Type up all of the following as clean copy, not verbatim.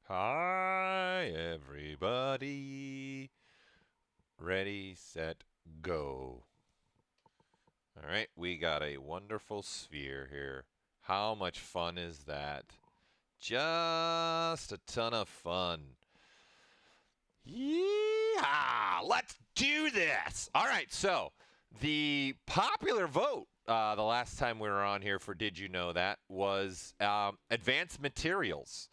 Hi, everybody. Ready, set, go. All right, we got a wonderful sphere here. How much fun is that? Just a ton of fun. Yeah, let's do this. All right, so the popular vote the last time we were on here for Did You Know That was advanced materials.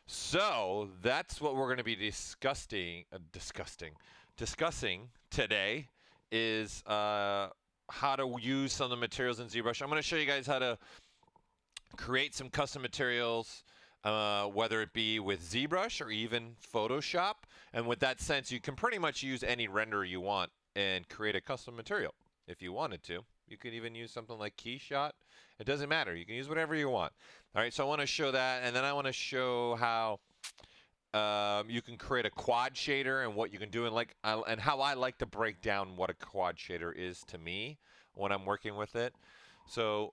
So that's what we're going to be discussing today is how to use some of the materials in ZBrush. I'm going to show you guys how to create some custom materials, whether it be with ZBrush or even Photoshop. And with that sense, you can pretty much use any renderer you want and create a custom material if you wanted to. You could even use something like Keyshot. It doesn't matter. You can use whatever you want. All right, so I want to show that, and then I want to show how you can create a quad shader and what you can do, and how I like to break down what a quad shader is to me when I'm working with it. So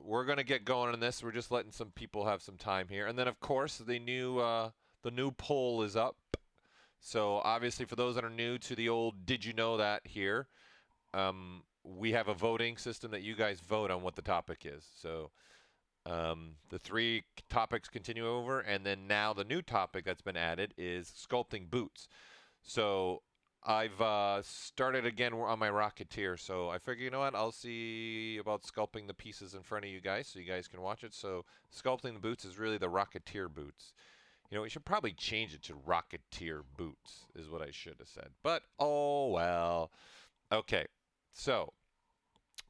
we're going to get going on this. We're just letting some people have some time here, and then of course the new poll is up. So obviously, for those that are new to the old "Did you know that" here, we have a voting system that you guys vote on what the topic is. So the three topics continue over, and then now the new topic that's been added is sculpting boots. So I've started again on my Rocketeer. So I figure, you know what, I'll see about sculpting the pieces in front of you guys so you guys can watch it. So sculpting the boots is really the Rocketeer boots. You know, we should probably change it to Rocketeer boots, is what I should have said. But, oh well. Okay, so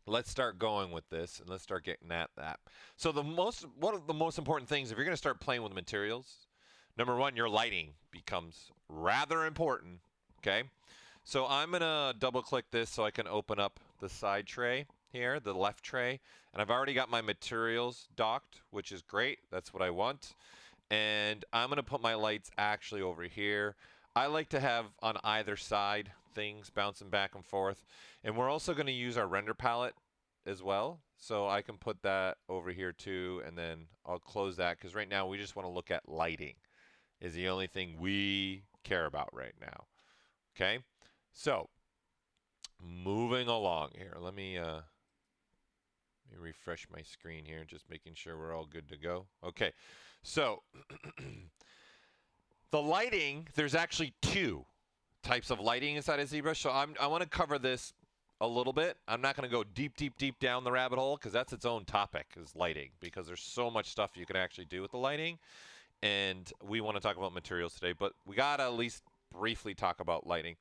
let's start going with this, and let's start getting at that. So one of the most important things, if you're going to start playing with materials, number one, your lighting becomes rather important, okay? So I'm going to double-click this so I can open up the side tray here, the left tray, and I've already got my materials docked, which is great. That's what I want. And I'm going to put my lights actually over here. I like to have on either side things bouncing back and forth. And we're also going to use our render palette as well. So I can put that over here too, and then I'll close that because right now we just want to look at lighting is the only thing we care about right now. Okay, so moving along here. Let me refresh my screen here, just making sure we're all good to go. Okay, so the lighting, there's actually two types of lighting inside of ZBrush. So I want to cover this a little bit. I'm not going to go deep down the rabbit hole because that's its own topic, is lighting, because there's so much stuff you can actually do with the lighting. And we want to talk about materials today, but we got to at least briefly talk about lighting.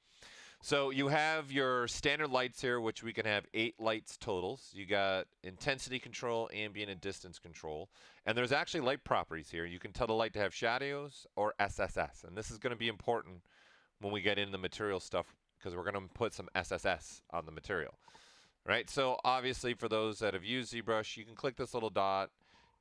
So you have your standard lights here, which we can have 8 lights totals. You got intensity control, ambient, and distance control. And there's actually light properties here. You can tell the light to have shadows or SSS. And this is going to be important when we get into the material stuff because we're going to put some SSS on the material. Right? So obviously for those that have used ZBrush, you can click this little dot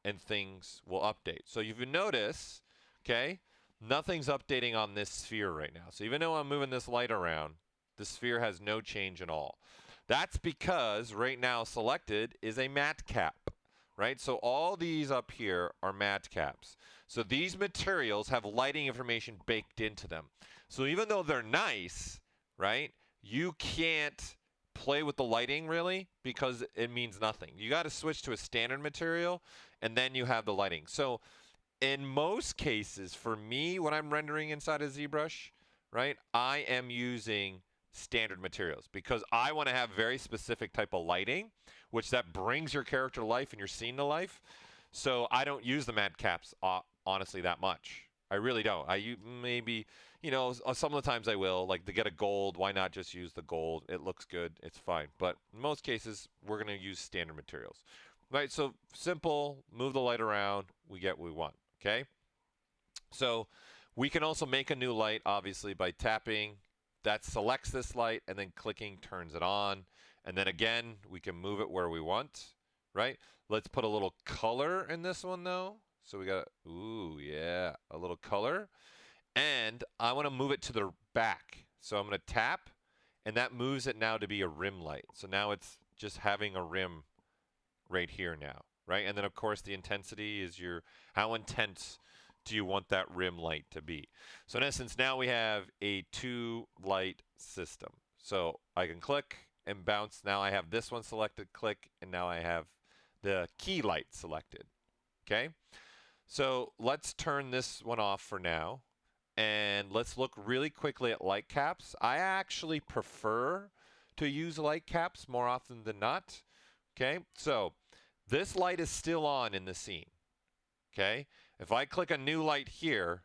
and things will update. So if you notice, okay, nothing's updating on this sphere right now. So even though I'm moving this light around, the sphere has no change at all. That's because right now selected is a MatCap, right? So all these up here are MatCaps. So these materials have lighting information baked into them. So even though they're nice, right, you can't play with the lighting really because it means nothing. You got to switch to a standard material and then you have the lighting. So in most cases, for me, when I'm rendering inside of ZBrush, right, I am using standard materials because I want to have very specific type of lighting, which that brings your character to life and your scene to life. So I don't use the MatCaps honestly that much. I really don't. Maybe, you know, some of the times I will, like to get a gold. Why not just use the gold? It looks good. It's fine. But in most cases, we're going to use standard materials. Right? So simple, move the light around, we get what we want. Okay? So we can also make a new light, obviously, by tapping. That selects this light, and then clicking turns it on. And then again, we can move it where we want, right? Let's put a little color in this one, though. So we got, ooh, yeah, a little color. And I want to move it to the back. So I'm going to tap, and that moves it now to be a rim light. So now it's just having a rim right here now, right? And then of course the intensity is how intense do you want that rim light to be? So in essence, now we have a 2-light system. So I can click and bounce. Now I have this one selected, click, and now I have the key light selected. Okay? So let's turn this one off for now. And let's look really quickly at light caps. I actually prefer to use light caps more often than not. Okay? So this light is still on in the scene. Okay? If I click a new light here,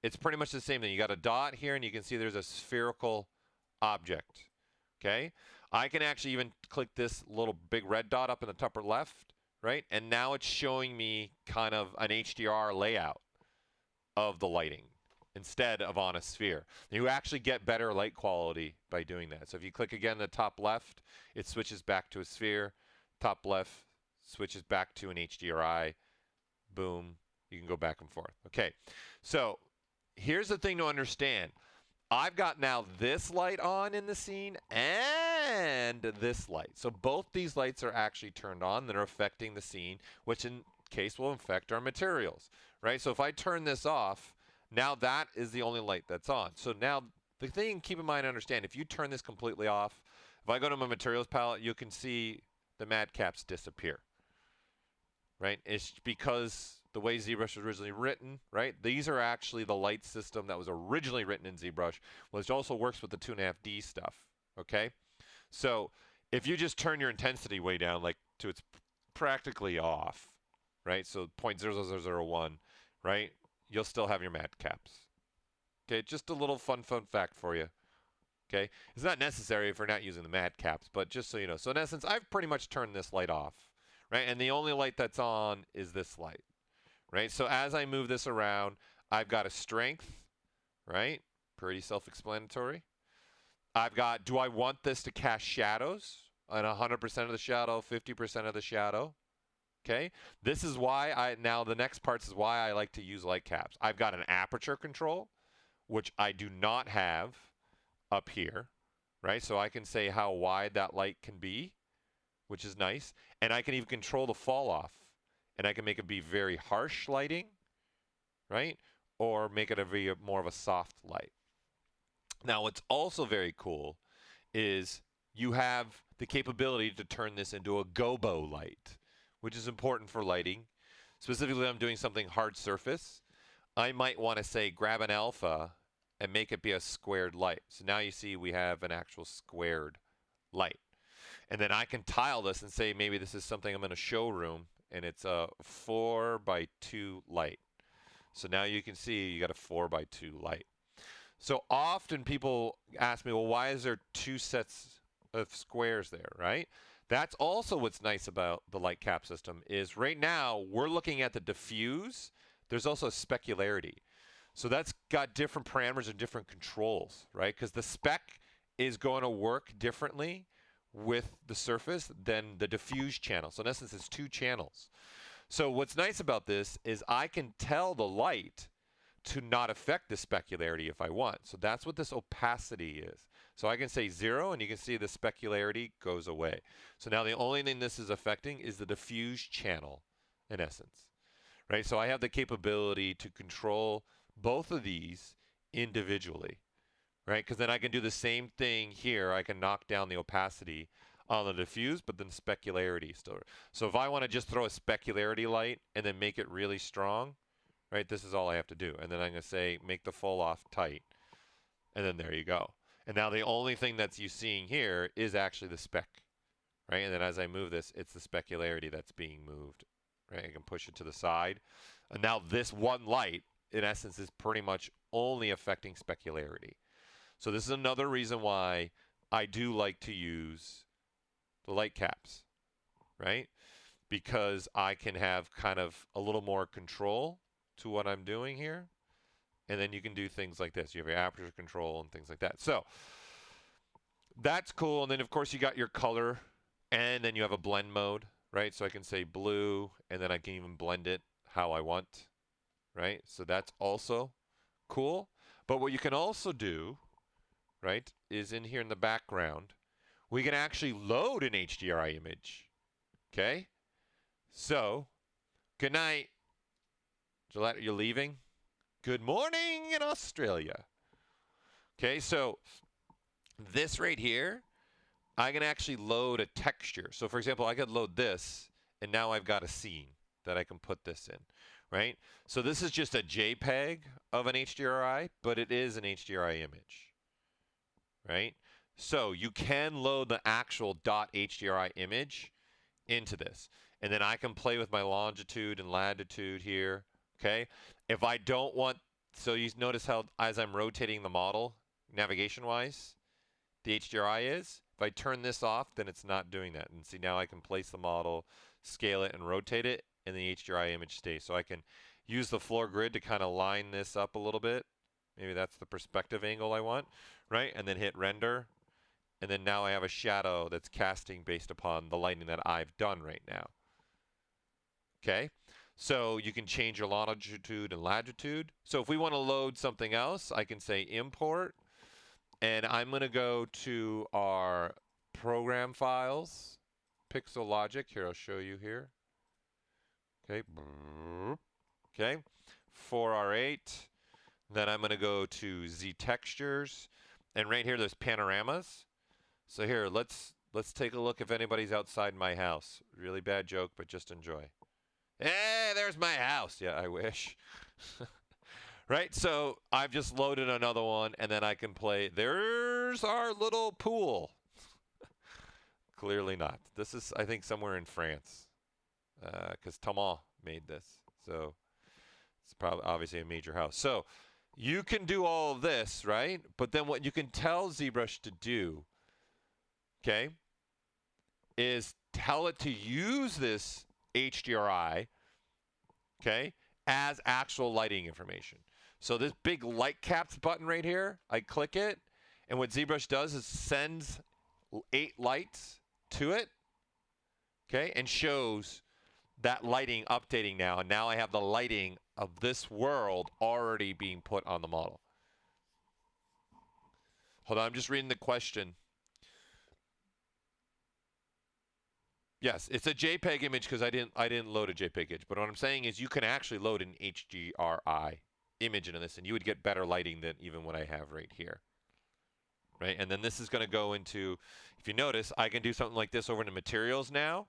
it's pretty much the same thing. You got a dot here, and you can see there's a spherical object. Okay? I can actually even click this little big red dot up in the upper left, right? And now it's showing me kind of an HDR layout of the lighting instead of on a sphere. You actually get better light quality by doing that. So if you click again the top left, it switches back to a sphere. Top left switches back to an HDRI. Boom. You can go back and forth. Okay. So here's the thing to understand. I've got now this light on in the scene and this light. So both these lights are actually turned on that are affecting the scene, which in case will affect our materials, right? So if I turn this off, now that is the only light that's on. So now the thing, keep in mind and understand, if you turn this completely off, if I go to my materials palette, you can see the MatCaps disappear, right? It's because the way ZBrush was originally written, right? These are actually the light system that was originally written in ZBrush, which also works with the 2.5D stuff, okay? So if you just turn your intensity way down, like to it's practically off, right? So 0.00001, right? You'll still have your MatCaps. Okay, just a little fun fact for you. Okay, it's not necessary if we're not using the MatCaps, but just so you know. So in essence, I've pretty much turned this light off, right? And the only light that's on is this light, right? So as I move this around, I've got a strength, right? Pretty self-explanatory. I've got, do I want this to cast shadows? And 100% of the shadow, 50% of the shadow. Okay, this is why now the next part is why I like to use light caps. I've got an aperture control, which I do not have up here, right? So I can say how wide that light can be, which is nice. And I can even control the fall off, and I can make it be very harsh lighting, right? Or make it more of a soft light. Now, what's also very cool is you have the capability to turn this into a gobo light, which is important for lighting. Specifically, when I'm doing something hard surface, I might want to say grab an alpha and make it be a squared light. So now you see we have an actual squared light. And then I can tile this and say maybe this is something I'm in a showroom and it's a 4x2 light. So now you can see you got a 4x2 light. So often people ask me, well, why is there 2 sets of squares there, right? That's also what's nice about the light cap system is right now we're looking at the diffuse. There's also specularity. So that's got different parameters and different controls, right? Because the spec is going to work differently with the surface than the diffuse channel. So in essence, it's 2 channels. So what's nice about this is I can tell the light to not affect the specularity if I want. So that's what this opacity is. So I can say 0, and you can see the specularity goes away. So now the only thing this is affecting is the diffuse channel, in essence, right? So I have the capability to control both of these individually, right? Because then I can do the same thing here. I can knock down the opacity on the diffuse, but then specularity still. So if I want to just throw a specularity light and then make it really strong, right, this is all I have to do. And then I'm going to say make the full off tight, and then there you go. And now the only thing that's you seeing here is actually the spec, right? And then as I move this, it's the specularity that's being moved, right? I can push it to the side. And now this one light, in essence, is pretty much only affecting specularity. So this is another reason why I do like to use the light caps, right? Because I can have kind of a little more control to what I'm doing here. And then you can do things like this. You have your aperture control and things like that. So that's cool. And then, of course, you got your color. And then you have a blend mode, right? So I can say blue, and then I can even blend it how I want, right? So that's also cool. But what you can also do, right, is in here in the background, we can actually load an HDRI image. Okay? So, good night. Gillette, you're leaving? Good morning in Australia. Okay, so this right here, I can actually load a texture. So for example, I could load this, and now I've got a scene that I can put this in, right? So this is just a JPEG of an HDRI, but it is an HDRI image, right? So you can load the actual .HDRI image into this. And then I can play with my longitude and latitude here, okay? If I don't want, so you notice how as I'm rotating the model, navigation-wise, the HDRI is. If I turn this off, then it's not doing that. And see, now I can place the model, scale it, and rotate it, and the HDRI image stays. So I can use the floor grid to kind of line this up a little bit. Maybe that's the perspective angle I want, right? And then hit render. And then now I have a shadow that's casting based upon the lighting that I've done right now. Okay? So you can change your longitude and latitude. So if we want to load something else, I can say import. And I'm going to go to our program files, Pixel Logic. Here, I'll show you here. Okay. Okay. 4R8. Then I'm going to go to Z Textures. And right here, there's panoramas. So here, let's take a look if anybody's outside my house. Really bad joke, but just enjoy. Hey, there's my house. Yeah, I wish. Right, so I've just loaded another one, and then I can play. There's our little pool. Clearly not. This is, I think, somewhere in France, because Thomas made this. So it's probably obviously a major house. So you can do all of this, right? But then what you can tell ZBrush to do, okay, is tell it to use this HDRI, okay, as actual lighting information. So this big MatCaps button right here, I click it, and what ZBrush does is sends 8 lights to it, okay, and shows that lighting updating now. And now I have the lighting of this world already being put on the model. Hold on, I'm just reading the question. Yes, it's a JPEG image because I didn't load a JPEG image. But what I'm saying is you can actually load an HDRI image into this, and you would get better lighting than even what I have right here. Right, and then this is going to go into, if you notice, I can do something like this over into materials now.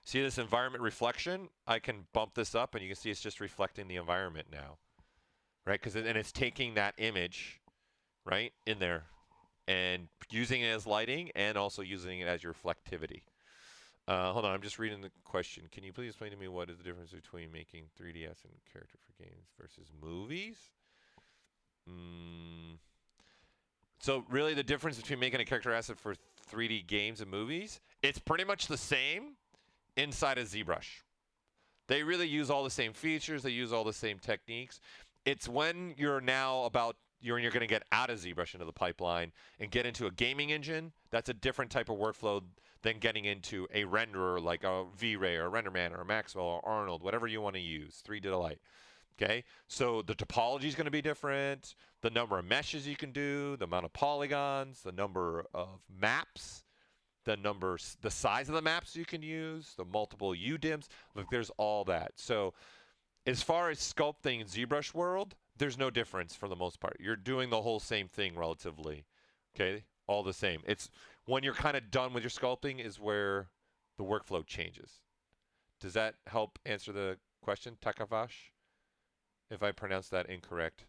See this environment reflection? I can bump this up, and you can see it's just reflecting the environment now. Right, and it's taking that image, right, in there, and using it as lighting, and also using it as your reflectivity. Hold on, I'm just reading the question. Can you please explain to me what is the difference between making 3DS and character for games versus movies? So really the difference between making a character asset for 3D games and movies, it's pretty much the same inside of ZBrush. They really use all the same features. They use all the same techniques. It's when you're now you're going to get out of ZBrush into the pipeline and get into a gaming engine, that's a different type of workflow than getting into a renderer like a V-Ray or a RenderMan or a Maxwell or Arnold, whatever you want to use, 3D Delight. Okay, so the topology is going to be different, the number of meshes you can do, the amount of polygons, the number of maps, the size of the maps you can use, the multiple UDIMs. Look, there's all that. So as far as sculpting in ZBrush world, there's no difference for the most part. You're doing the whole same thing relatively, okay? All the same. It's when you're kind of done with your sculpting is where the workflow changes. Does that help answer the question, Takavash? If I pronounce that incorrect,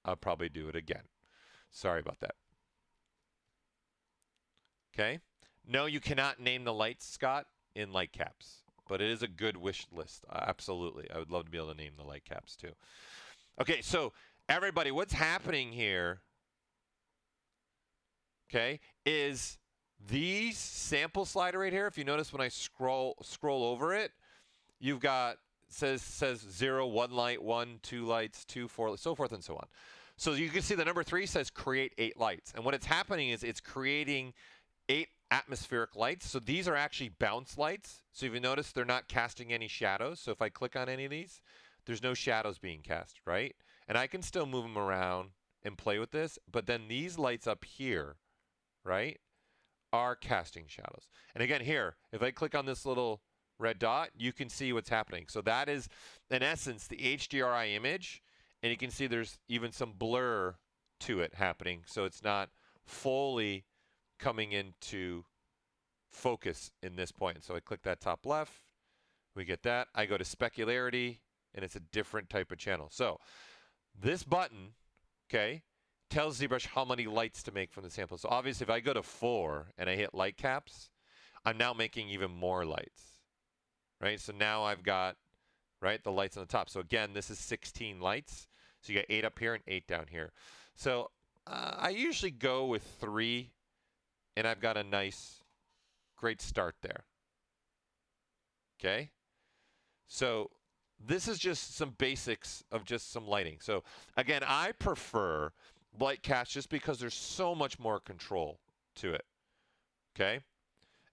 I'll probably do it again. Sorry about that. Okay? No, you cannot name the lights, Scott, in MatCaps, but it is a good wish list. Absolutely. I would love to be able to name the MatCaps too. Okay, so everybody, what's happening here, okay, is these sample slider right here. If you notice when I scroll over it, you've got says 0, 1 light, 1, 2 lights, 2, 4, so forth and so on. So you can see the number 3 says create 8 lights. And what it's happening is it's creating 8 atmospheric lights. So these are actually bounce lights. So if you notice, they're not casting any shadows. So if I click on any of these, there's no shadows being cast, right? And I can still move them around and play with this. But then these lights up here, right, are casting shadows. And again, here, if I click on this little red dot, you can see what's happening. So that is, in essence, the HDRI image. And you can see there's even some blur to it happening. So it's not fully coming into focus in this point. So I click that top left. We get that. I go to specularity, and it's a different type of channel. So this button, okay, tells ZBrush how many lights to make from the sample. So obviously, if I go to 4 and I hit light caps, I'm now making even more lights, right? So now I've got, right, the lights on the top. So again, this is 16 lights. So you got 8 up here and 8 down here. So I usually go with 3, and I've got a nice, great start there. Okay? So this is just some basics of just some lighting. So again, I prefer light cast just because there's so much more control to it. Okay?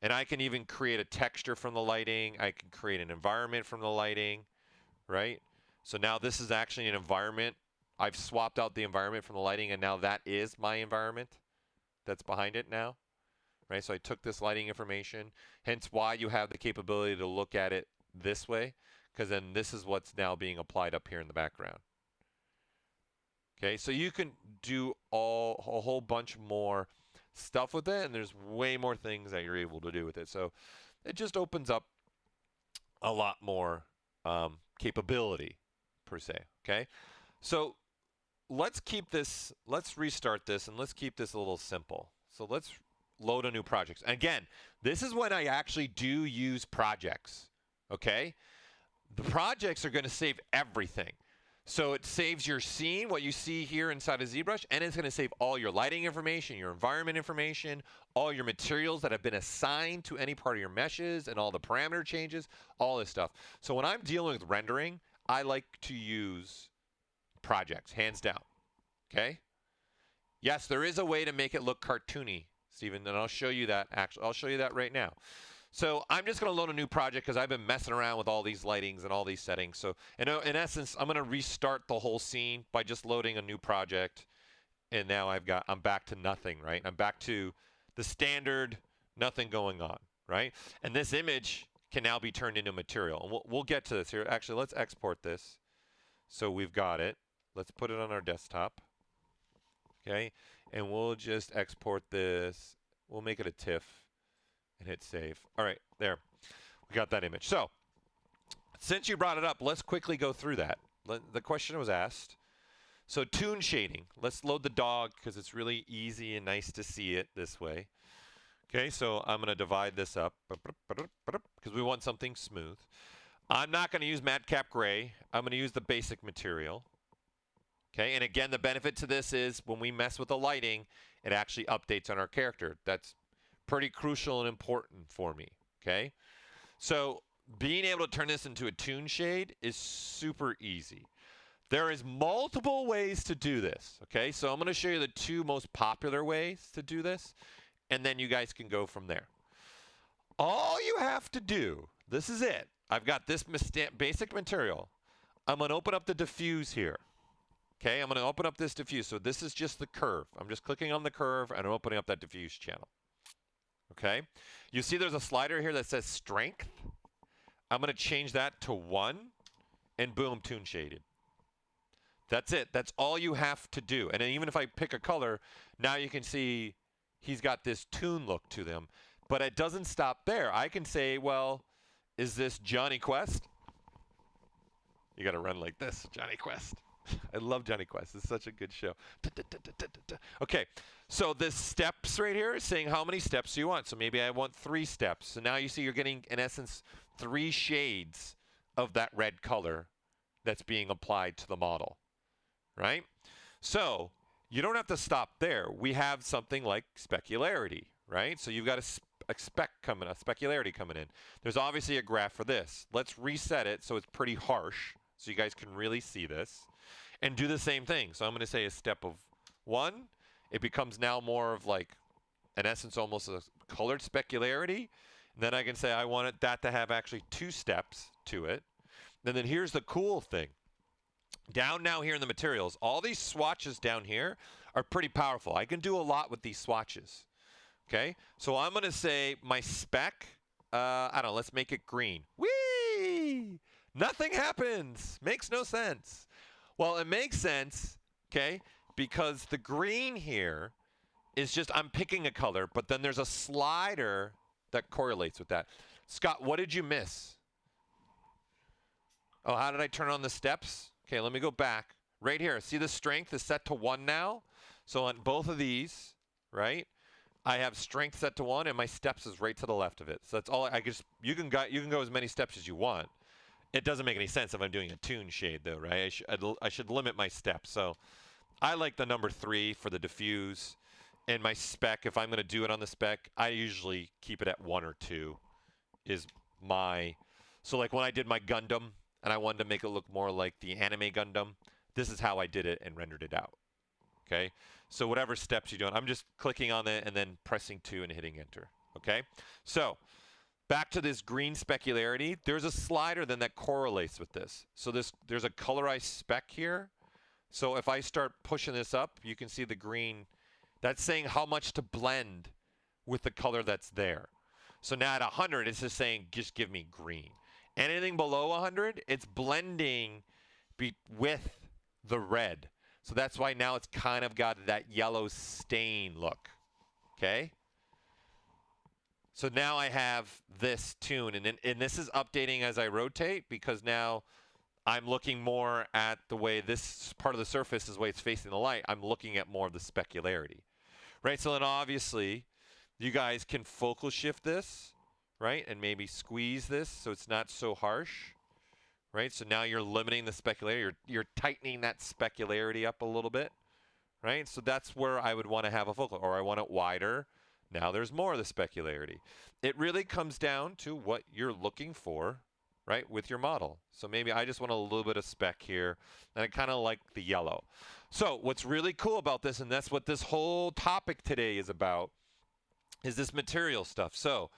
And I can even create a texture from the lighting. I can create an environment from the lighting, right? So now this is actually an environment. I've swapped out the environment from the lighting, and now that is my environment that's behind it now, right? So I took this lighting information, hence why you have the capability to look at it this way, because then this is what's now being applied up here in the background. Okay, so you can do a whole bunch more stuff with it, and there's way more things that you're able to do with it. So it just opens up a lot more capability per se. Okay, so let's restart this, and let's keep this a little simple. So let's load a new project. And again, this is when I actually do use projects. Okay, the projects are going to save everything. So it saves your scene, what you see here inside of ZBrush, and it's going to save all your lighting information, your environment information, all your materials that have been assigned to any part of your meshes, and all the parameter changes, all this stuff. So when I'm dealing with rendering, I like to use projects, hands down. Okay? Yes, there is a way to make it look cartoony, Stephen, and I'll show you that. Actually, I'll show you that right now. So I'm just going to load a new project because I've been messing around with all these lightings and all these settings. So in essence, I'm going to restart the whole scene by just loading a new project. And now I'm back to nothing, right? I'm back to the standard, nothing going on, right? And this image can now be turned into material. And we'll get to this here. Actually, let's export this. So we've got it. Let's put it on our desktop. Okay. And we'll just export this. We'll make it a TIFF. And hit save. All right, there. We got that image. So, since you brought it up, let's quickly go through that. The question was asked. So, toon shading. Let's load the dog because it's really easy and nice to see it this way. Okay, so I'm going to divide this up because we want something smooth. I'm not going to use MatCap gray. I'm going to use the basic material. Okay, and again, the benefit to this is when we mess with the lighting, it actually updates on our character. That's pretty crucial and important for me, okay? So being able to turn this into a toon shade is super easy. There is multiple ways to do this, okay? So I'm going to show you the 2 most popular ways to do this, and then you guys can go from there. All you have to do, this is it. I've got this basic material. I'm going to open up the diffuse here. Okay, I'm going to open up this diffuse. So this is just the curve. I'm just clicking on the curve, and I'm opening up that diffuse channel. Okay, you see there's a slider here that says strength. I'm going to change that to 1, and boom, toon shaded. That's it. That's all you have to do. And then even if I pick a color, now you can see he's got this toon look to them. But it doesn't stop there. I can say, well, is this Johnny Quest? You got to run like this, Johnny Quest. I love Johnny Quest. It's such a good show. Okay, so the steps right here is saying how many steps do you want. So maybe I want 3 steps. So now you see you're getting, in essence, 3 shades of that red color that's being applied to the model, right? So you don't have to stop there. We have something like specularity, right? So you've got a specularity coming in. There's obviously a graph for this. Let's reset it so it's pretty harsh so you guys can really see this. And do the same thing. So I'm going to say a step of 1. It becomes now more of like, in essence, almost a colored specularity. And then I can say I want that to have actually 2 steps to it. And then here's the cool thing. Down now here in the materials, all these swatches down here are pretty powerful. I can do a lot with these swatches. Okay, so I'm gonna say my spec, I don't know, let's make it green. Whee! Nothing happens. Makes no sense. Well, it makes sense, okay, because the green here is just, I'm picking a color, but then there's a slider that correlates with that. Scott, what did you miss? Oh, how did I turn on the steps? Okay, let me go back. Right here, see the strength is set to 1 now? So on both of these, right, I have strength set to 1, and my steps is right to the left of it. So that's all. I just you can go as many steps as you want. It doesn't make any sense if I'm doing a toon shade, though, right? I should limit my steps. So I like the number 3 for the diffuse. And my spec, if I'm going to do it on the spec, I usually keep it at 1 or 2 is my... So like when I did my Gundam, and I wanted to make it look more like the anime Gundam, this is how I did it and rendered it out. Okay? So whatever steps you're doing, I'm just clicking on it and then pressing 2 and hitting enter. Okay? So back to this green specularity, there's a slider then that correlates with this. So there's a colorized spec here. So if I start pushing this up, you can see the green. That's saying how much to blend with the color that's there. So now at 100, it's just saying, just give me green. Anything below 100, it's blending with the red. So that's why now it's kind of got that yellow stain look. Okay? So now I have this toon, and this is updating as I rotate because now I'm looking more at the way this part of the surface is the way it's facing the light. I'm looking at more of the specularity. Right, so then obviously you guys can focal shift this, right, and maybe squeeze this so it's not so harsh, right? So now you're limiting the specularity. You're tightening that specularity up a little bit, right? So that's where I would want to have a focal, or I want it wider. Now there's more of the specularity. It really comes down to what you're looking for, right, with your model. So maybe I just want a little bit of spec here, and I kind of like the yellow. So what's really cool about this, and that's what this whole topic today is about, is this material stuff. So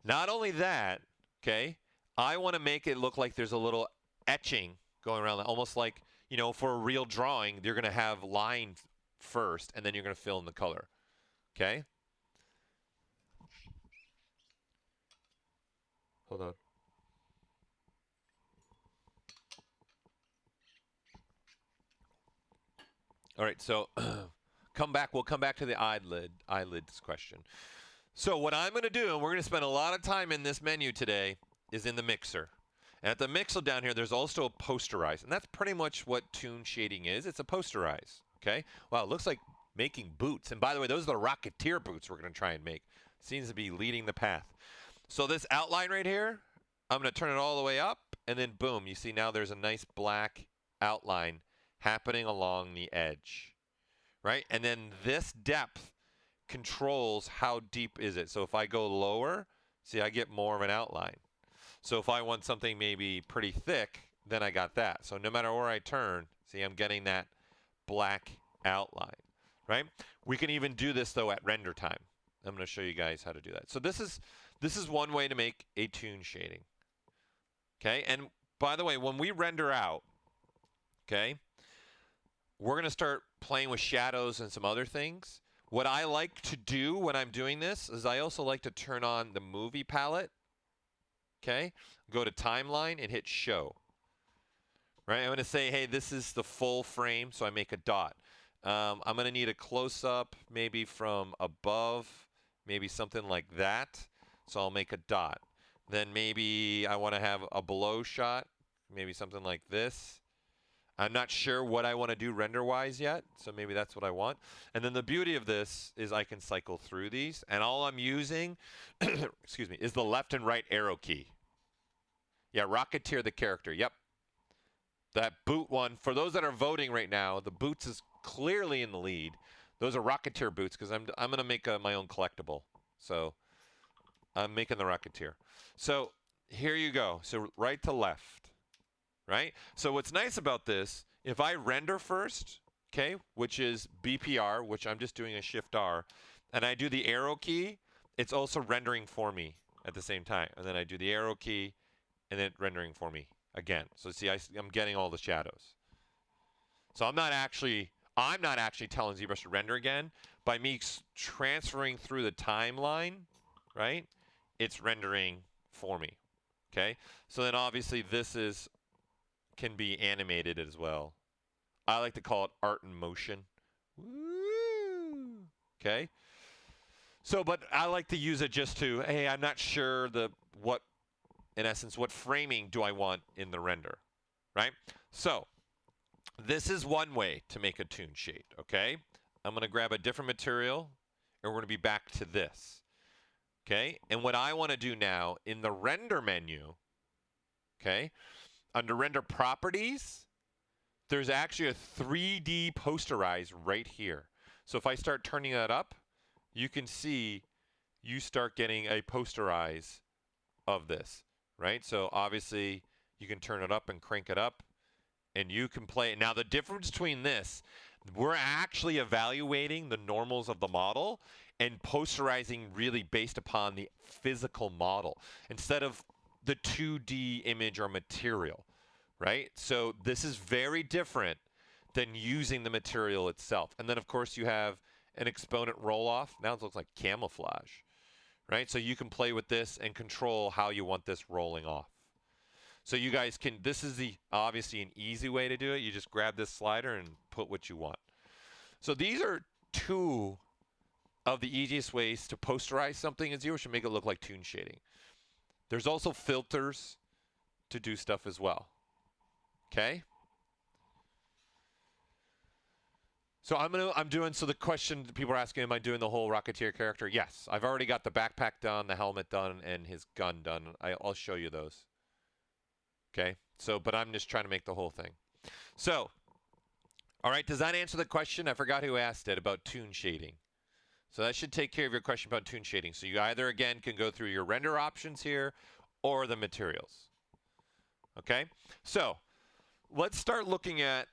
not only that, okay, I want to make it look like there's a little etching going around, almost like, you know, for a real drawing, you're going to have lines first, and then you're going to fill in the color, okay? Hold on. All right, so we'll come back to the eyelids question. So what I'm going to do, and we're going to spend a lot of time in this menu today, is in the mixer. And at the mixer down here, there's also a posterize, and that's pretty much what toon shading is. It's a posterize, okay? Wow, it looks like making boots. And by the way, those are the Rocketeer boots we're going to try and make. Seems to be leading the path. So this outline right here, I'm going to turn it all the way up, and then boom, you see now there's a nice black outline happening along the edge, right? And then this depth controls how deep is it. So if I go lower, see, I get more of an outline. So if I want something maybe pretty thick, then I got that. So no matter where I turn, see, I'm getting that black outline, right? We can even do this though at render time. I'm going to show you guys how to do that. So this is one way to make a toon shading. Okay, and by the way, when we render out, okay, we're going to start playing with shadows and some other things. What I like to do when I'm doing this is I also like to turn on the movie palette. Okay, go to timeline and hit show. Right, I'm going to say, hey, this is the full frame, so I make a dot. I'm going to need a close-up maybe from above, maybe something like that. So I'll make a dot. Then maybe I want to have a below shot, maybe something like this. I'm not sure what I want to do render-wise yet, so maybe that's what I want. And then the beauty of this is I can cycle through these, and all I'm using, excuse me, is the left and right arrow key. Yeah, Rocketeer the character, yep. That boot one, for those that are voting right now, the boots is clearly in the lead. Those are Rocketeer boots, because I'm going to make my own collectible. So I'm making the Rocketeer. So here you go. So right to left, right? So what's nice about this, if I render first, okay, which is BPR, which I'm just doing a Shift R, and I do the arrow key, it's also rendering for me at the same time. And then I do the arrow key, and then rendering for me again. So see, I'm getting all the shadows. So I'm not actually I'm not actually telling ZBrush to render again. By me transferring through the timeline, right, it's rendering for me. Okay, so then obviously this can be animated as well. I like to call it art in motion. Woo! Okay. So, but I like to use it just to, hey, I'm not sure in essence, what framing do I want in the render, right? So, this is one way to make a toon shade, okay? I'm going to grab a different material, and we're going to be back to this, okay? And what I want to do now, in the render menu, okay, under render properties, there's actually a 3D posterize right here. So if I start turning that up, you can see you start getting a posterize of this, right? So obviously you can turn it up and crank it up, and you can play it. Now the difference between this, we're actually evaluating the normals of the model and posterizing really based upon the physical model instead of the 2D image or material, right? So this is very different than using the material itself. And then of course you have an exponent roll off. Now it looks like camouflage, right? So you can play with this and control how you want this rolling off. So you guys can, this is obviously an easy way to do it. You just grab this slider and put what you want. So these are two of the easiest ways to posterize something in ZBrush and make it look like toon shading. There's also filters to do stuff as well. Okay? So so the question people are asking, am I doing the whole Rocketeer character? Yes. I've already got the backpack done, the helmet done, and his gun done. I'll show you those. Okay? So, but I'm just trying to make the whole thing. So, all right, does that answer the question? I forgot who asked it about toon shading. So that should take care of your question about toon shading. So you either, again, can go through your render options here or the materials. Okay? So let's start looking at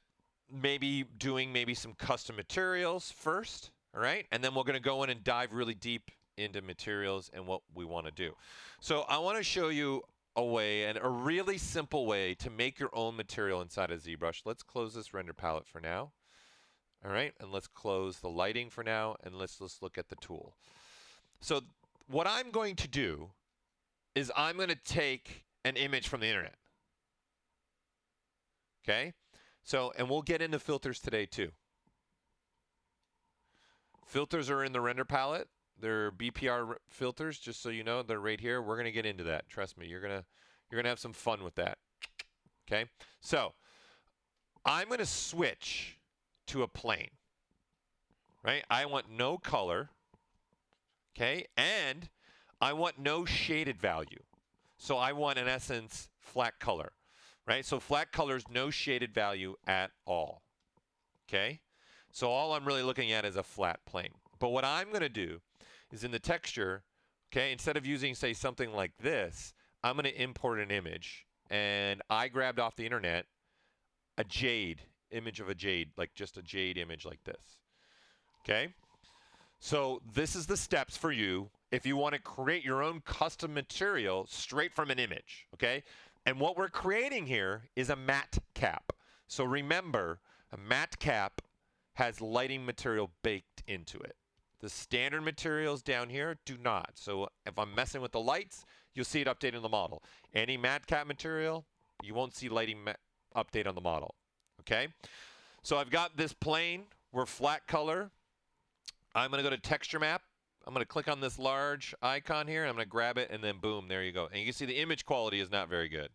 doing some custom materials first, all right? And then we're going to go in and dive really deep into materials and what we want to do. So I want to show you a way, and a really simple way to make your own material inside of ZBrush. Let's close this render palette for now. All right, and let's close the lighting for now, and let's look at the tool. So what I'm going to do is I'm going to take an image from the internet. Okay? So, and we'll get into filters today too. Filters are in the render palette. They're BPR filters, just so you know, they're right here. We're going to get into that. Trust me, you're going to have some fun with that. Okay? So, I'm going to switch to a plane. Right? I want no color. Okay? And I want no shaded value. So I want, in essence, flat color. Right? So flat color is no shaded value at all. Okay? So all I'm really looking at is a flat plane. But what I'm going to do is in the texture, okay, instead of using, say, something like this, I'm going to import an image. And I grabbed off the internet a jade, image of a jade, like just a jade image like this. Okay? So this is the steps for you if you want to create your own custom material straight from an image. Okay? And what we're creating here is a MatCap. So remember, a MatCap has lighting material baked into it. The standard materials down here do not. So if I'm messing with the lights, you'll see it update in the model. Any MatCap material, you won't see lighting update on the model. Okay? So I've got this plane. We're flat color. I'm going to go to texture map. I'm going to click on this large icon here. I'm going to grab it, and then boom, there you go. And you can see the image quality is not very good.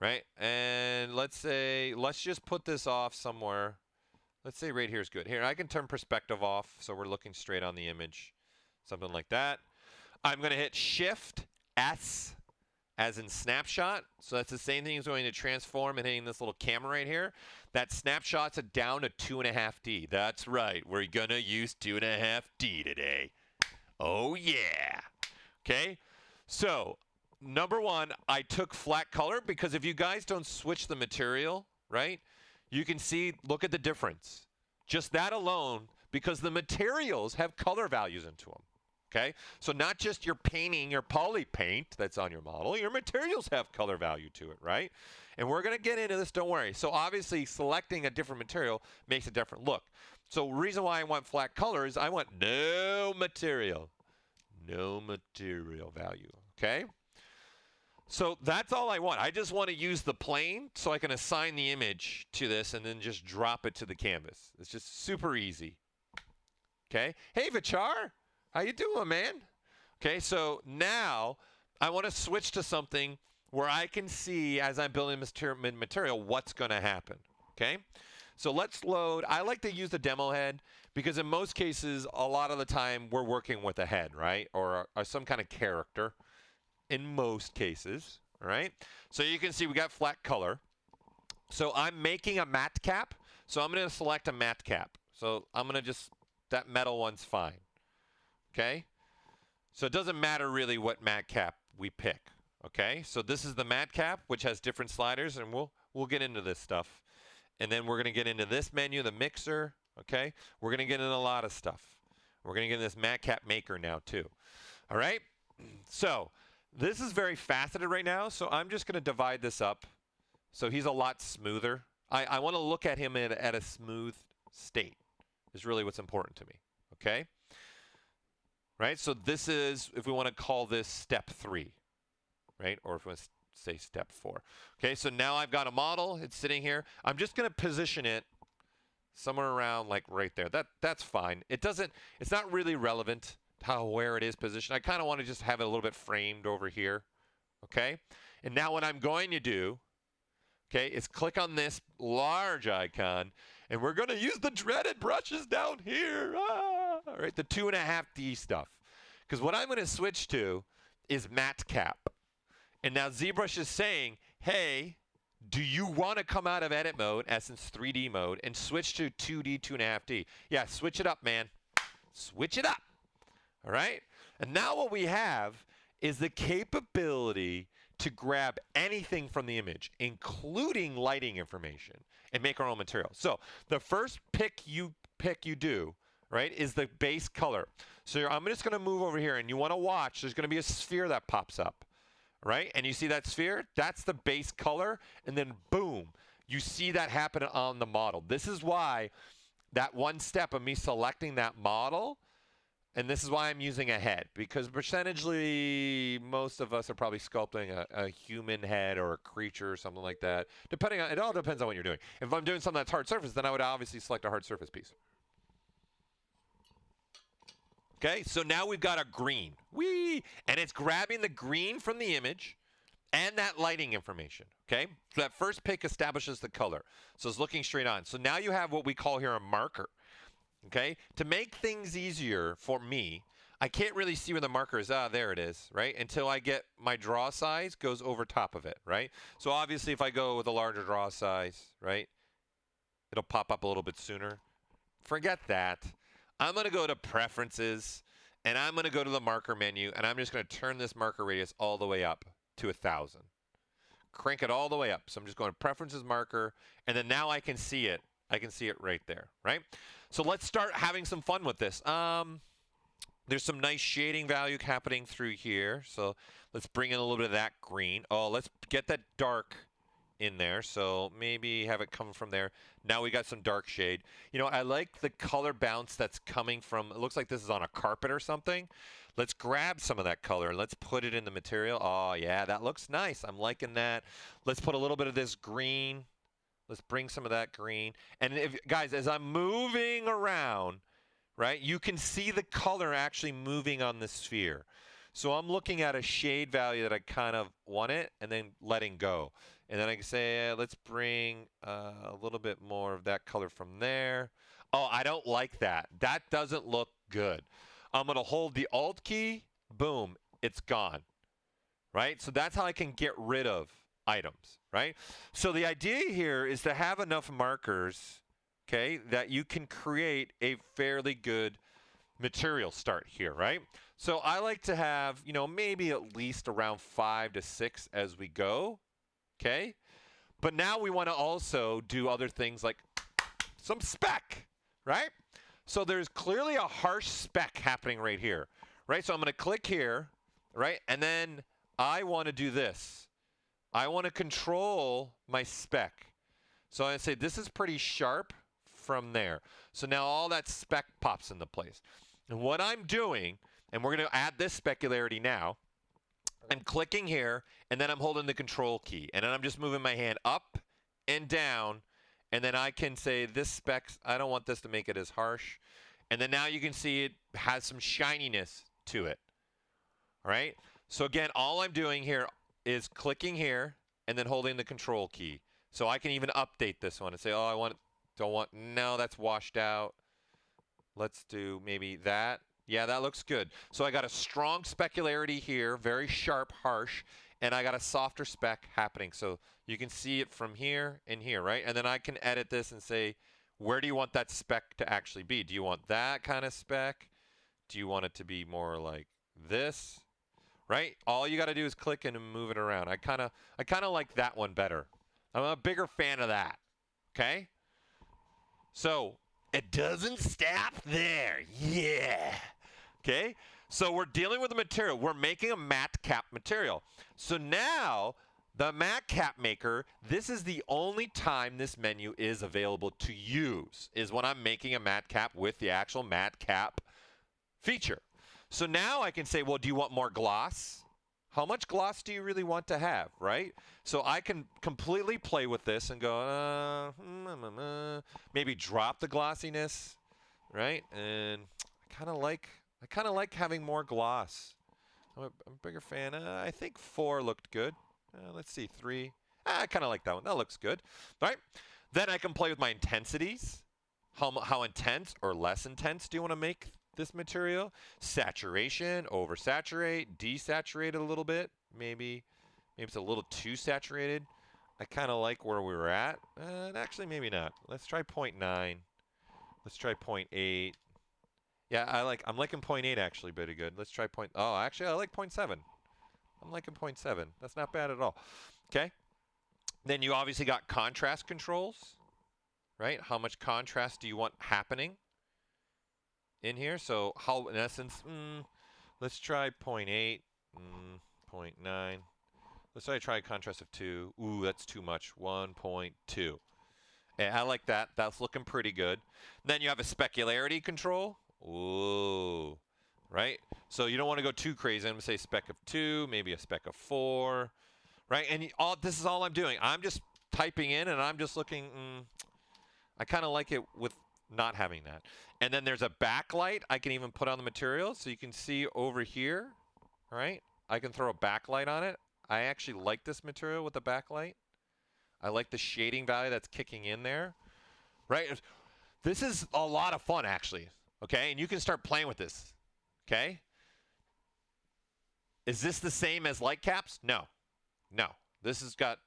Right? And let's just put this off somewhere. Let's say right here is good. Here, I can turn perspective off so we're looking straight on the image. Something like that. I'm going to hit Shift S as in snapshot. So that's the same thing as going to transform and hitting this little camera right here. That snapshot's down to 2.5D. That's right. We're going to use 2.5D today. Oh, yeah. Okay. So, number one, I took flat color because if you guys don't switch the material, right, you can see, look at the difference. Just that alone, because the materials have color values into them. Okay, so not just your painting, your poly paint that's on your model, your materials have color value to it, right? And we're going to get into this, don't worry. So obviously selecting a different material makes a different look. So the reason why I want flat color is I want no material value, okay? So that's all I want. I just want to use the plane so I can assign the image to this and then just drop it to the canvas. It's just super easy. Okay. Hey, Vichar. How you doing, man? Okay, so now I want to switch to something where I can see as I'm building material what's going to happen. Okay. So let's load. I like to use the demo head because in most cases, a lot of the time we're working with a head, right? Or some kind of character in most cases, all right? So you can see we got flat color. So I'm making a MatCap. So I'm going to select a MatCap. So I'm going to just, that metal one's fine. Okay? So it doesn't matter really what MatCap we pick. Okay? So this is the MatCap, which has different sliders, and we'll get into this stuff. And then we're going to get into this menu, the mixer. Okay? We're going to get into a lot of stuff. We're going to get into this MatCap maker now too. All right? So this is very faceted right now, so I'm just going to divide this up. So he's a lot smoother. I want to look at him at a smooth state is really what's important to me. Okay? Right? So this is, if we want to call this step 3, right? Or if we want to say step 4. Okay, so now I've got a model. It's sitting here. I'm just going to position it somewhere around like right there. That's fine. It's not really relevant where it is positioned. I kind of want to just have it a little bit framed over here. Okay? And now what I'm going to do, okay, is click on this large icon, and we're going to use the dreaded brushes down here. All right, the 2.5D stuff. Because what I'm going to switch to is MatCap. And now ZBrush is saying, hey, do you want to come out of edit mode, Essence 3D mode, and switch to 2D, 2.5D? Yeah, switch it up, man. Switch it up. All right? And now what we have is the capability to grab anything from the image, including lighting information, and make our own material. So the first pick you do, right, is the base color. So I'm just going to move over here, and you want to watch. There's going to be a sphere that pops up, right? And you see that sphere? That's the base color, and then boom, you see that happen on the model. This is why that one step of me selecting that model, and this is why I'm using a head, because percentagely, most of us are probably sculpting a human head or a creature or something like that. Depending on, it all depends on what you're doing. If I'm doing something that's hard surface, then I would obviously select a hard surface piece. Okay, so now we've got a green. Whee! And it's grabbing the green from the image and that lighting information. Okay, so that first pick establishes the color. So it's looking straight on. So now you have what we call here a marker. Okay, to make things easier for me, I can't really see where the marker is. Ah, there it is, right? Until I get my draw size goes over top of it, right? So obviously if I go with a larger draw size, right, it'll pop up a little bit sooner. Forget that. I'm going to go to Preferences, and I'm going to go to the Marker menu, and I'm just going to turn this marker radius all the way up to 1,000. Crank it all the way up. So I'm just going to Preferences, Marker, and then now I can see it. I can see it right there, right? So let's start having some fun with this. There's some nice shading value happening through here. So let's bring in a little bit of that green. Oh, let's get that dark in there. So maybe have it come from there. Now we got some dark shade. You know, I like the color bounce that's coming from, it looks like this is on a carpet or something. Let's grab some of that color and let's put it in the material. Oh yeah, that looks nice. I'm liking that. Let's put a little bit of this green. Let's bring some of that green. And if, guys, as I'm moving around, right, you can see the color actually moving on the sphere. So I'm looking at a shade value that I kind of want it and then letting go. And then I can say, let's bring a little bit more of that color from there. Oh, I don't like that. That doesn't look good. I'm going to hold the Alt key. Boom. It's gone. Right? So that's how I can get rid of items. Right? So the idea here is to have enough markers, okay, that you can create a fairly good material start here. Right? So I like to have, you know, maybe at least around 5 to 6 as we go. Okay, but now we want to also do other things like some spec, right? So there's clearly a harsh spec happening right here, right? So I'm going to click here, right? And then I want to do this. I want to control my spec. So I say this is pretty sharp from there. So now all that spec pops into place. And what I'm doing, and we're going to add this specularity now, I'm clicking here, and then I'm holding the control key. And then I'm just moving my hand up and down, and then I can say this specs, I don't want this to make it as harsh. And then now you can see it has some shininess to it. All right? So again, all I'm doing here is clicking here and then holding the control key. So I can even update this one and say, oh, no, that's washed out. Let's do maybe that. Yeah, that looks good. So I got a strong specularity here, very sharp, harsh, and I got a softer spec happening. So you can see it from here and here, right? And then I can edit this and say, where do you want that spec to actually be? Do you want that kind of spec? Do you want it to be more like this? Right? All you got to do is click and move it around. I kind of like that one better. I'm a bigger fan of that. Okay? So it doesn't stop there. Yeah. Okay? So we're dealing with a material. We're making a MatCap material. So now the MatCap maker, this is the only time this menu is available to use, is when I'm making a MatCap with the actual MatCap feature. So now I can say, well, do you want more gloss? How much gloss do you really want to have, right? So I can completely play with this and go, maybe drop the glossiness, right? And I kind of like having more gloss. I'm a bigger fan. I think 4 looked good. Let's see, 3. I kind of like that one. That looks good. All right. Then I can play with my intensities. How intense or less intense do you want to make this material? Saturation, oversaturate, desaturate a little bit. Maybe it's a little too saturated. I kind of like where we were at. Actually, maybe not. Let's try 0.9. Let's try 0.8. Yeah, I'm liking 0.8 actually pretty good. Let's try oh, actually I like 0.7. I'm liking 0.7. That's not bad at all. Okay. Then you obviously got contrast controls, right? How much contrast do you want happening in here? So how, in essence, let's try 0.8, 0.9. Let's try a contrast of 2. Ooh, that's too much. 1.2. Yeah, I like that. That's looking pretty good. Then you have a specularity control. Ooh, right? So you don't want to go too crazy. I'm going to say spec of 2, maybe a spec of 4, right? And this is all I'm doing. I'm just typing in, and I'm just looking. I kind of like it with not having that. And then there's a backlight I can even put on the material. So you can see over here, right? I can throw a backlight on it. I actually like this material with the backlight. I like the shading value that's kicking in there, right? This is a lot of fun, actually, okay? And you can start playing with this, okay? Is this the same as light caps? No. No. This has got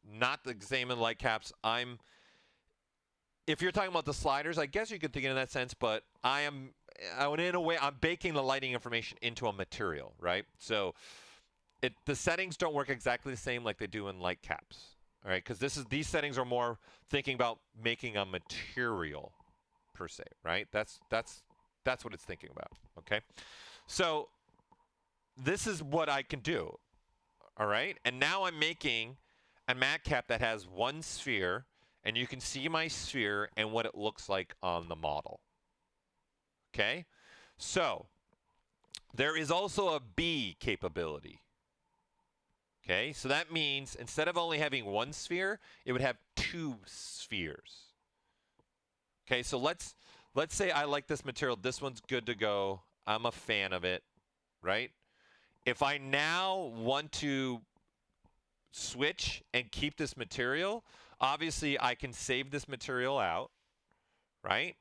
not the same as light caps. If you're talking about the sliders, I guess you could think in that sense, but in a way, I'm baking the lighting information into a material, right? So the settings don't work exactly the same like they do in light caps, all right? Because these settings are more thinking about making a material per se, right? That's what it's thinking about, okay? So this is what I can do, all right? And now I'm making a MatCap that has one sphere, and you can see my sphere and what it looks like on the model, okay? So there is also a B capability. Okay, so that means instead of only having one sphere, it would have 2 spheres. Okay, so let's say I like this material. This one's good to go. I'm a fan of it, right? If I now want to switch and keep this material, obviously I can save this material out, right?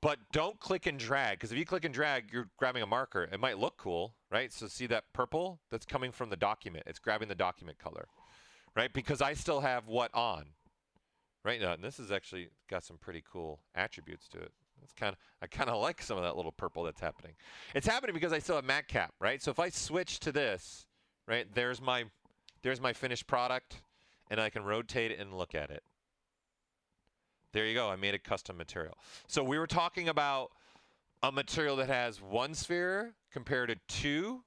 But don't click and drag, because if you click and drag, you're grabbing a marker. It might look cool, right? So see that purple? That's coming from the document. It's grabbing the document color, right? Because I still have what on, right? Now, and this has actually got some pretty cool attributes to it. I kind of like some of that little purple that's happening. It's happening because I still have MatCap, right? So if I switch to this, right, there's my finished product, and I can rotate it and look at it. There you go. I made a custom material. So we were talking about a material that has one sphere compared to 2,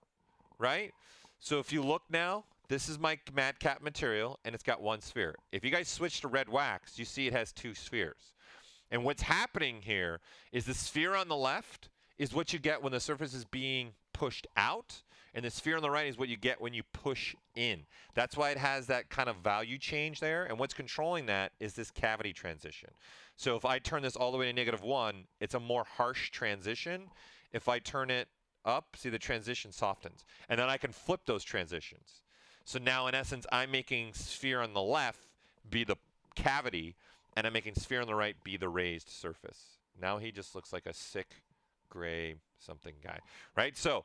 right? So if you look now, this is my MatCap material, and it's got 1 sphere. If you guys switch to red wax, you see it has 2 spheres. And what's happening here is the sphere on the left is what you get when the surface is being pushed out, and the sphere on the right is what you get when you push in. That's why it has that kind of value change there, and what's controlling that is this cavity transition. So if I turn this all the way to -1, it's a more harsh transition. If I turn it up, see the transition softens. And then I can flip those transitions. So now in essence, I'm making sphere on the left be the cavity, and I'm making sphere on the right be the raised surface. Now he just looks like a sick gray something guy, right? So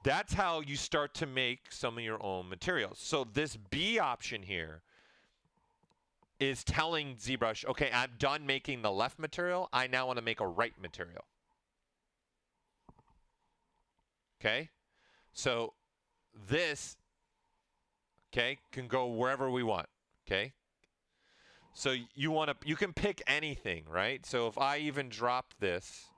that's how you start to make some of your own materials. So this B option here is telling ZBrush, okay, I'm done making the left material. I now want to make a right material. Okay? So this, okay, can go wherever we want, okay? So you can pick anything, right? So if I even drop this,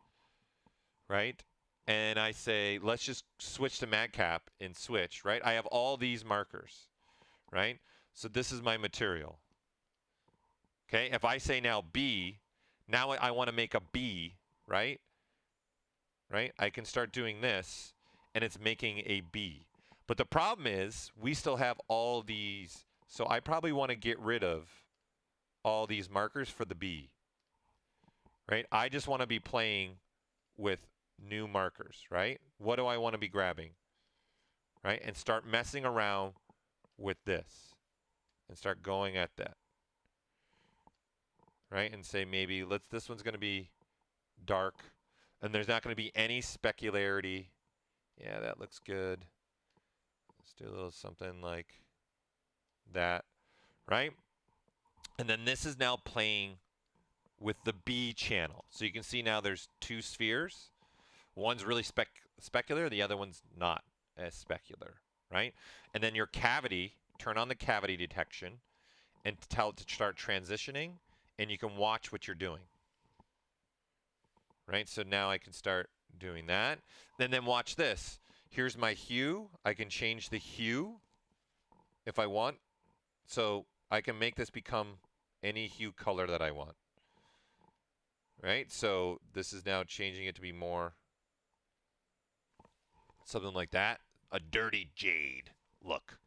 right? And I say, let's just switch to MatCap and switch, right? I have all these markers, right? So this is my material. Okay, if I say now B, now I want to make a B, right? Right? I can start doing this, and it's making a B. But the problem is, we still have all these, so I probably want to get rid of all these markers for the B. Right? I just want to be playing with new markers, right? What do I want to be grabbing? Right? And start messing around with this. And start going at that. Right? And say maybe this one's going to be dark, and there's not going to be any specularity. Yeah, that looks good. Let's do a little something like that, right? And then this is now playing with the B channel. So you can see now there's 2 spheres. One's really specular, the other one's not as specular, right? And then your cavity, turn on the cavity detection and tell it to start transitioning, and you can watch what you're doing. Right? So now I can start doing that. And then watch this. Here's my hue. I can change the hue if I want. So I can make this become any hue color that I want. Right? So this is now changing it to be more something like that. A dirty jade look.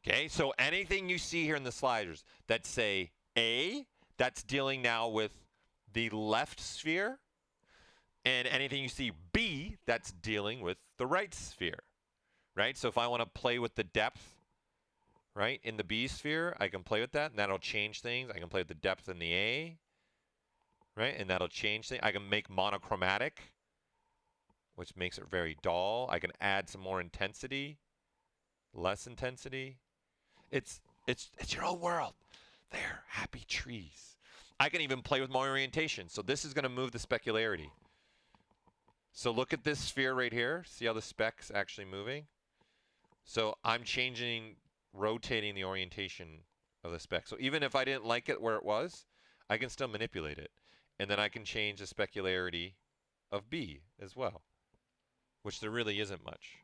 Okay? So anything you see here in the sliders that say A, that's dealing now with the left sphere. And anything you see B, that's dealing with the right sphere, right? So if I want to play with the depth, right, in the B sphere, I can play with that, and that'll change things. I can play with the depth in the A, right, and that'll change things. I can make monochromatic, which makes it very dull. I can add some more intensity, less intensity. It's your own world. There, happy trees. I can even play with more orientation. So this is going to move the specularity. So look at this sphere right here. See how the spec's actually moving? So I'm rotating the orientation of the spec. So even if I didn't like it where it was, I can still manipulate it. And then I can change the specularity of B as well, which there really isn't much.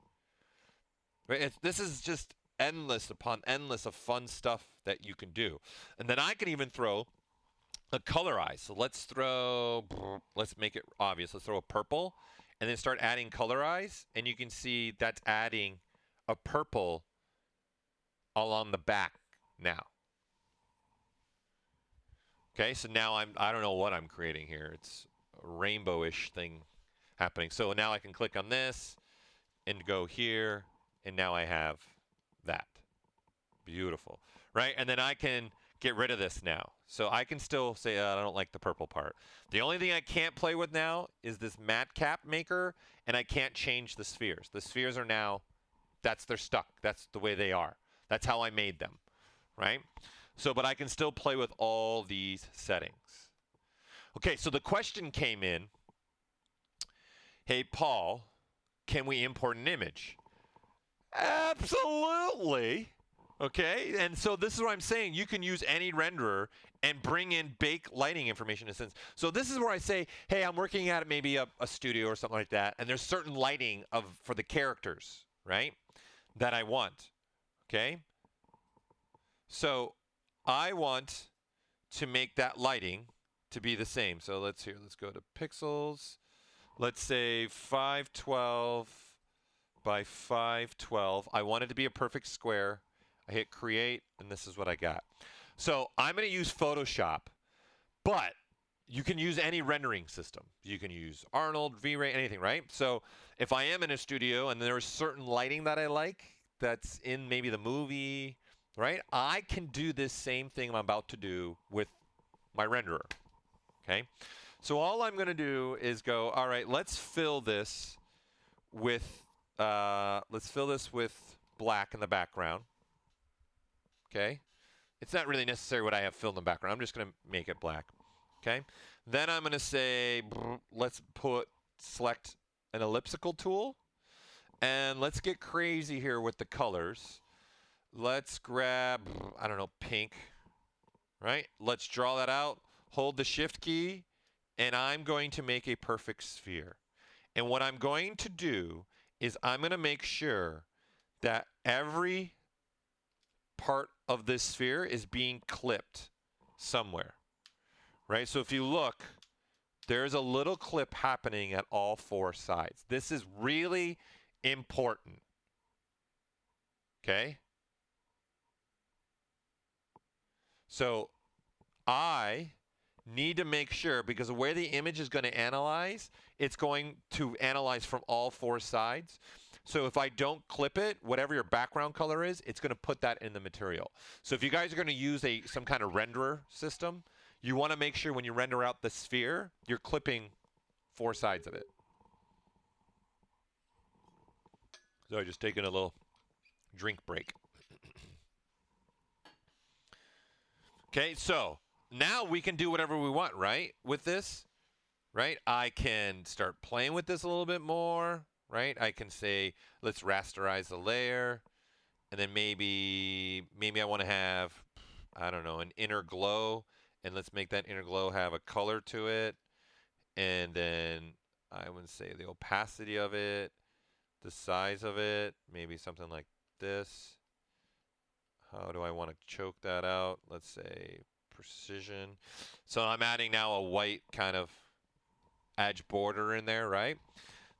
Right? This is just endless upon endless of fun stuff that you can do. And then I can even throw a colorize. So let's make it obvious. Let's throw a purple. And then start adding colorize, and you can see that's adding a purple along the back now. Okay, so now I don't know what I'm creating here. It's a rainbowish thing happening. So now I can click on this and go here, and now I have that. Beautiful, right? And then I can get rid of this now. So I can still say, I don't like the purple part. The only thing I can't play with now is this MatCap maker, and I can't change the spheres. The spheres are now, they're stuck. That's the way they are. That's how I made them, right? So, but I can still play with all these settings. Okay, so the question came in, hey, Paul, can we import an image? Absolutely. Okay, and so this is what I'm saying. You can use any renderer and bring in bake lighting information in a sense. So this is where I say, hey, I'm working at maybe a studio or something like that, and there's certain lighting for the characters, right, that I want. Okay, so I want to make that lighting to be the same. So let's go to pixels. Let's say 512 by 512. I want it to be a perfect square. I hit create, and this is what I got. So I'm going to use Photoshop, but you can use any rendering system. You can use Arnold, V-Ray, anything, right? So if I am in a studio and there's certain lighting that I like that's in maybe the movie, right? I can do this same thing I'm about to do with my renderer, okay? So all I'm going to do is go, all right, let's fill this with black in the background. Okay, it's not really necessary what I have filled in the background. I'm just going to make it black. Okay, then I'm going to say let's select an elliptical tool, and let's get crazy here with the colors. Let's grab, I don't know, pink, right? Let's draw that out. Hold the shift key, and I'm going to make a perfect sphere. And what I'm going to do is I'm going to make sure that every part of this sphere is being clipped somewhere, right? So if you look, there's a little clip happening at all four sides. This is really important, okay? So I need to make sure, because the way the image is going to analyze, it's going to analyze from all four sides. So if I don't clip it, whatever your background color is, it's going to put that in the material. So if you guys are going to use some kind of renderer system, you want to make sure when you render out the sphere, you're clipping four sides of it. So I'm just taking a little drink break. Okay, so now we can do whatever we want, right, with this, right? I can start playing with this a little bit more. Right? I can say, let's rasterize the layer, and then maybe I want to have, I don't know, an inner glow, and let's make that inner glow have a color to it, and then I would say the opacity of it, the size of it, maybe something like this. How do I want to choke that out? Let's say precision. So I'm adding now a white kind of edge border in there, right?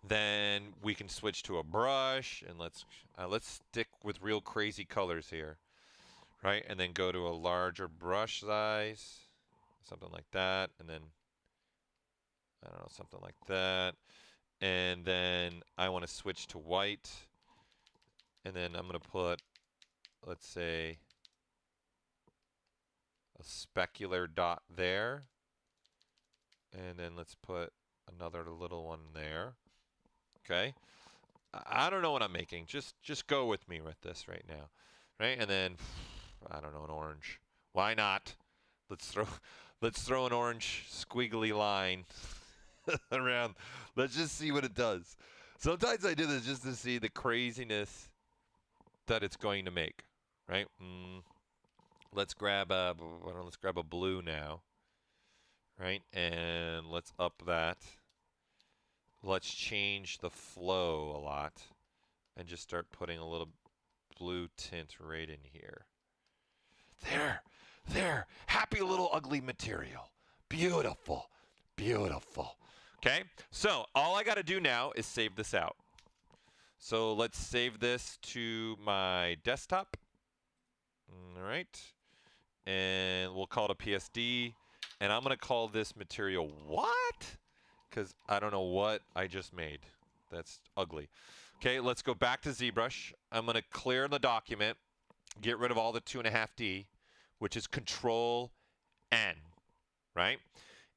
Then we can switch to a brush, and let's stick with real crazy colors here, right? And then go to a larger brush size, something like that, and then I don't know, something like that. And then I want to switch to white, and then I'm going to put, let's say, a specular dot there, and then let's put another little one there. Okay, I don't know what I'm making. Just go with me with this right now, right? And then I don't know, an orange. Why not? Let's throw an orange squiggly line around. Let's just see what it does. Sometimes I do this just to see the craziness that it's going to make, right? Let's grab a blue now, right? And let's up that. Let's change the flow a lot and just start putting a little blue tint right in here. There, happy little ugly material. Beautiful, beautiful. Okay, so all I got to do now is save this out. So let's save this to my desktop. All right, and we'll call it a PSD, and I'm going to call this material what? Because I don't know what I just made. That's ugly. Okay, let's go back to ZBrush. I'm going to clear the document, get rid of all the 2.5D, which is Control N, right?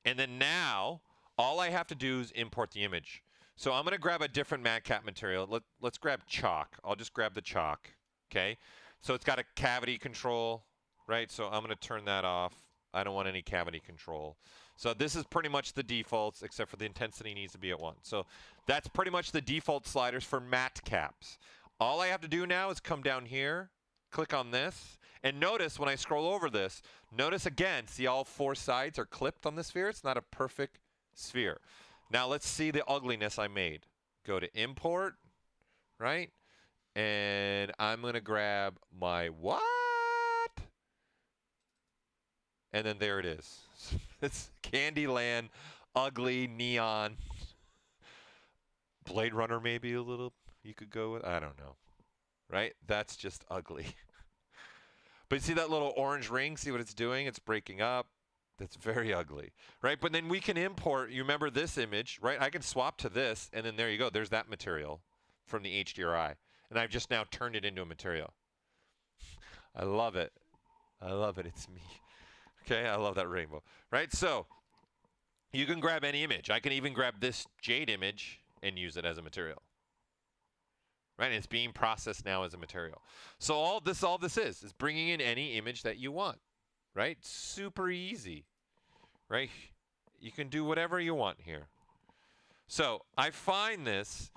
And then now, all I have to do is import the image. So I'm going to grab a different MatCap material. Let's grab chalk. I'll just grab the chalk, okay? So it's got a cavity control, right? So I'm going to turn that off. I don't want any cavity control. So this is pretty much the defaults, except for the intensity needs to be at 1. So that's pretty much the default sliders for MatCaps. All I have to do now is come down here, click on this. And notice when I scroll over this, notice again, see all 4 sides are clipped on the sphere? It's not a perfect sphere. Now let's see the ugliness I made. Go to import, right? And I'm going to grab my what? And then there it is. It's Candyland, ugly, neon. Blade Runner maybe a little you could go with. I don't know. Right? That's just ugly. But see that little orange ring? See what it's doing? It's breaking up. That's very ugly, right? But then we can import, you remember this image, right? I can swap to this, and then there you go. There's that material from the HDRI. And I've just now turned it into a material. I love it. I love it. It's me. Okay, I love that rainbow, right? So you can grab any image. I can even grab this jade image and use it as a material. Right, and it's being processed now as a material. So all this is bringing in any image that you want, right? Super easy, right? You can do whatever you want here. So I find this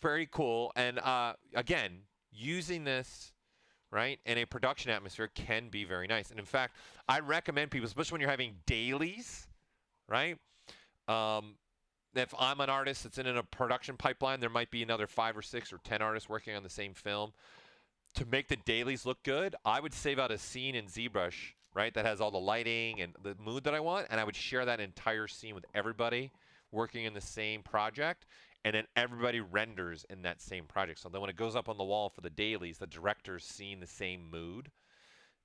very cool, and again, using this, right, in a production atmosphere can be very nice. And in fact, I recommend people, especially when you're having dailies, right? If I'm an artist that's in a production pipeline, there might be another 5 or 6 or 10 artists working on the same film. To make the dailies look good, I would save out a scene in ZBrush, right, that has all the lighting and the mood that I want, and I would share that entire scene with everybody working in the same project, and then everybody renders in that same project. So then when it goes up on the wall for the dailies, the director's seeing the same mood.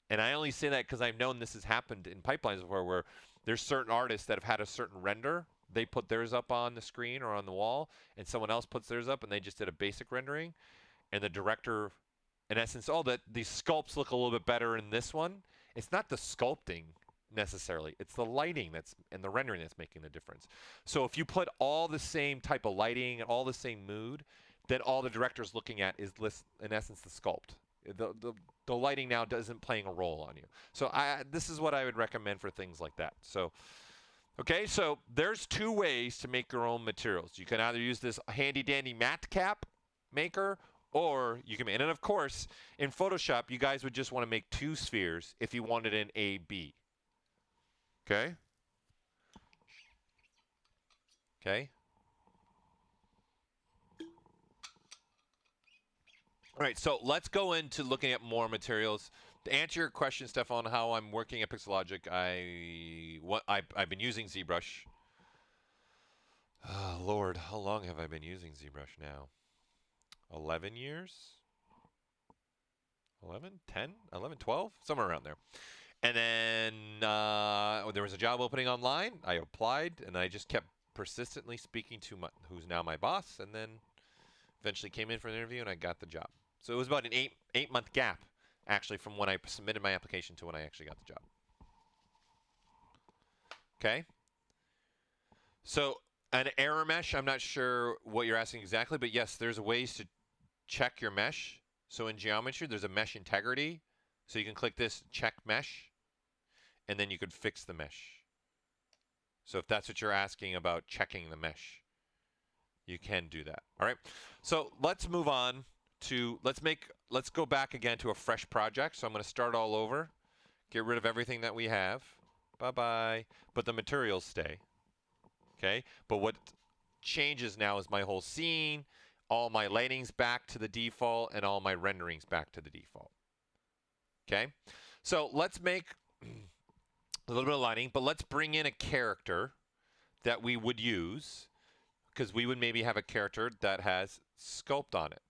And I only say that because I've known this has happened in pipelines before, where there's certain artists that have had a certain render. They put theirs up on the screen or on the wall, and someone else puts theirs up, and they just did a basic rendering. And the director, in essence, these sculpts look a little bit better in this one. It's not the sculpting necessarily. It's the lighting and the rendering that's making the difference. So if you put all the same type of lighting and all the same mood, then all the director's looking at is, in essence, the sculpt. The lighting now isn't playing a role on you. So this is what I would recommend for things like that. So. Okay, so there's 2 ways to make your own materials. You can either use this handy-dandy MatCap maker, or you can, and then of course, in Photoshop, you guys would just want to make 2 spheres if you wanted an AB. Okay? Okay? All right, so let's go into looking at more materials. To answer your question, Stefan, how I'm working at Pixelogic, I've been using ZBrush. Oh, Lord, how long have I been using ZBrush now? 11 years? 11, 10, 11, 12? Somewhere around there. And then there was a job opening online. I applied, and I just kept persistently speaking to who's now my boss, and then eventually came in for an interview, and I got the job. So it was about an 8-month gap, actually, from when I submitted my application to when I actually got the job. Okay? So an error mesh, I'm not sure what you're asking exactly, but yes, there's ways to check your mesh. So in geometry, there's a mesh integrity. So you can click this check mesh, and then you could fix the mesh. So if that's what you're asking about, checking the mesh, you can do that. All right. So let's move on to, let's go back again to a fresh project. So I'm going to start all over, get rid of everything that we have. Bye-bye. But the materials stay. Okay. But what changes now is my whole scene, all my lighting's back to the default, and all my rendering's back to the default. Okay. So let's make a little bit of lighting, but let's bring in a character that we would use, because we would maybe have a character that has sculpt on it.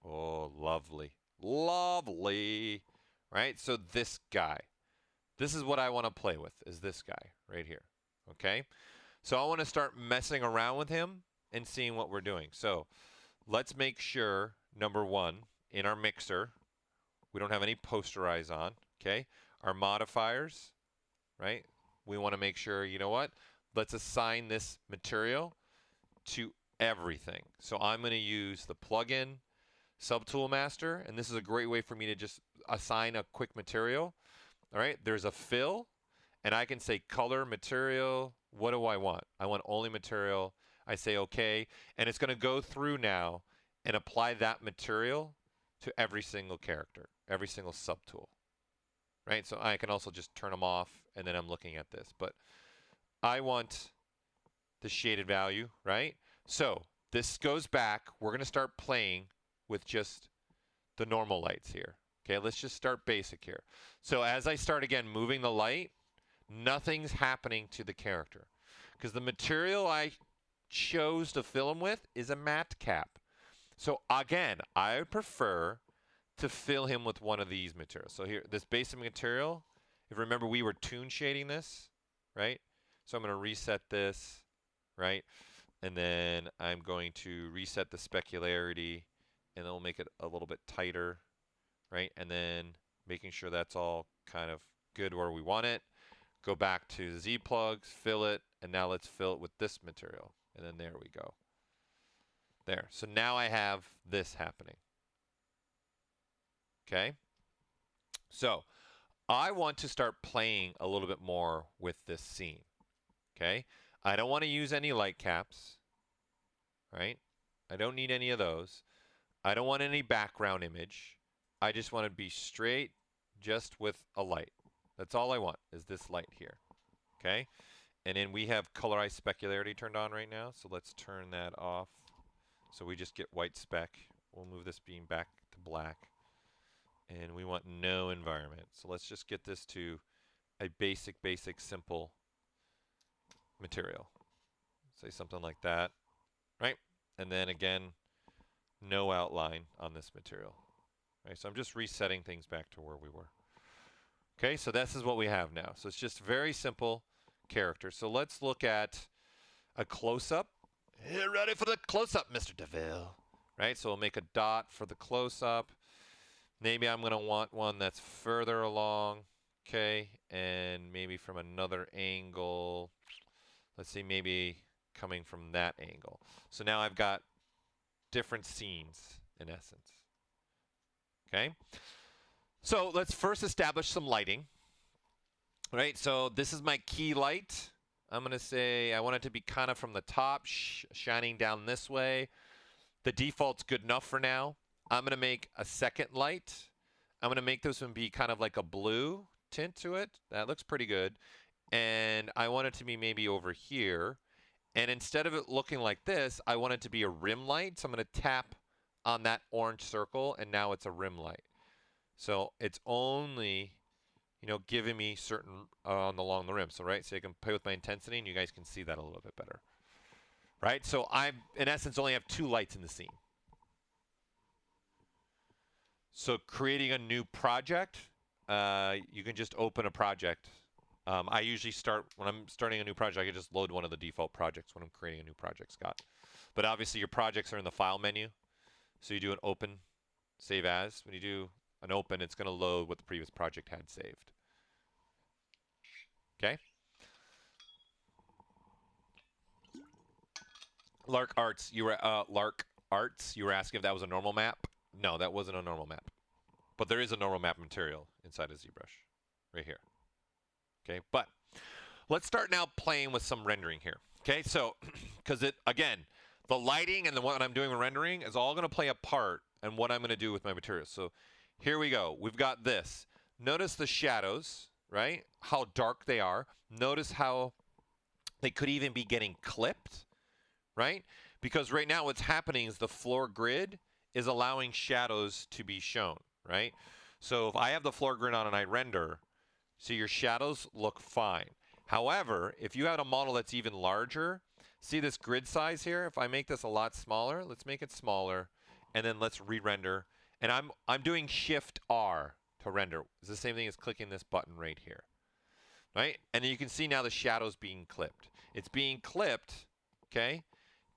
Oh, lovely. Lovely. Right? So this guy. This is what I want to play with, is this guy right here. Okay? So I want to start messing around with him and seeing what we're doing. So let's make sure, number one, in our mixer, we don't have any posterize on. Okay? Our modifiers, right? We want to make sure, you know what? Let's assign this material to everything. So I'm going to use the plugin SubTool Master, and this is a great way for me to just assign a quick material. All right, there's a fill, and I can say color, material, what do I want? I want only material. I say okay, and it's going to go through now and apply that material to every single character, every single subtool, right? So I can also just turn them off, and then I'm looking at this. But I want the shaded value, right? So this goes back. We're going to start playing with just the normal lights here. Okay, let's just start basic here. So as I start again moving the light, nothing's happening to the character because the material I chose to fill him with is a MatCap. So again, I would prefer to fill him with one of these materials. So here, this basic material, if you remember we were toon shading this, right? So I'm going to reset this, right? And then I'm going to reset the specularity, and then we'll make it a little bit tighter, right? And then making sure that's all kind of good where we want it. Go back to Z plugs, fill it, and now let's fill it with this material. And then there we go. There. So now I have this happening. Okay? So I want to start playing a little bit more with this scene. Okay? I don't want to use any light caps, right? I don't need any of those. I don't want any background image. I just want to be straight just with a light. That's all I want is this light here. Okay? And then we have colorized specularity turned on right now, so let's turn that off. So we just get white speck. We'll move this beam back to black. And we want no environment. So let's just get this to a basic, simple material. Say something like that, right? And then again, no outline on this material. Right, so I'm just resetting things back to where we were. Okay, so this is what we have now. So it's just very simple character. So let's look at a close-up. You ready for the close-up, Mr. DeVille? Right, so we'll make a dot for the close-up. Maybe I'm going to want one that's further along. Okay, and maybe from another angle. Let's see, maybe coming from that angle. So now I've got different scenes in essence. Okay, so let's first establish some lighting. Right, so this is my key light. I'm going to say I want it to be kind of from the top, shining down this way. The default's good enough for now. I'm going to make a second light. I'm going to make this one be kind of like a blue tint to it. That looks pretty good. And I want it to be maybe over here. And instead of it looking like this, I want it to be a rim light. So I'm going to tap on that orange circle, and now it's a rim light. So it's only, you know, giving me certain along the rim. So right, so I can play with my intensity, and you guys can see that a little bit better. Right, so I, in essence, only have two lights in the scene. So creating a new project, you can just open a project. I usually start, when I'm starting a new project, I can just load one of the default projects when I'm creating a new project, Scott. But obviously your projects are in the file menu. So you do an open, save as. When you do an open, it's going to load what the previous project had saved. Okay? Lark Arts, you were asking if that was a normal map. No, that wasn't a normal map. But there is a normal map material inside of ZBrush, right here. Okay, but let's start now playing with some rendering here. Okay, so because it again, the lighting and what I'm doing with rendering is all going to play a part in what I'm going to do with my materials. So here we go. We've got this. Notice the shadows, right? How dark they are. Notice how they could even be getting clipped, right? Because right now what's happening is the floor grid is allowing shadows to be shown, right? So if I have the floor grid on and I render, see your shadows look fine. However, if you had a model that's even larger, see this grid size here? If I make this a lot smaller, let's make it smaller, and then let's re-render. And I'm doing Shift R to render. It's the same thing as clicking this button right here, right? And then you can see now the shadow's being clipped. It's being clipped, okay,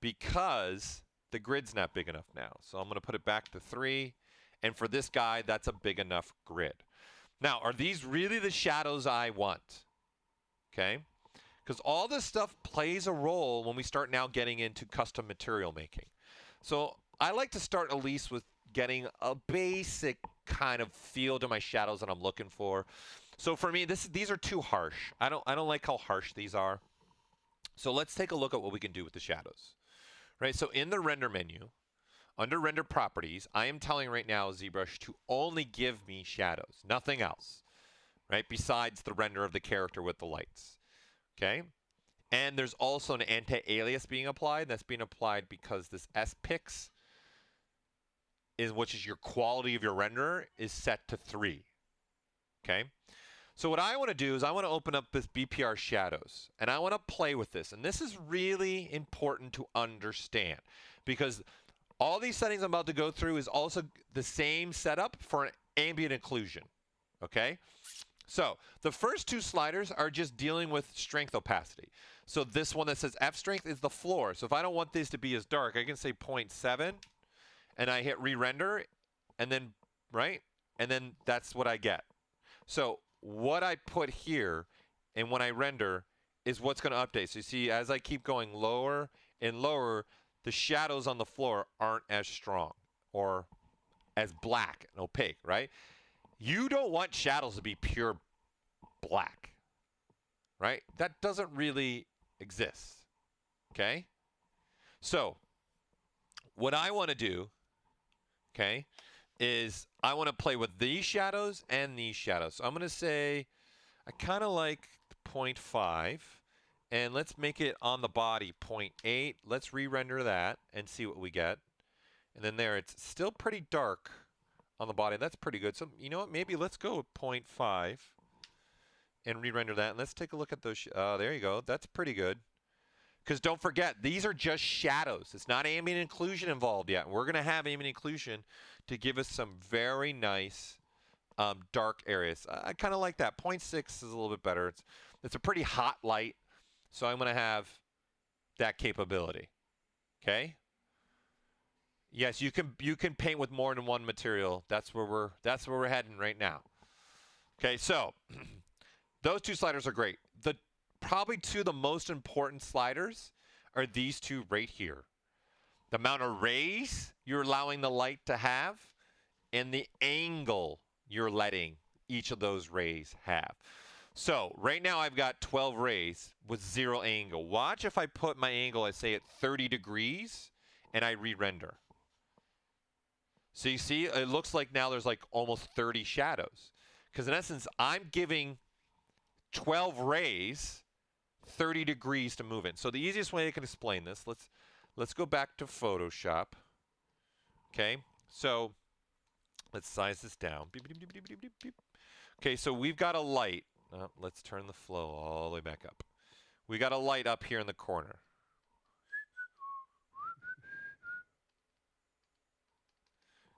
because the grid's not big enough now. So I'm going to put it back to 3. And for this guy, that's a big enough grid. Now, are these really the shadows I want? Okay? Because all this stuff plays a role when we start now getting into custom material making. So I like to start at least with getting a basic kind of feel to my shadows that I'm looking for. So for me, these are too harsh. I don't like how harsh these are. So let's take a look at what we can do with the shadows. Right? So in the render menu, under render properties, I am telling right now ZBrush to only give me shadows, nothing else, right? Besides the render of the character with the lights, okay? And there's also an anti-alias being applied. That's being applied because this spix, which is your quality of your renderer, is set to 3, okay? So what I want to do is I want to open up this BPR shadows, and I want to play with this. And this is really important to understand because all these settings I'm about to go through is also the same setup for an ambient occlusion, okay? So the first 2 sliders are just dealing with strength opacity. So this one that says F strength is the floor. So if I don't want this to be as dark, I can say 0.7, and I hit re-render, and then, right? And then that's what I get. So what I put here and when I render is what's going to update. So you see, as I keep going lower and lower, the shadows on the floor aren't as strong or as black and opaque, right? You don't want shadows to be pure black, right? That doesn't really exist, okay? So what I want to do, okay, is I want to play with these shadows and these shadows. So I'm going to say I kind of like 0.5, and let's make it on the body 0.8. Let's re-render that and see what we get. And then there, it's still pretty dark on the body. That's pretty good. So you know what? Maybe let's go with 0.5 and re-render that. And let's take a look at those. There you go. That's pretty good. Because don't forget, these are just shadows. It's not ambient occlusion involved yet. We're going to have ambient occlusion to give us some very nice dark areas. I kind of like that. 0.6 is a little bit better. It's a pretty hot light, so I'm going to have that capability. Okay. Yes, you can paint with more than one material. That's where we're heading right now. Okay, so those 2 sliders are great. Probably 2 of the most important sliders are these 2 right here. The amount of rays you're allowing the light to have and the angle you're letting each of those rays have. So right now I've got 12 rays with 0 angle. Watch if I put my angle, I say at 30 degrees, and I re-render. So you see, it looks like now there's like almost 30 shadows. Because in essence, I'm giving 12 rays 30 degrees to move in. So the easiest way I can explain this, let's go back to Photoshop. Okay, so let's size this down. Beep, beep, beep, beep, beep, beep, beep. Okay, so we've got a light. Let's turn the flow all the way back up. We got a light up here in the corner.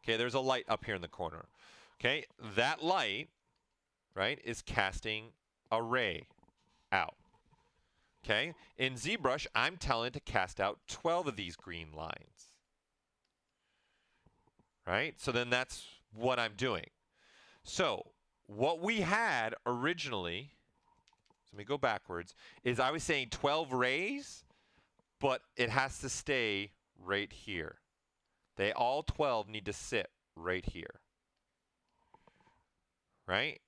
Okay, there's a light up here in the corner. Okay, that light, right, is casting a ray out. Okay, in ZBrush, I'm telling it to cast out 12 of these green lines. Right, so then that's what I'm doing. So what we had originally, so let me go backwards, is I was saying 12 rays, but it has to stay right here. They all 12 need to sit right here. Right?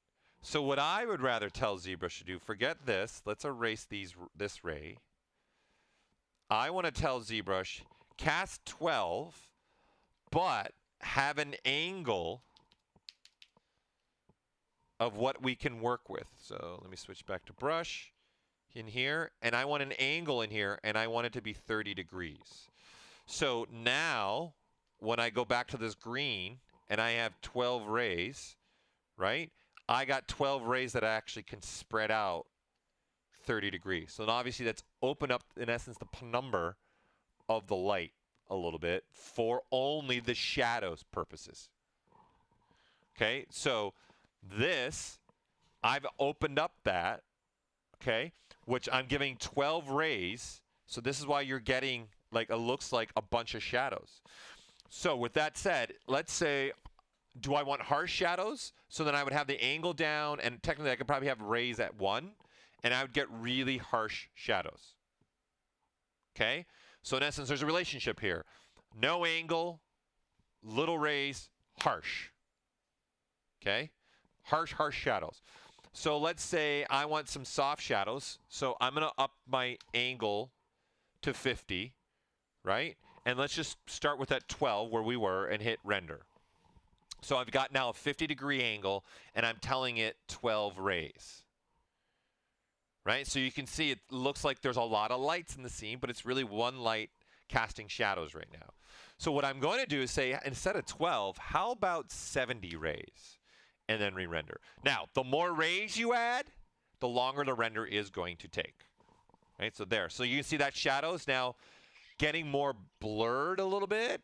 So what I would rather tell ZBrush to do, forget this, let's erase this ray. I want to tell ZBrush, cast 12, but have an angle of what we can work with. So let me switch back to brush in here, and I want an angle in here, and I want it to be 30 degrees. So now, when I go back to this green, and I have 12 rays, right? I got 12 rays that I actually can spread out 30 degrees. So then obviously that's opened up, in essence, the penumbra of the light a little bit for only the shadows purposes. Okay, so this, I've opened up that, okay, which I'm giving 12 rays. So this is why you're getting, like, it looks like a bunch of shadows. So with that said, let's say, do I want harsh shadows? So then I would have the angle down, and technically I could probably have rays at 1, and I would get really harsh shadows. Okay? So in essence, there's a relationship here. No angle, little rays, harsh. Okay? Harsh shadows. So let's say I want some soft shadows. So I'm going to up my angle to 50, right? And let's just start with that 12 where we were and hit render. So I've got now a 50-degree angle, and I'm telling it 12 rays. Right? So you can see it looks like there's a lot of lights in the scene, but it's really one light casting shadows right now. So what I'm going to do is say, instead of 12, how about 70 rays? And then re-render. Now, the more rays you add, the longer the render is going to take. Right? So there. So you can see that shadows now getting more blurred a little bit.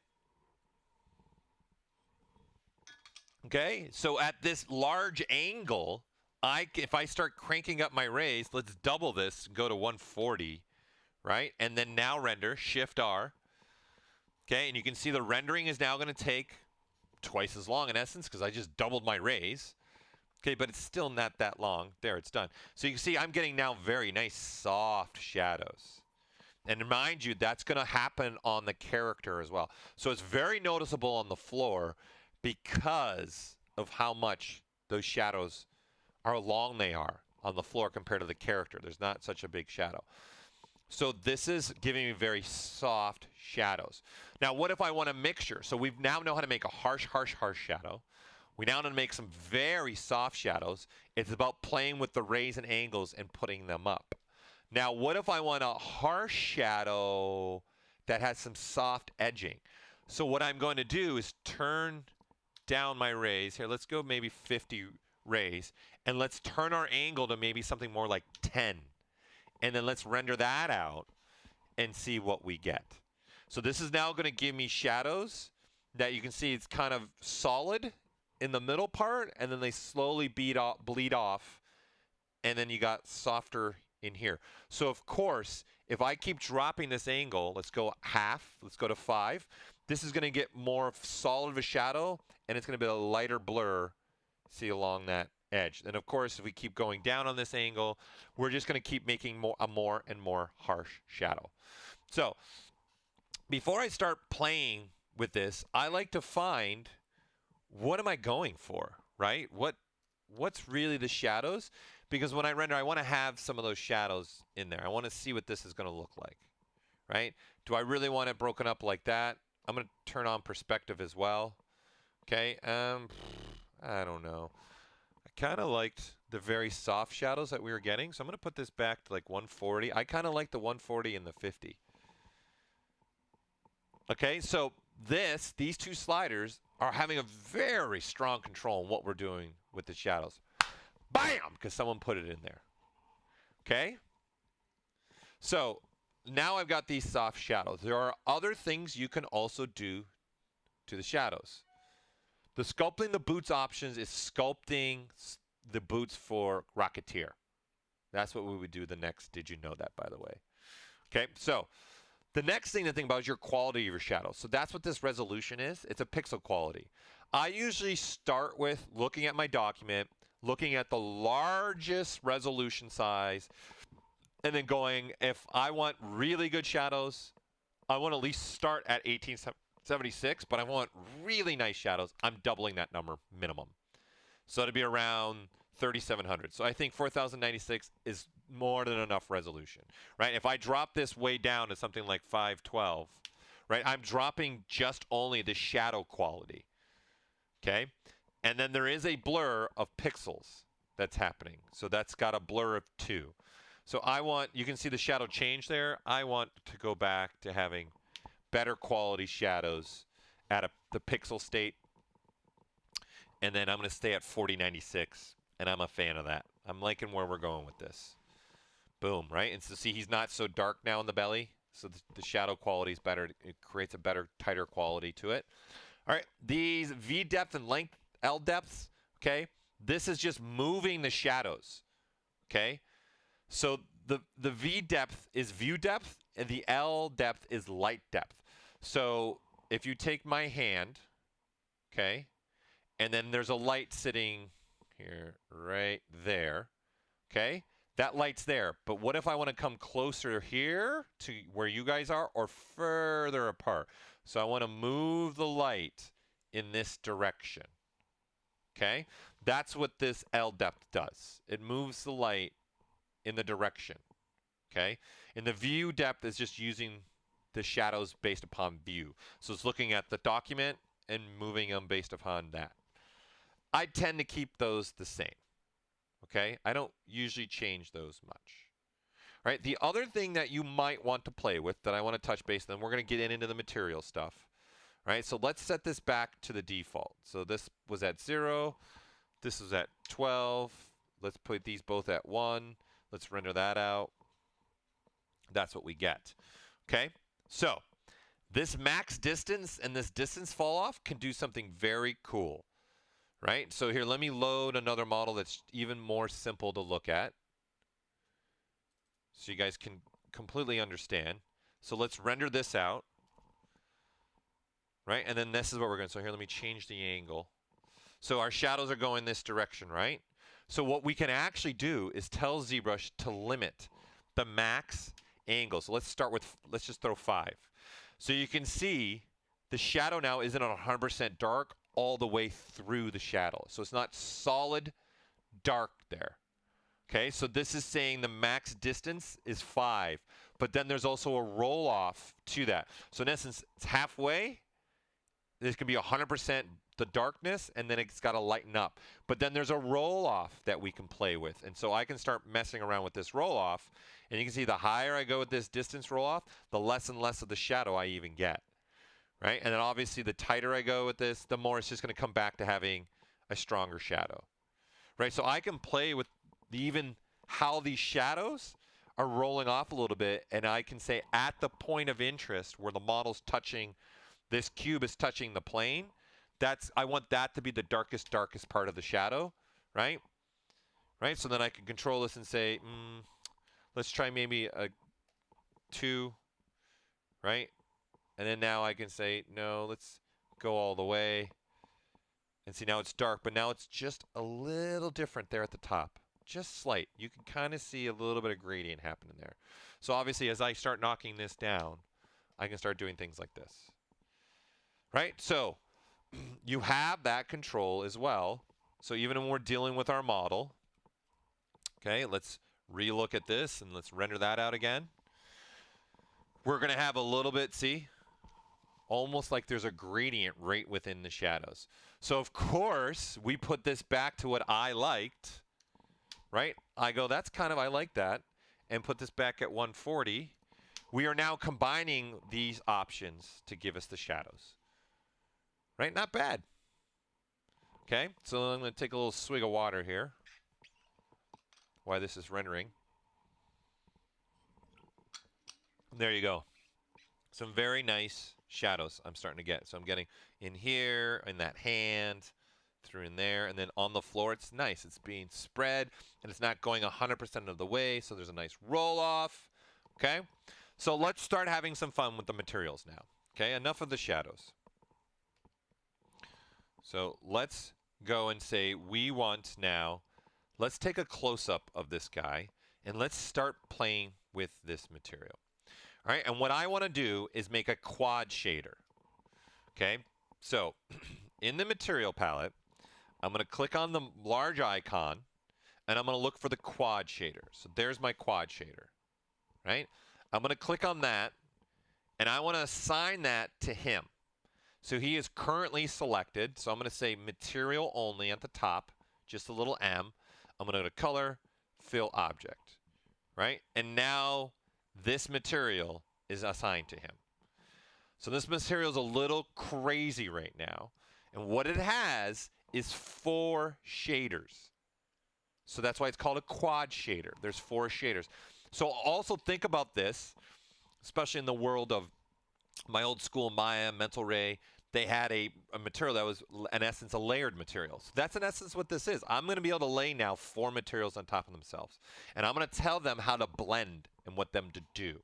Okay? So at this large angle, if I start cranking up my rays, let's double this, go to 140, right? And then now render, Shift R. Okay, and you can see the rendering is now going to take twice as long in essence because I just doubled my rays. Okay, but it's still not that long. There, it's done. So you can see I'm getting now very nice soft shadows. And mind you, that's going to happen on the character as well. So it's very noticeable on the floor because of how much those shadows, how long they are on the floor compared to the character. There's not such a big shadow. So this is giving me very soft shadows. Now, what if I want a mixture? So we now know how to make a harsh, harsh, harsh shadow. We now know how to make some very soft shadows. It's about playing with the rays and angles and putting them up. Now, what if I want a harsh shadow that has some soft edging? So what I'm going to do is turn down my rays. Here, let's go maybe 50 rays. And let's turn our angle to maybe something more like 10. And then let's render that out and see what we get. So this is now going to give me shadows that you can see it's kind of solid in the middle part, and then they slowly bleed off, and then you got softer in here. So of course, if I keep dropping this angle, let's go half, let's go to 5, this is going to get more solid of a shadow, and it's going to be a lighter blur, see, along that edge. And of course, if we keep going down on this angle, we're just going to keep making a more and more harsh shadow. So before I start playing with this, I like to find, what am I going for, right? What's really the shadows? Because when I render, I want to have some of those shadows in there. I want to see what this is going to look like, right? Do I really want it broken up like that? I'm going to turn on perspective as well. Okay, I don't know. I kind of liked the very soft shadows that we were getting, so I'm going to put this back to like 140. I kind of like the 140 and the 50. Okay, so these two sliders are having a very strong control on what we're doing with the shadows. Bam! Because someone put it in there. Okay? So now I've got these soft shadows. There are other things you can also do to the shadows. The sculpting the boots options is sculpting the boots for Rocketeer. That's what we would do the next. Did you know that, by the way? Okay, so the next thing to think about is your quality of your shadows. So that's what this resolution is. It's a pixel quality. I usually start with looking at my document, looking at the largest resolution size, and then going, if I want really good shadows, I want to at least start at 1876, but I want really nice shadows. I'm doubling that number minimum. So it'd be around 3700. So I think 4096 is more than enough resolution, right? If I drop this way down to something like 512, right, I'm dropping just only the shadow quality, okay? And then there is a blur of pixels that's happening. So that's got a blur of 2. So you can see the shadow change there. I want to go back to having better quality shadows at the pixel state. And then I'm going to stay at 4096, and I'm a fan of that. I'm liking where we're going with this. Boom, right? And so see, he's not so dark now in the belly, so the shadow quality is better. It creates a better, tighter quality to it. All right, these V depth and length, L depths, okay? This is just moving the shadows, okay? So the V depth is view depth, and the L depth is light depth. So if you take my hand, okay, and then there's a light sitting here, right there, okay? That light's there. But what if I want to come closer here to where you guys are or further apart? So I want to move the light in this direction, okay? That's what this L depth does. It moves the light in the direction, okay? And the view depth is just using the shadows based upon view. So it's looking at the document and moving them based upon that. I tend to keep those the same. Okay, I don't usually change those much. All right, the other thing that you might want to play with that I want to touch base, then we're going to get into the material stuff. All right, so let's set this back to the default. So this was at 0, this was at 12. Let's put these both at 1. Let's render that out. That's what we get. Okay, so this max distance and this distance fall off can do something very cool. Right? So here, let me load another model that's even more simple to look at so you guys can completely understand. So let's render this out. Right? And then this is what we're going to, so here, let me change the angle. So our shadows are going this direction, right? So what we can actually do is tell ZBrush to limit the max angle. So let's start with, let's just throw 5. So you can see the shadow now isn't 100% dark all the way through the shadow. So it's not solid dark there. Okay, so this is saying the max distance is 5, but then there's also a roll off to that. So in essence, it's halfway. This can be 100% the darkness, and then it's got to lighten up. But then there's a roll off that we can play with. And so I can start messing around with this roll off. And you can see the higher I go with this distance roll off, the less and less of the shadow I even get. Right? And then obviously the tighter I go with this, the more it's just going to come back to having a stronger shadow. Right? So I can play with even how these shadows are rolling off a little bit, and I can say at the point of interest where the model's touching, this cube is touching the plane, I want that to be the darkest part of the shadow, right? Right? So then I can control this and say, let's try maybe a 2, right? And then now I can say, no, let's go all the way. And see, now it's dark, but now it's just a little different there at the top. Just slight. You can kind of see a little bit of gradient happening there. So obviously, as I start knocking this down, I can start doing things like this. Right? So you have that control as well. So even when we're dealing with our model, okay, let's relook at this and let's render that out again. We're going to have a little bit, see? Almost like there's a gradient right within the shadows. So of course, we put this back to what I liked, right? I go, that's kind of, I like that, and put this back at 140. We are now combining these options to give us the shadows. Right? Not bad. Okay, so I'm going to take a little swig of water here while this is rendering. There you go. Some very nice shadows I'm starting to get. So I'm getting in here, in that hand, through in there, and then on the floor it's nice. It's being spread, and it's not going 100% of the way, so there's a nice roll-off. Okay? So let's start having some fun with the materials now. Okay? Enough of the shadows. So let's go and say we want now, let's take a close-up of this guy, and let's start playing with this material. All right, and what I want to do is make a quad shader. Okay, so in the material palette, I'm going to click on the large icon, and I'm going to look for the quad shader. So there's my quad shader, right? I'm going to click on that, and I want to assign that to him. So he is currently selected, so I'm going to say material only at the top, just a little M. I'm going to go to color, fill object, right? And now this material is assigned to him. So this material is a little crazy right now. And what it has is 4 shaders. So that's why it's called a quad shader. There's 4 shaders. So also think about this, especially in the world of my old school Maya, Mental Ray. They had a material that was, in essence, a layered material. So that's, in essence, what this is. I'm going to be able to lay now 4 materials on top of themselves. And I'm going to tell them how to blend and what them to do.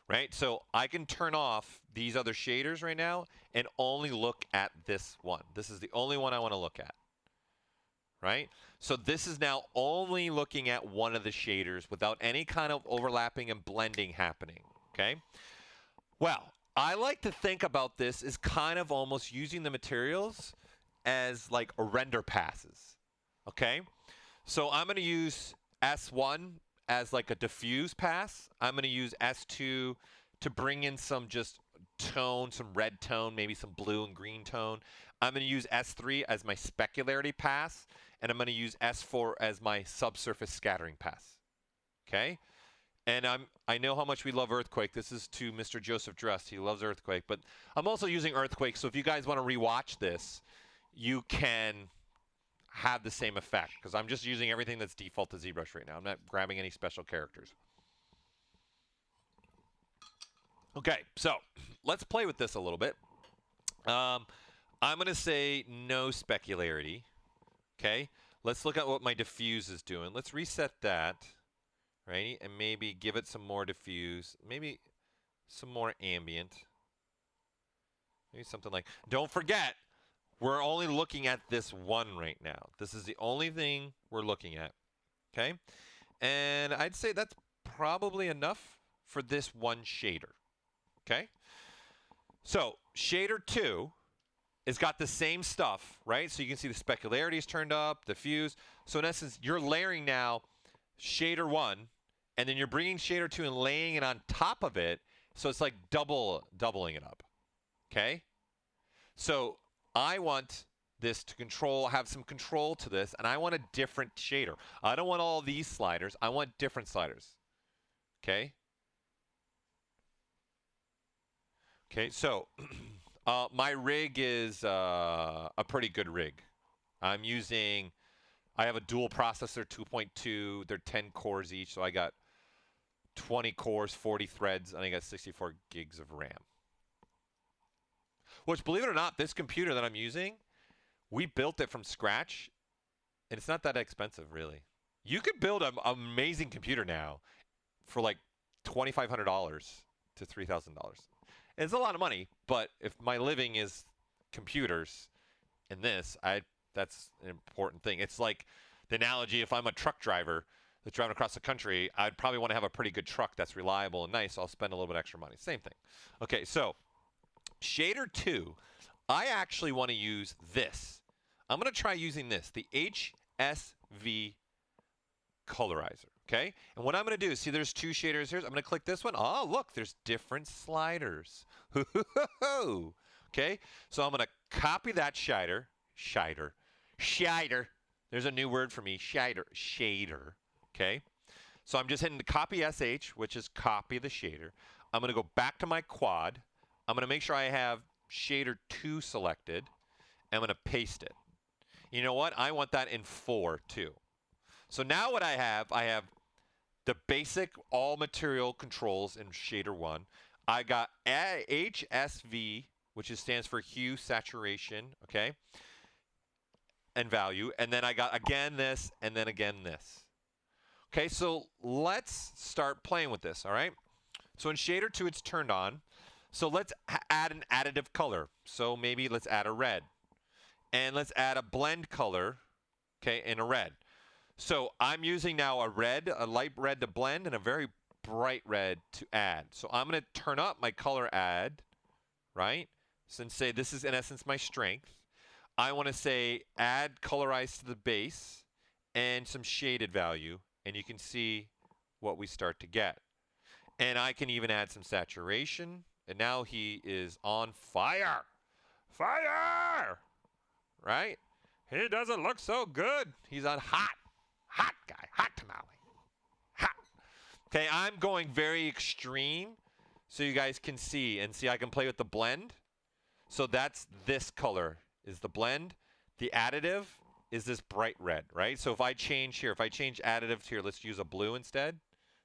Right? So I can turn off these other shaders right now and only look at this one. This is the only one I want to look at. Right? So this is now only looking at one of the shaders without any kind of overlapping and blending happening. Okay? Well, I like to think about this as kind of almost using the materials as like a render passes. Okay? So I'm going to use S1 as like a diffuse pass. I'm going to use S2 to bring in some just tone, some red tone, maybe some blue and green tone. I'm going to use S3 as my specularity pass, and I'm going to use S4 as my subsurface scattering pass. Okay? And I know how much we love Earthquake. This is to Mr. Joseph Dress. He loves Earthquake. But I'm also using Earthquake, so if you guys want to rewatch this, you can have the same effect, because I'm just using everything that's default to ZBrush right now. I'm not grabbing any special characters. Okay, so let's play with this a little bit. I'm going to say no specularity. Okay, let's look at what my diffuse is doing. Let's reset that, right? And maybe give it some more diffuse, maybe some more ambient. Maybe something like, don't forget, we're only looking at this one right now. This is the only thing we're looking at, okay? And I'd say that's probably enough for this one shader, okay? So shader 2 has got the same stuff, right? So you can see the specularity is turned up, diffuse. So in essence, you're layering now shader 1, and then you're bringing shader 2 and laying it on top of it. So it's like doubling it up, okay? So I want this to have some control to this, and I want a different shader. I don't want all these sliders. I want different sliders, okay? Okay, so my rig is a pretty good rig. I have a dual processor, 2.2. They're 10 cores each, so I got 20 cores, 40 threads, and I got 64 gigs of RAM. Which, believe it or not, this computer that I'm using, we built it from scratch, and it's not that expensive, really. You could build an amazing computer now for like $2,500 to $3,000. It's a lot of money, but if my living is computers and this, that's an important thing. It's like the analogy, if I'm a truck driver that's driving across the country, I'd probably want to have a pretty good truck that's reliable and nice. So I'll spend a little bit extra money. Same thing. Okay, so shader 2, I actually want to use this. I'm going to try using this, the HSV colorizer, okay? And what I'm going to do, see there's 2 shaders here. I'm going to click this one. Oh, look, there's different sliders. Okay, so I'm going to copy that shader. There's a new word for me, shader, okay? So I'm just hitting the copy SH, which is copy the shader. I'm going to go back to my quad. I'm going to make sure I have shader 2 selected. I'm going to paste it. You know what? I want that in 4 too. So now what I have the basic all material controls in shader 1. I got HSV, which stands for hue, saturation, okay, and value. And then I got again this, and then again this. Okay, so let's start playing with this, all right? So in shader 2, it's turned on. So let's add an additive color. So maybe let's add a red. And let's add a blend color, okay, in a red. So I'm using now a light red to blend, and a very bright red to add. So I'm going to turn up my color add, right? So and say this is in essence my strength. I want to say add colorize to the base and some shaded value, and you can see what we start to get. And I can even add some saturation, and now he is on fire. Fire! Right? He doesn't look so good. He's on hot. Hot guy. Hot tamale. Hot. Okay, I'm going very extreme so you guys can see. And see, I can play with the blend. So that's this color is the blend. The additive is this bright red, right? So if I change here, if I change additive here, let's use a blue instead.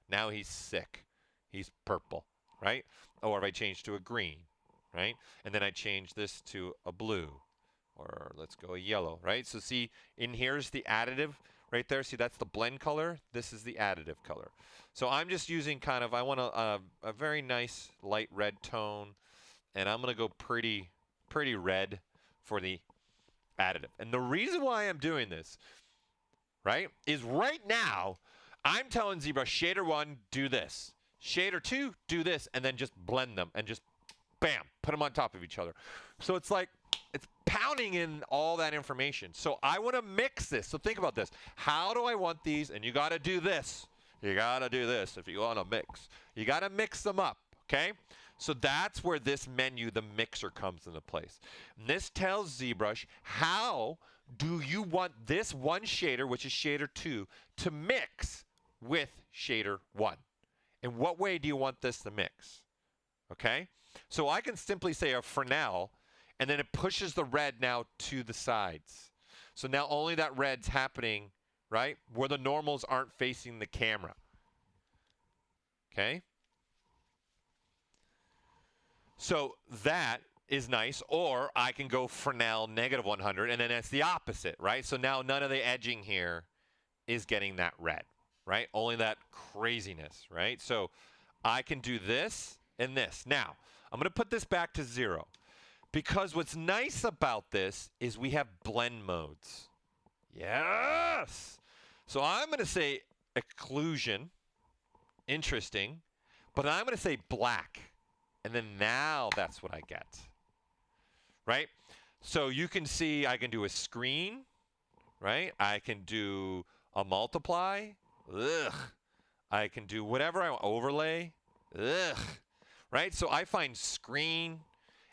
Now he's sick. He's purple, right? Or if I change to a green, right? And then I change this to a blue. Or let's go a yellow, right? So see, in here's the additive right there. See, that's the blend color. This is the additive color. So I'm just using kind of, I want a very nice light red tone. And I'm going to go pretty red for the additive. And the reason why I'm doing this, right, is right now, I'm telling ZBrush, shader 1, do this. Shader 2, do this. And then just blend them and just, bam, put them on top of each other. So it's like, it's pounding in all that information. So I want to mix this. So think about this. How do I want these? And you got to do this. You got to do this if you want to mix. You got to mix them up, Okay? So that's where this menu, the mixer, comes into place. And this tells ZBrush how do you want this one shader, which is shader 2, to mix with shader 1. In what way do you want this to mix? Okay? So I can simply say a Fresnel, and then it pushes the red now to the sides. So now only that red's happening, right, where the normals aren't facing the camera. Okay? So that is nice. Or I can go Fresnel negative 100, and then it's the opposite, right? So now none of the edging here is getting that red, right? Only that craziness, right? So I can do this and this. Now, I'm going to put this back to 0. Because what's nice about this is we have blend modes. Yes! So I'm going to say occlusion. Interesting. But I'm going to say black. And then now that's what I get. Right? So you can see I can do a screen. Right? I can do a multiply. Ugh. I can do whatever I want. Overlay. Ugh. Right? So I find screen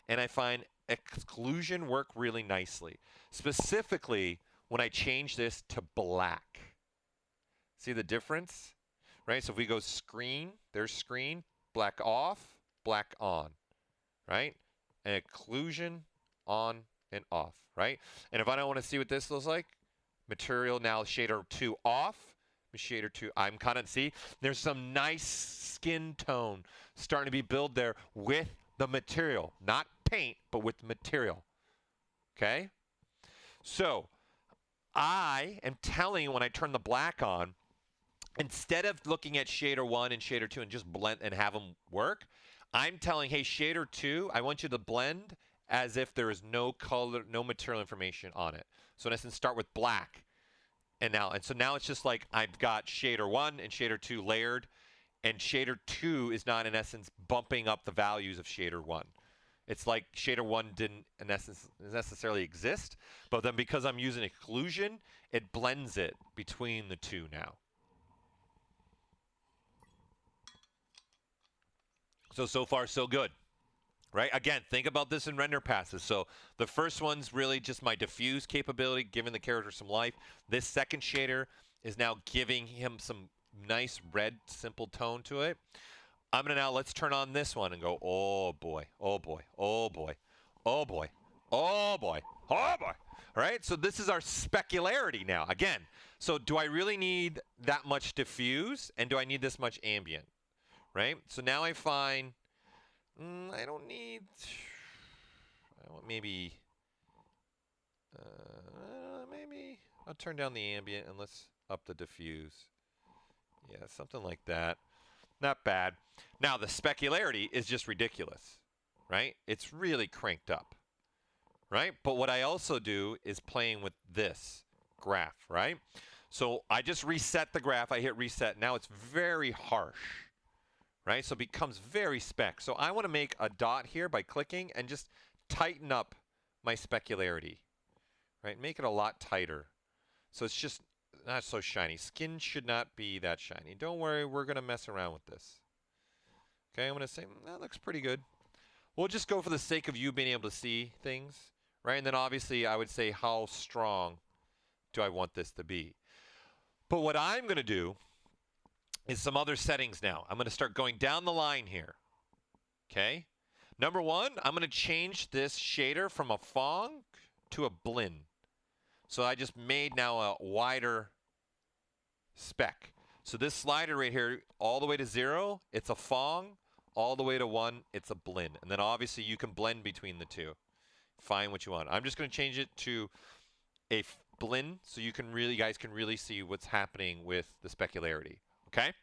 and I find exclusion work really nicely. Specifically when I change this to black. See the difference? Right? So if we go screen, there's screen, black off, black on. Right? And occlusion on and off. Right? And if I don't want to see what this looks like, material now shader 2 off, shader 2, I'm kind of, see, there's some nice skin tone starting to be built there with the material. Not paint, but with material. Okay? So I am telling when I turn the black on, instead of looking at shader 1 and shader 2 and just blend and have them work, I'm telling, hey, shader 2, I want you to blend as if there is no color, no material information on it. So in essence, start with black. And so now it's just like I've got shader 1 and shader 2 layered, and shader 2 is not in essence bumping up the values of shader 1. It's like shader 1 didn't in essence necessarily exist, but then because I'm using occlusion, it blends it between the two now. So far so good. Right? Again, think about this in render passes. So the first one's really just my diffuse capability, giving the character some life. This second shader is now giving him some nice red, simple tone to it. I'm going to now, let's turn on this one and go, oh boy, oh boy, oh boy, oh boy, oh boy, oh boy. All right, so this is our specularity now. Again, so do I really need that much diffuse, and do I need this much ambient? Right? So now I find, I don't need, I want maybe I'll turn down the ambient and let's up the diffuse. Yeah, something like that. Not bad. Now, the specularity is just ridiculous, right? It's really cranked up, right? But what I also do is playing with this graph, right? So I just reset the graph. I hit reset. Now it's very harsh, right? So it becomes very spec. So I want to make a dot here by clicking and just tighten up my specularity, right? Make it a lot tighter. So it's just not so shiny. Skin should not be that shiny. Don't worry, we're going to mess around with this. Okay, I'm going to say, that looks pretty good. We'll just go for the sake of you being able to see things, right? And then obviously I would say, how strong do I want this to be? But what I'm going to do is some other settings now. I'm going to start going down the line here. Okay? Number one, I'm going to change this shader from a Fong to a blend. So I just made now a wider spec. So this slider right here, all the way to 0, it's a Fong. All the way to 1, it's a blend. And then obviously you can blend between the two. Find what you want. I'm just going to change it to a blend so you guys can really see what's happening with the specularity. Okay?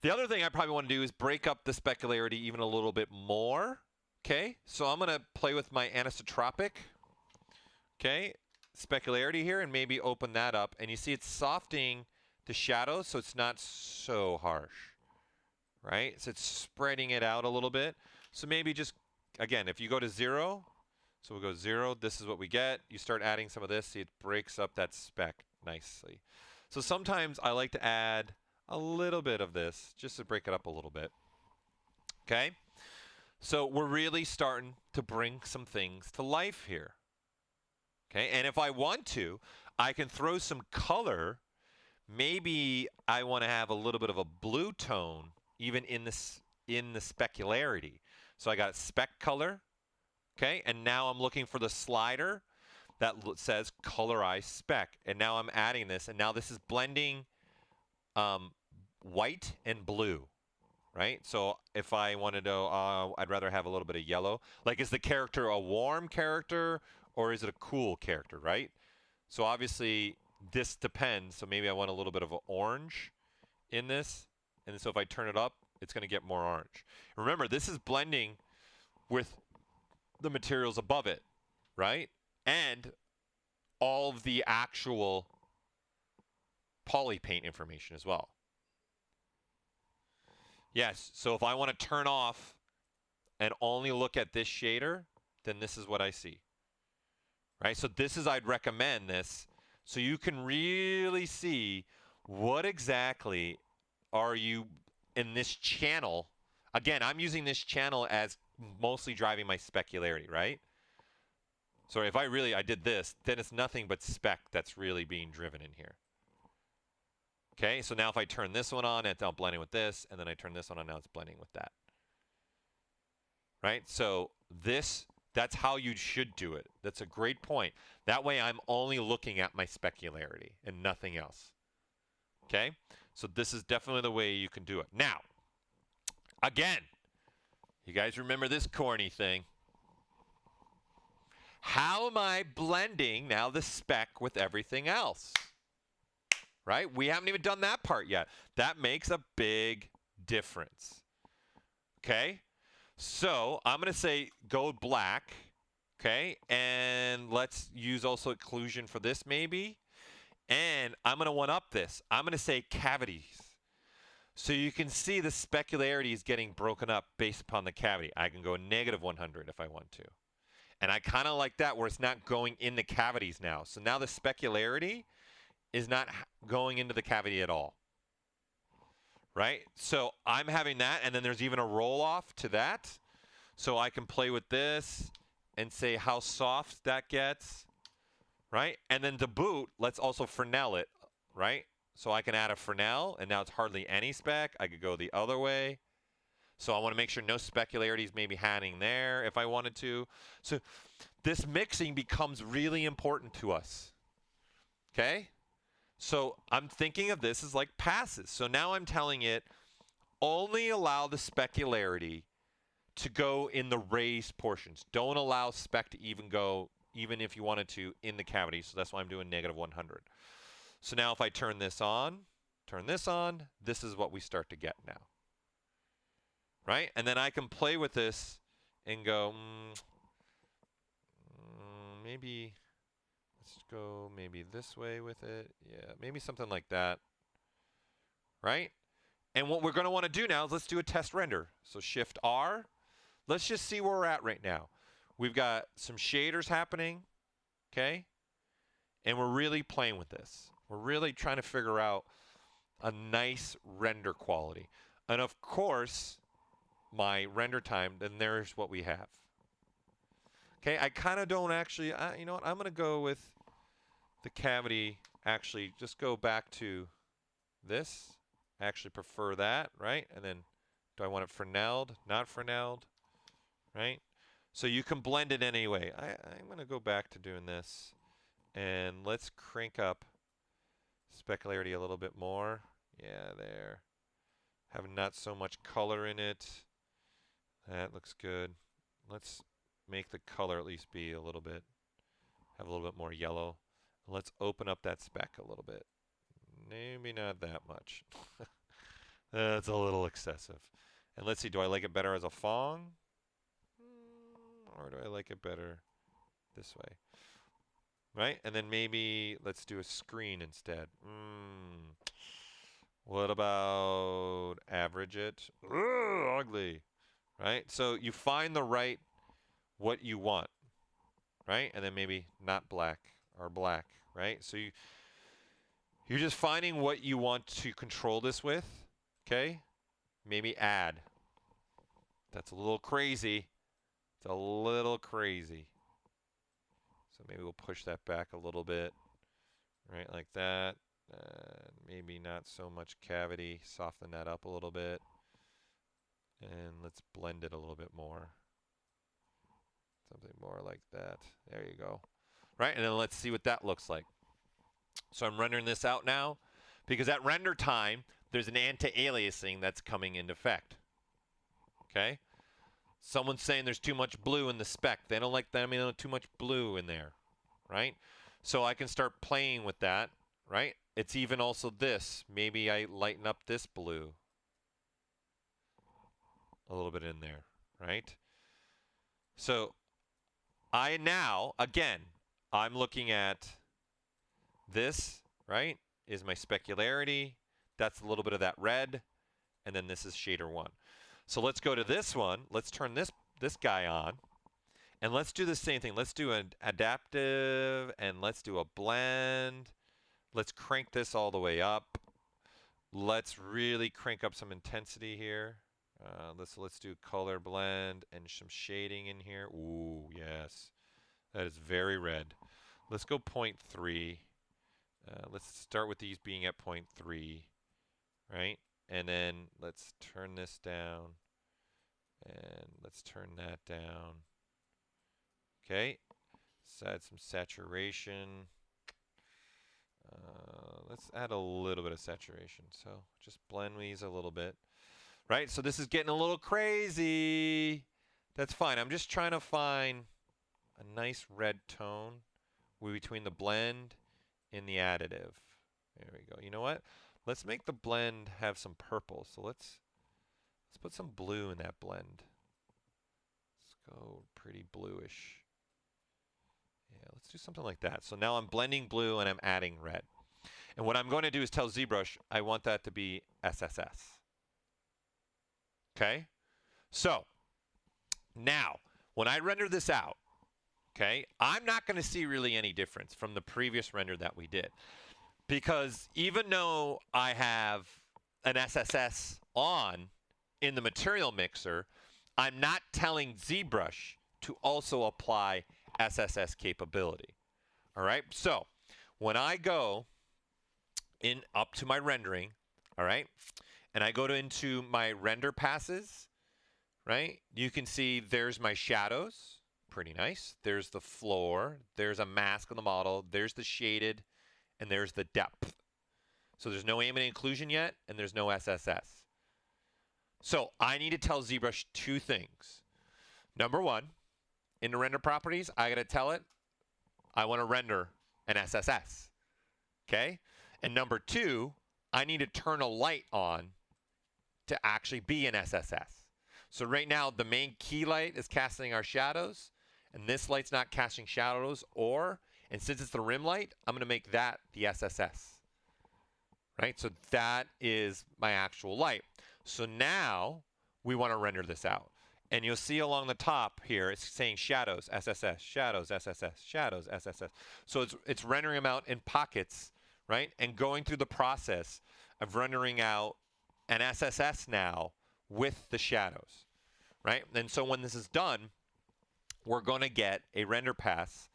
The other thing I probably want to do is break up the specularity even a little bit more. Okay? So I'm going to play with my anisotropic. Okay? Specularity here and maybe open that up. And you see it's softening the shadows so it's not so harsh. Right? So it's spreading it out a little bit. So maybe just, again, if you go to 0, so we'll go 0, this is what we get. You start adding some of this, see it breaks up that spec nicely. So sometimes I like to add a little bit of this just to break it up a little bit. Okay? So we're really starting to bring some things to life here. Okay? And if I want to, I can throw some color. Maybe I want to have a little bit of a blue tone even in the specularity. So I got spec color, okay? And now I'm looking for the slider that says colorize spec. And now I'm adding this, and now this is blending white and blue, right? So if I wanted to, I'd rather have a little bit of yellow. Like, is the character a warm character or is it a cool character, right? So obviously this depends. So maybe I want a little bit of an orange in this. And so if I turn it up, it's going to get more orange. Remember, this is blending with the materials above it, right? And all of the actual poly paint information as well. Yes, so if I want to turn off and only look at this shader, then this is what I see. Right? So this is, I'd recommend this, so you can really see what exactly are you in this channel. Again, I'm using this channel as mostly driving my specularity, right? So if I did this, then it's nothing but spec that's really being driven in here. Okay, so now if I turn this one on, it's now blending with this, and then I turn this one on, now it's blending with that. Right? So that's how you should do it. That's a great point. That way I'm only looking at my specularity and nothing else. Okay? So this is definitely the way you can do it. Now, again, you guys remember this corny thing. How am I blending now the spec with everything else? Right? We haven't even done that part yet. That makes a big difference. Okay? So I'm going to say go black. Okay? And let's use also occlusion for this maybe. And I'm going to one-up this. I'm going to say cavities. So you can see the specularity is getting broken up based upon the cavity. I can go negative 100 if I want to. And I kind of like that where it's not going in the cavities now. So now the specularity is not going into the cavity at all. Right? So I'm having that, and then there's even a roll-off to that. So I can play with this and say how soft that gets. Right? And then to boot, let's also Fresnel it. Right? So I can add a Fresnel, and now it's hardly any spec. I could go the other way. So I want to make sure no specularity is maybe hanging there if I wanted to. So this mixing becomes really important to us. Okay? So I'm thinking of this as like passes. So now I'm telling it only allow the specularity to go in the raised portions. Don't allow spec to even go, even if you wanted to, in the cavity. So that's why I'm doing negative 100. So now if I turn this on, this is what we start to get now. Right? And then I can play with this and go, maybe... let's go maybe this way with it. Yeah, maybe something like that. Right? And what we're going to want to do now is let's do a test render. So Shift R. Let's just see where we're at right now. We've got some shaders happening. Okay? And we're really playing with this. We're really trying to figure out a nice render quality. And of course, my render time, then there's what we have. Okay? I kind of don't actually, you know what? I'm going to go with the cavity, actually just go back to this. I actually prefer that, right? And then do I want it Fresnelled? Not Fresnelled, right? So you can blend it anyway. I'm going to go back to doing this. And let's crank up specularity a little bit more. Yeah, there. Have not so much color in it. That looks good. Let's make the color at least be a little bit, have a little bit more yellow. Let's open up that spec a little bit. Maybe not that much. That's a little excessive. And let's see, do I like it better as a Fong? Or do I like it better this way? Right? And then maybe let's do a screen instead. What about average it? Ugh, ugly. Right? So you find the right, what you want. Right? And then maybe not black or black. Right? So you're just finding what you want to control this with. Okay? Maybe add. That's a little crazy. It's a little crazy. So maybe we'll push that back a little bit, right, like that. Maybe not so much cavity. Soften that up a little bit. And let's blend it a little bit more. Something more like that. There you go. Right, and then let's see what that looks like. So I'm rendering this out now, because at render time, there's an anti-aliasing that's coming into effect. Okay? Someone's saying there's too much blue in the spec. They don't like that. I mean, too much blue in there, right? So I can start playing with that, right? It's even also this. Maybe I lighten up this blue a little bit in there, right? So I now, again, I'm looking at this, right, is my specularity. That's a little bit of that red. And then this is shader 1. So let's go to this one. Let's turn this guy on. And let's do the same thing. Let's do an adaptive, and let's do a blend. Let's crank this all the way up. Let's really crank up some intensity here. Let's do color blend and some shading in here. Ooh, yes. That is very red. Let's go 0.3. Let's start with these being at 0.3, right? And then let's turn this down, and let's turn that down. Okay, let's add some saturation. Let's add a little bit of saturation. So just blend these a little bit, right? So this is getting a little crazy. That's fine. I'm just trying to find a nice red tone between the blend and the additive. There we go. You know what? Let's make the blend have some purple. So let's put some blue in that blend. Let's go pretty bluish. Yeah, let's do something like that. So now I'm blending blue and I'm adding red. And what I'm going to do is tell ZBrush I want that to be SSS. Okay? So now, when I render this out, okay, I'm not going to see really any difference from the previous render that we did. Because even though I have an SSS on in the material mixer, I'm not telling ZBrush to also apply SSS capability. All right, so when I go in up to my rendering, all right, and I go into my render passes, right, you can see there's my shadows, pretty nice. There's the floor, there's a mask on the model, there's the shaded, and there's the depth. So there's no ambient occlusion yet, and there's no SSS. So I need to tell ZBrush two things. Number one, in the render properties, I got to tell it I want to render an SSS. Okay? And number two, I need to turn a light on to actually be an SSS. So right now, the main key light is casting our shadows, and this light's not casting shadows, and since it's the rim light, I'm going to make that the SSS. Right? So that is my actual light. So now we want to render this out. And you'll see along the top here, it's saying shadows, SSS, shadows, SSS, shadows, SSS. So it's rendering them out in pockets, right? And going through the process of rendering out an SSS now with the shadows, right? And so when this is done, we're going to get a render pass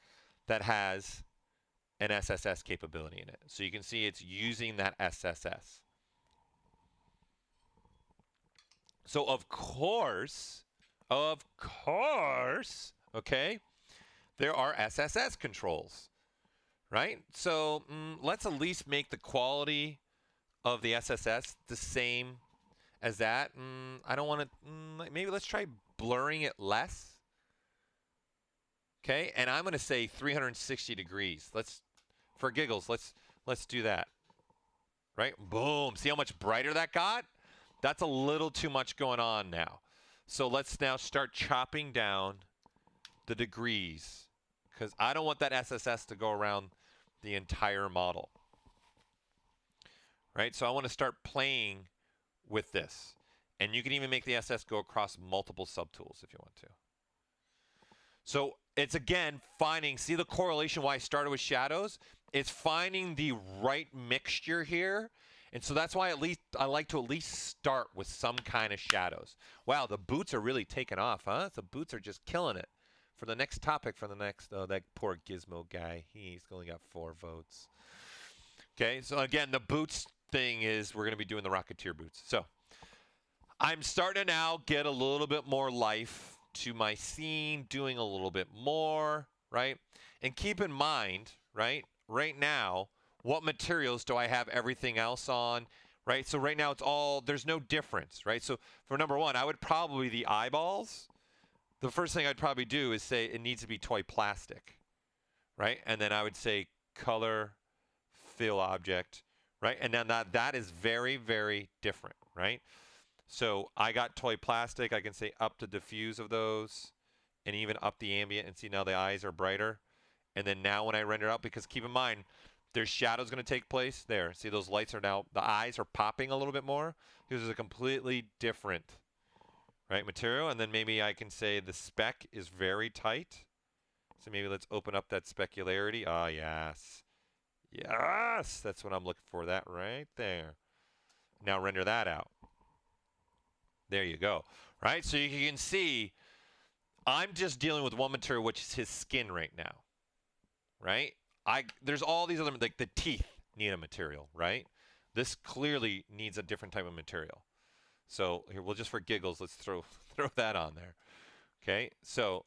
that has an SSS capability in it. So you can see it's using that SSS. So of course, okay, there are SSS controls, right? So let's at least make the quality of the SSS the same as that. I don't want to, maybe let's try blurring it less. Okay, and I'm going to say 360 degrees. For giggles, let's do that. Right? Boom. See how much brighter that got? That's a little too much going on now. So let's now start chopping down the degrees, because I don't want that SSS to go around the entire model. Right? So I want to start playing with this. And you can even make the SS go across multiple subtools if you want to. So it's, again, finding, see the correlation why I started with shadows? It's finding the right mixture here And so that's why at least I like to at least start with some kind of shadows. Wow, the boots are really taking off, huh? The boots are just killing it. For the next topic, for the next, oh, that poor Gizmo guy. He's only got 4 votes. Okay, so again, the boots thing is we're going to be doing the Rocketeer boots. So I'm starting to now get a little bit more life to my scene, doing a little bit more, right? And keep in mind, right now, what materials do I have everything else on, right? So right now it's all, there's no difference, right? So for number 1, I would probably, the eyeballs, the first thing I'd probably do is say it needs to be toy plastic, right? And then I would say color, fill object, right? And then that is very, very different, right? So I got toy plastic. I can say up the diffuse of those and even up the ambient, and see now the eyes are brighter. And then now when I render out, because keep in mind, there's shadows going to take place there. See, those lights are now, the eyes are popping a little bit more because it's a completely different, right, material. And then maybe I can say the spec is very tight. So maybe let's open up that specularity. Ah, yes. Yes, that's what I'm looking for, that right there. Now render that out. There you go, right? So you can see I'm just dealing with one material, which is his skin right now, right? There's all these other, like the teeth need a material, right? This clearly needs a different type of material. So here, we'll just for giggles, let's throw that on there. Okay, so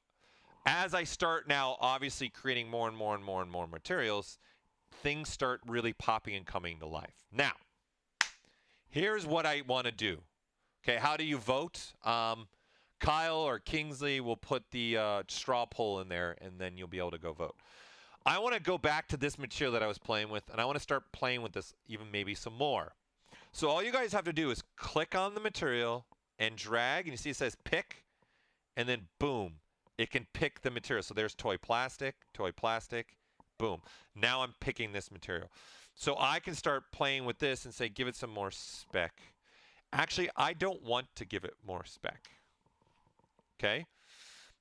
as I start now, obviously creating more and more and more and more materials, things start really popping and coming to life. Now, here's what I want to do. Okay, how do you vote? Kyle or Kingsley will put the straw poll in there, and then you'll be able to go vote. I want to go back to this material that I was playing with, and I want to start playing with this even maybe some more. So all you guys have to do is click on the material and drag, and you see it says pick, and then boom, it can pick the material. So there's toy plastic, boom. Now I'm picking this material. So I can start playing with this and say, give it some more spec. Actually, I don't want to give it more spec. Okay?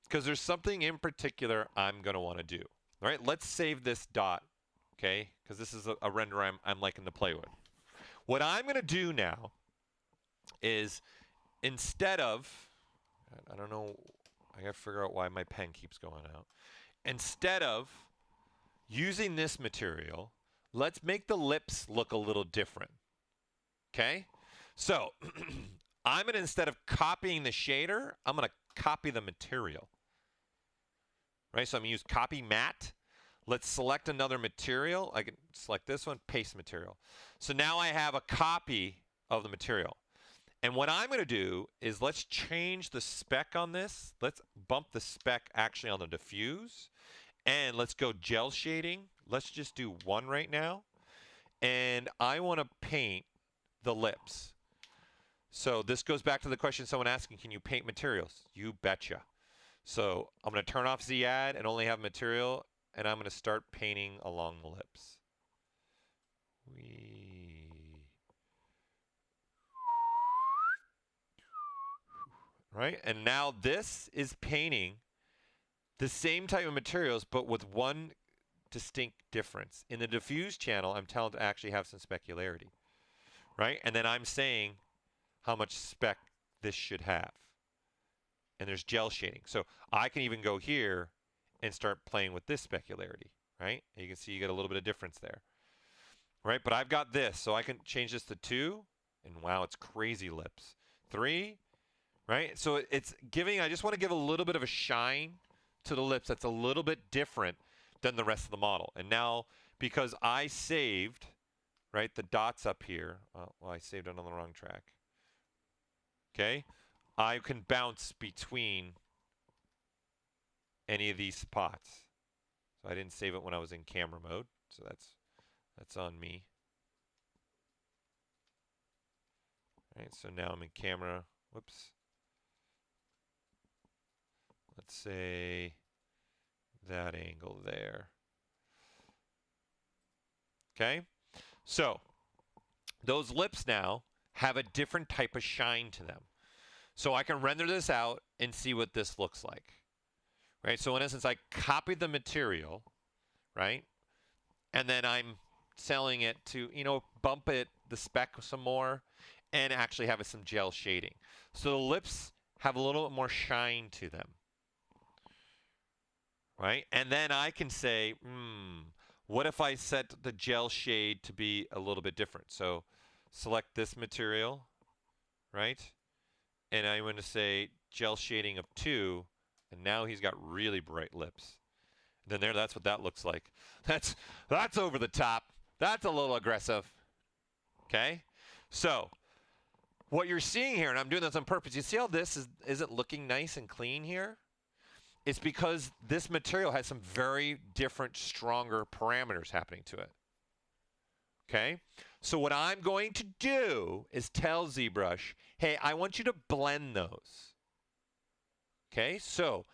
Because there's something in particular I'm going to want to do. All right, let's save this dot, okay? Because this is a render I'm liking to play with. What I'm going to do now is instead of, I don't know, I got to figure out why my pen keeps going out. Instead of using this material, let's make the lips look a little different, okay? So I'm going to, instead of copying the shader, I'm going to copy the material. Right, so I'm going to use copy matte. Let's select another material. I can select this one, paste material. So now I have a copy of the material. And what I'm going to do is let's change the spec on this. Let's bump the spec actually on the diffuse. And let's go gel shading. Let's just do 1 right now. And I want to paint the lips. So this goes back to the question someone asking, can you paint materials? You betcha. So I'm going to turn off Z-add and only have material, and I'm going to start painting along the lips. Right? And now this is painting the same type of materials, but with one distinct difference. In the diffuse channel, I'm telling to actually have some specularity. Right? And then I'm saying how much spec this should have. And there's gel shading. So I can even go here and start playing with this specularity, right? And you can see you get a little bit of difference there, right? But I've got this, so I can change this to 2, and wow, it's crazy lips. 3, right? So it's giving, I just want to give a little bit of a shine to the lips that's a little bit different than the rest of the model. And now, because I saved, right, the dots up here, well, I saved it on the wrong track. Okay? I can bounce between any of these spots. So I didn't save it when I was in camera mode, so that's on me. All right, so now I'm in camera. Whoops. Let's say that angle there. Okay? So those lips now have a different type of shine to them. So I can render this out and see what this looks like. Right? So in essence, I copied the material, right? And then I'm selling it to, bump it the spec some more and actually have some gel shading. So the lips have a little bit more shine to them. Right? And then I can say, what if I set the gel shade to be a little bit different? So select this material, right? And I'm going to say gel shading of 2, and now he's got really bright lips. And then that's what that looks like. That's over the top. That's a little aggressive. Okay? So what you're seeing here, and I'm doing this on purpose, you see how this isn't looking nice and clean here? It's because this material has some very different, stronger parameters happening to it. Okay? So what I'm going to do is tell ZBrush, hey, I want you to blend those. Okay? So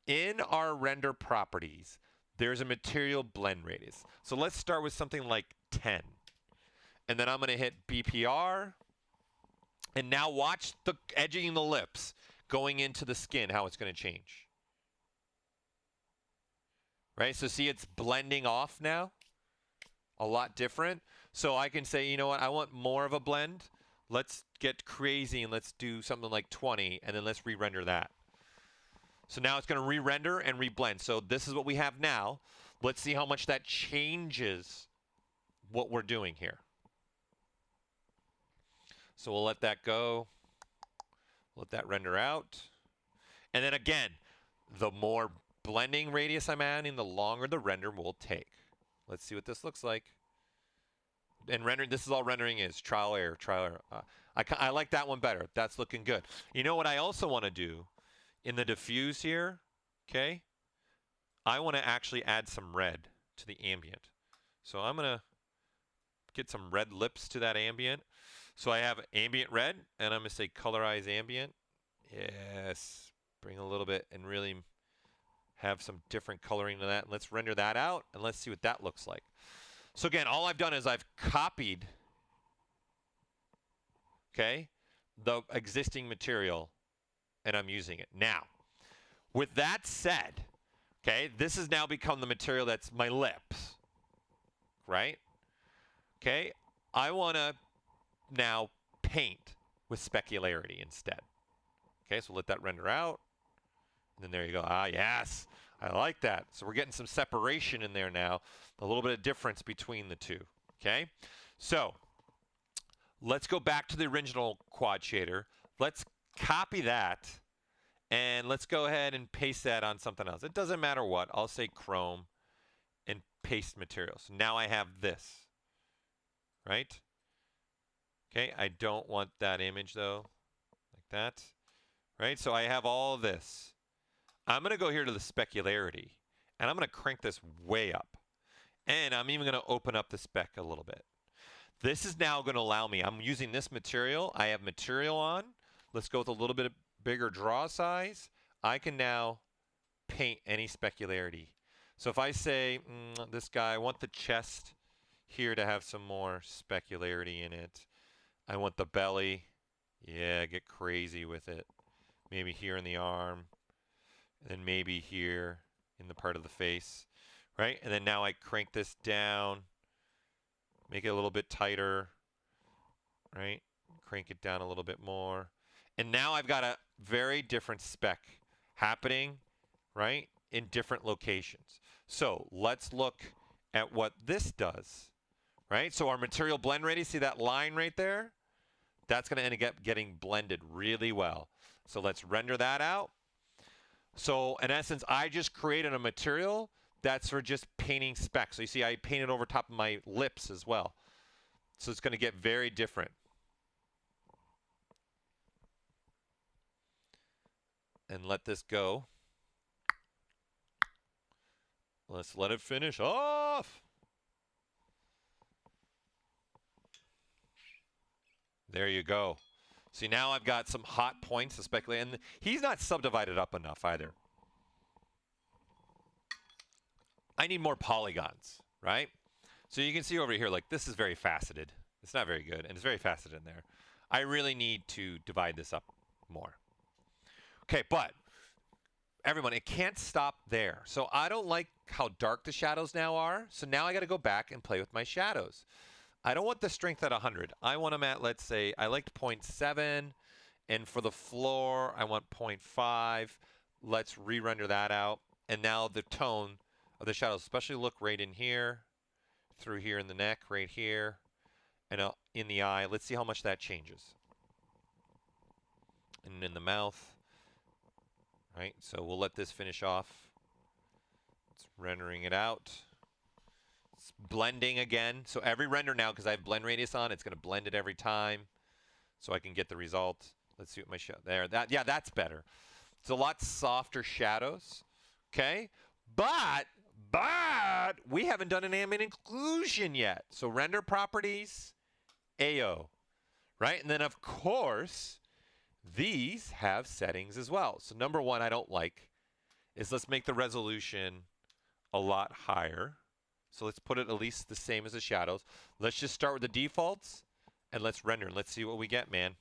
in our render properties, there's a material blend radius. So let's start with something like 10. And then I'm going to hit BPR. And now watch the edging the lips going into the skin, how it's going to change. Right? So see, it's blending off now. A lot different. So I can say, you know what? I want more of a blend. Let's get crazy and let's do something like 20, and then let's re-render that. So now it's going to re-render and re-blend. So this is what we have now. Let's see how much that changes what we're doing here. So we'll let that go. Let that render out. And then again, the more blending radius I'm adding, the longer the render will take. Let's see what this looks like. And rendering, this is all rendering is trial error, trial error. I like that one better. That's looking good. You know what I also want to do in the diffuse here, okay? I want to actually add some red to the ambient. So I'm going to get some red lips to that ambient. So I have ambient red, and I'm going to say colorize ambient. Yes, bring a little bit and really have some different coloring to that. And let's render that out, and let's see what that looks like. So again, all I've done is I've copied, okay, the existing material, and I'm using it. Now, with that said, okay, this has now become the material that's my lips, right? Okay, I want to now paint with specularity instead. Okay, so let that render out. And then there you go. Ah, yes. I like that. So we're getting some separation in there now. A little bit of difference between the two. Okay? So let's go back to the original quad shader. Let's copy that. And let's go ahead and paste that on something else. It doesn't matter what. I'll say Chrome and paste material. So now I have this. Right? Okay, I don't want that image though. Like that. Right? So I have all of this. I'm going to go here to the specularity, and I'm going to crank this way up. And I'm even going to open up the spec a little bit. This is now going to allow me, I'm using this material. I have material on. Let's go with a little bit bigger draw size. I can now paint any specularity. So if I say, this guy, I want the chest here to have some more specularity in it. I want the belly. Yeah, get crazy with it. Maybe here in the arm. And then maybe here in the part of the face, right? And then now I crank this down, make it a little bit tighter, right? Crank it down a little bit more. And now I've got a very different spec happening, right, in different locations. So let's look at what this does, right? So our material blend radius, see that line right there? That's going to end up getting blended really well. So let's render that out. So in essence, I just created a material that's for just painting specs. So you see I painted over top of my lips as well. So it's going to get very different. And let this go. Let's let it finish off. There you go. See, now I've got some hot points to speculate. And he's not subdivided up enough either. I need more polygons, right? So you can see over here, like, this is very faceted. It's not very good, and it's very faceted in there. I really need to divide this up more. Okay, but everyone, it can't stop there. So I don't like how dark the shadows now are. So now I got to go back and play with my shadows. I don't want the strength at 100. I want them at, let's say, I liked 0.7. And for the floor, I want 0.5. Let's re-render that out. And now the tone of the shadows, especially look right in here, through here in the neck, right here, and in the eye. Let's see how much that changes. And in the mouth, right? So we'll let this finish off. It's rendering it out. It's blending again. So every render now, because I have blend radius on, it's going to blend it every time so I can get the result. Let's see what my shadow there. Yeah, that's better. It's a lot softer shadows. Okay? But we haven't done an ambient inclusion yet. So render properties, AO, right? And then of course, these have settings as well. So number one I don't like is let's make the resolution a lot higher. So let's put it at least the same as the shadows. Let's just start with the defaults and let's render. Let's see what we get, man.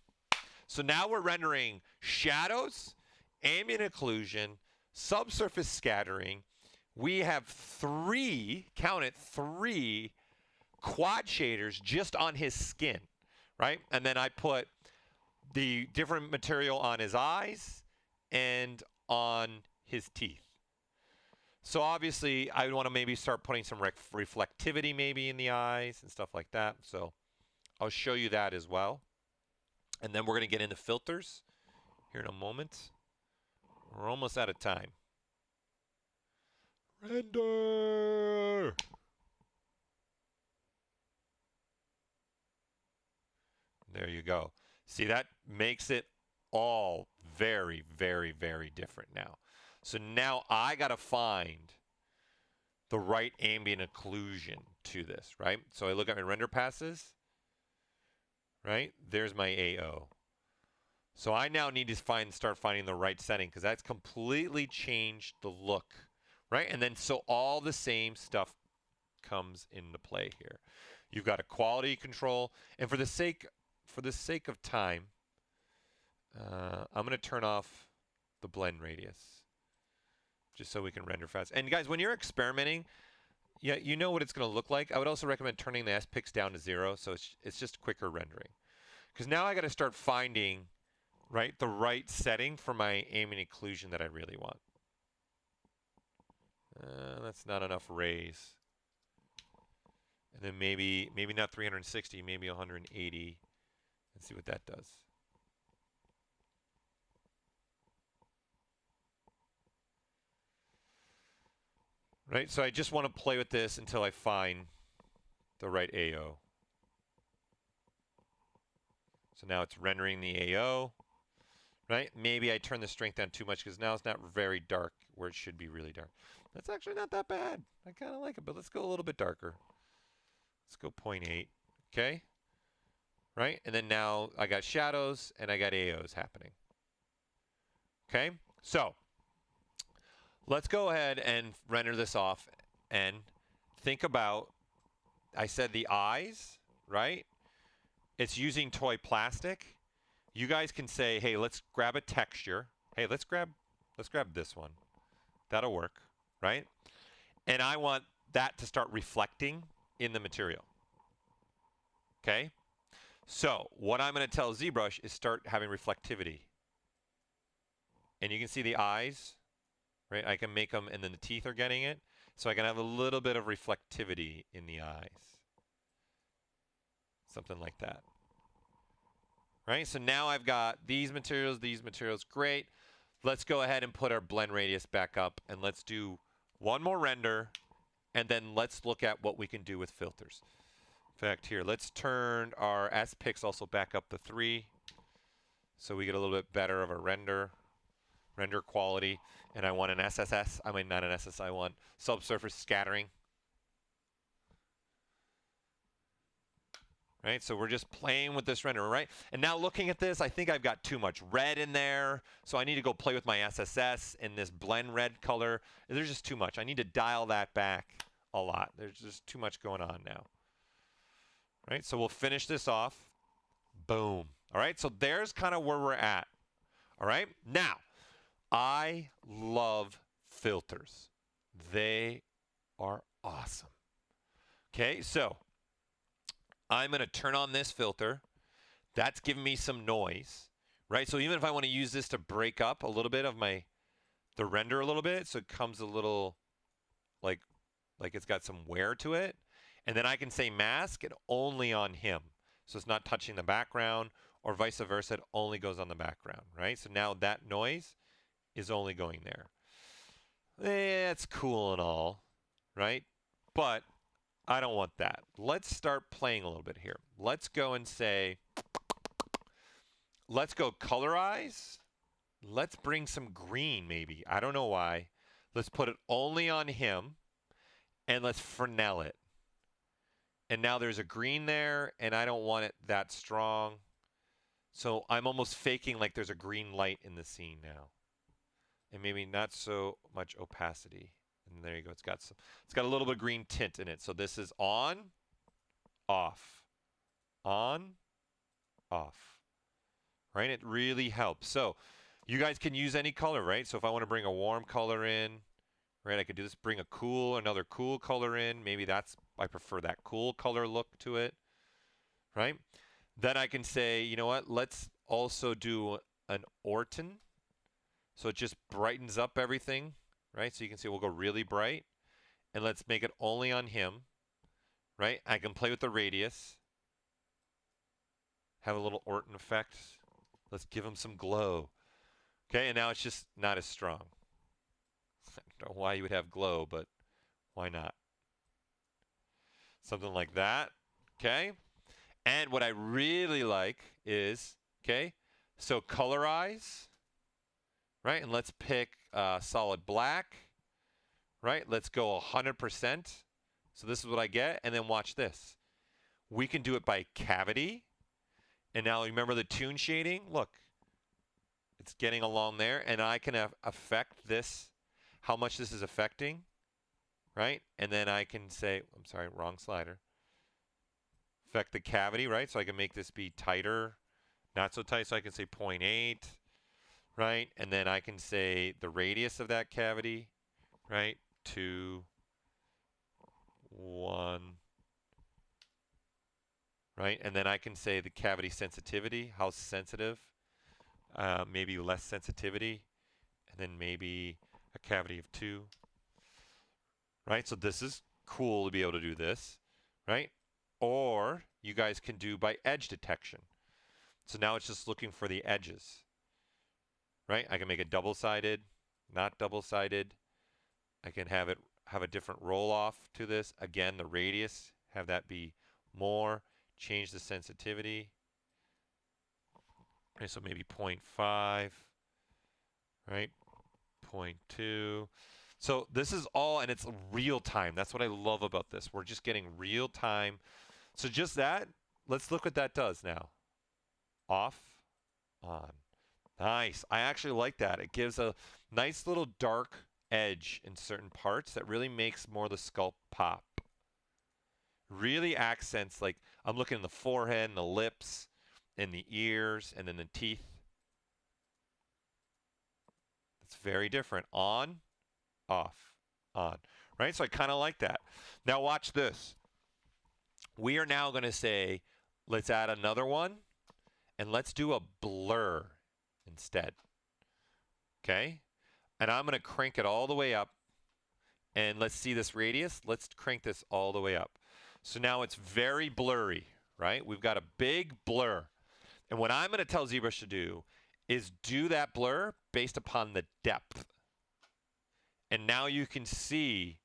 So now we're rendering shadows, ambient occlusion, subsurface scattering. We have three, count it, three quad shaders just on his skin, right? And then I put the different material on his eyes and on his teeth. So obviously, I want to maybe start putting some reflectivity maybe in the eyes and stuff like that. So I'll show you that as well. And then we're going to get into filters here in a moment. We're almost out of time. Render! There you go. See, that makes it all very, very, very different now. So now I got to find the right ambient occlusion to this, right? So I look at my render passes, right? There's my AO. So I now need to start finding the right setting because that's completely changed the look, right? And then so all the same stuff comes into play here. You've got a quality control, and for the sake of time, I'm going to turn off the blend radius just so we can render fast. And guys, when you're experimenting, yeah, you know what it's going to look like. I would also recommend turning the S-Pix down to 0, so it's just quicker rendering. Because now I got to start finding, right, the right setting for my ambient occlusion that I really want. That's not enough rays. And then maybe not 360, maybe 180. Let's see what that does. Right, so I just want to play with this until I find the right AO. So now it's rendering the AO, right? Maybe I turn the strength down too much because now it's not very dark where it should be really dark. That's actually not that bad. I kind of like it, but let's go a little bit darker. Let's go 0.8, okay? Right, and then now I got shadows and I got AOs happening. Okay, so let's go ahead and render this off and think about, I said the eyes, right? It's using toy plastic. You guys can say, hey, let's grab a texture. Hey, let's grab this one. That'll work, right? And I want that to start reflecting in the material. Okay? So what I'm going to tell ZBrush is start having reflectivity. And you can see the eyes, right? I can make them, and then the teeth are getting it. So I can have a little bit of reflectivity in the eyes. Something like that. Right? So now I've got these materials, great. Let's go ahead and put our blend radius back up, and let's do one more render, and then let's look at what we can do with filters. In fact, here, let's turn our S-Pix also back up to 3 so we get a little bit better of a render quality. And I want an SSS. I mean, not an SSS, I want subsurface scattering. Right, so we're just playing with this render, right? And now looking at this, I think I've got too much red in there. So I need to go play with my SSS in this blend red color. There's just too much. I need to dial that back a lot. There's just too much going on now. Right, so we'll finish this off. Boom. All right, so there's kind of where we're at. All right, now, I love filters. They are awesome. Okay, so I'm going to turn on this filter. That's giving me some noise, right? So even if I want to use this to break up a little bit of the render a little bit, so it comes a little like it's got some wear to it. And then I can say mask it only on him. So it's not touching the background, or vice versa, it only goes on the background, right? So now that noise is only going there. It's cool and all, right? But I don't want that. Let's start playing a little bit here. Let's go and say, let's go colorize. Let's bring some green maybe. I don't know why. Let's put it only on him, and let's Fresnel it. And now there's a green there, and I don't want it that strong. So I'm almost faking like there's a green light in the scene now. And maybe not so much opacity. And there you go. It's got a little bit of green tint in it. So this is on, off, on, off. Right? It really helps. So you guys can use any color, right? So if I want to bring a warm color in, right, I could do this, bring another cool color in. Maybe I prefer that cool color look to it, right? Then I can say, you know what, let's also do an Orton. So it just brightens up everything, right? So you can see we'll go really bright. And let's make it only on him, right? I can play with the radius. Have a little Orton effect. Let's give him some glow. Okay, and now it's just not as strong. I don't know why you would have glow, but why not? Something like that, okay? And what I really like is, okay, so colorize, right? And let's pick solid black, right? Let's go 100%. So this is what I get, and then watch this. We can do it by cavity. And now remember the toon shading? Look, it's getting along there, and I can affect this, how much this is affecting, right? And then I can say, I'm sorry, wrong slider. Affect the cavity, right? So I can make this be tighter, not so tight, so I can say 0.8, right? And then I can say the radius of that cavity, right? 2, 1, right? And then I can say the cavity sensitivity, how sensitive, maybe less sensitivity, and then maybe a cavity of 2, right? So this is cool to be able to do this, right? Or you guys can do by edge detection. So now it's just looking for the edges, right? I can make it double-sided, not double-sided. I can have a different roll-off to this. Again, the radius, have that be more. Change the sensitivity. Okay, so maybe 0.5, right? 0.2. So this is all, and it's real time. That's what I love about this. We're just getting real time. So just that, let's look what that does now. Off, on. Nice. I actually like that. It gives a nice little dark edge in certain parts that really makes more of the sculpt pop. Really accents, like I'm looking in the forehead and the lips and the ears and then the teeth. It's very different. On, off, on. Right? So I kind of like that. Now watch this. We are now going to say, let's add another one, and let's do a blur instead. Okay? And I'm going to crank it all the way up. And let's see this radius. Let's crank this all the way up. So now it's very blurry, right? We've got a big blur. And what I'm going to tell ZBrush to do is do that blur based upon the depth. And now you can see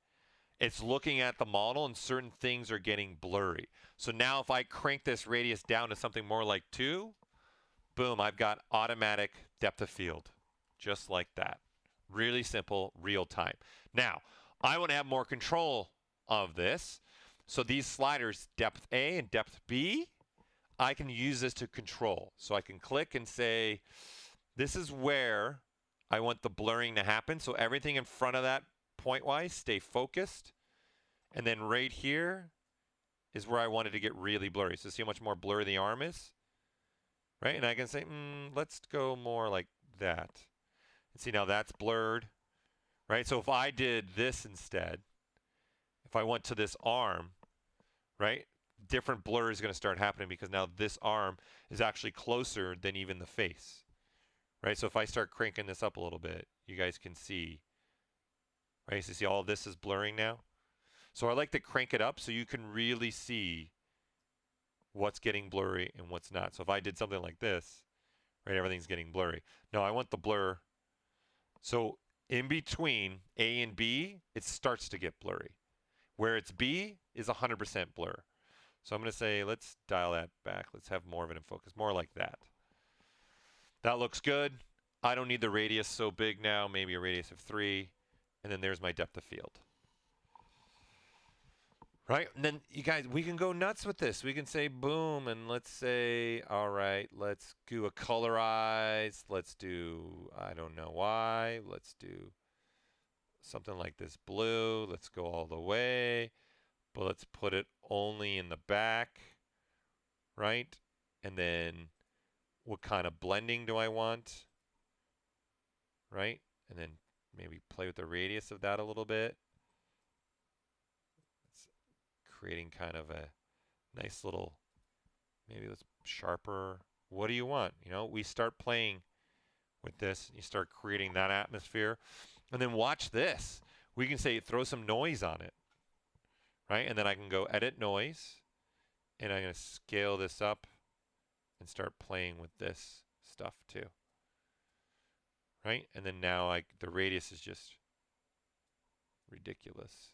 it's looking at the model and certain things are getting blurry. So now if I crank this radius down to something more like 2, boom, I've got automatic depth of field. Just like that. Really simple, real time. Now, I want to have more control of this. So these sliders, depth A and depth B, I can use this to control. So I can click and say, this is where I want the blurring to happen. So everything in front of that point-wise, stay focused. And then right here is where I want it to get really blurry. So see how much more blurry the arm is? Right? And I can say, let's go more like that. And see, now that's blurred. Right? So if I did this instead, if I went to this arm, right? different blur is going to start happening because now this arm is actually closer than even the face, right? So if I start cranking this up a little bit, you guys can see, right? So see all of this is blurring now. So I like to crank it up so you can really see what's getting blurry and what's not. So if I did something like this, right, everything's getting blurry. No, I want the blur. So in between A and B, it starts to get blurry. Where it's B is 100% blur. So I'm going to say, let's dial that back. Let's have more of it in focus, more like that. That looks good. I don't need the radius so big now, maybe a radius of 3. And then there's my depth of field. Right? And then you guys, we can go nuts with this. We can say boom, and let's say, all right, let's do a colorize. Let's do, I don't know why. Let's do something like this blue. Let's go all the way. But let's put it only in the back, right? And then what kind of blending do I want, right? And then maybe play with the radius of that a little bit. It's creating kind of a nice little, maybe let's sharper. What do you want? You know, we start playing with this. You start creating that atmosphere. And then watch this. We can say throw some noise on it, right? And then I can go edit noise. And I'm going to scale this up and start playing with this stuff too. Right? And then now the radius is just ridiculous.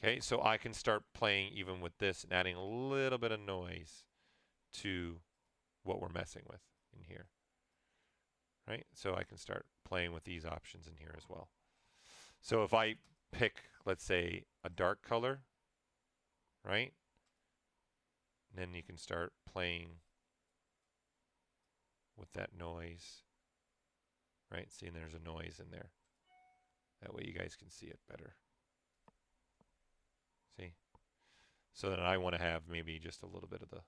Okay, so I can start playing even with this and adding a little bit of noise to what we're messing with in here. Right? So I can start playing with these options in here as well. So if I pick, let's say, a dark color, right? And then you can start playing with that noise, right? See, and there's a noise in there. That way you guys can see it better. See? So then I want to have maybe just a little bit of the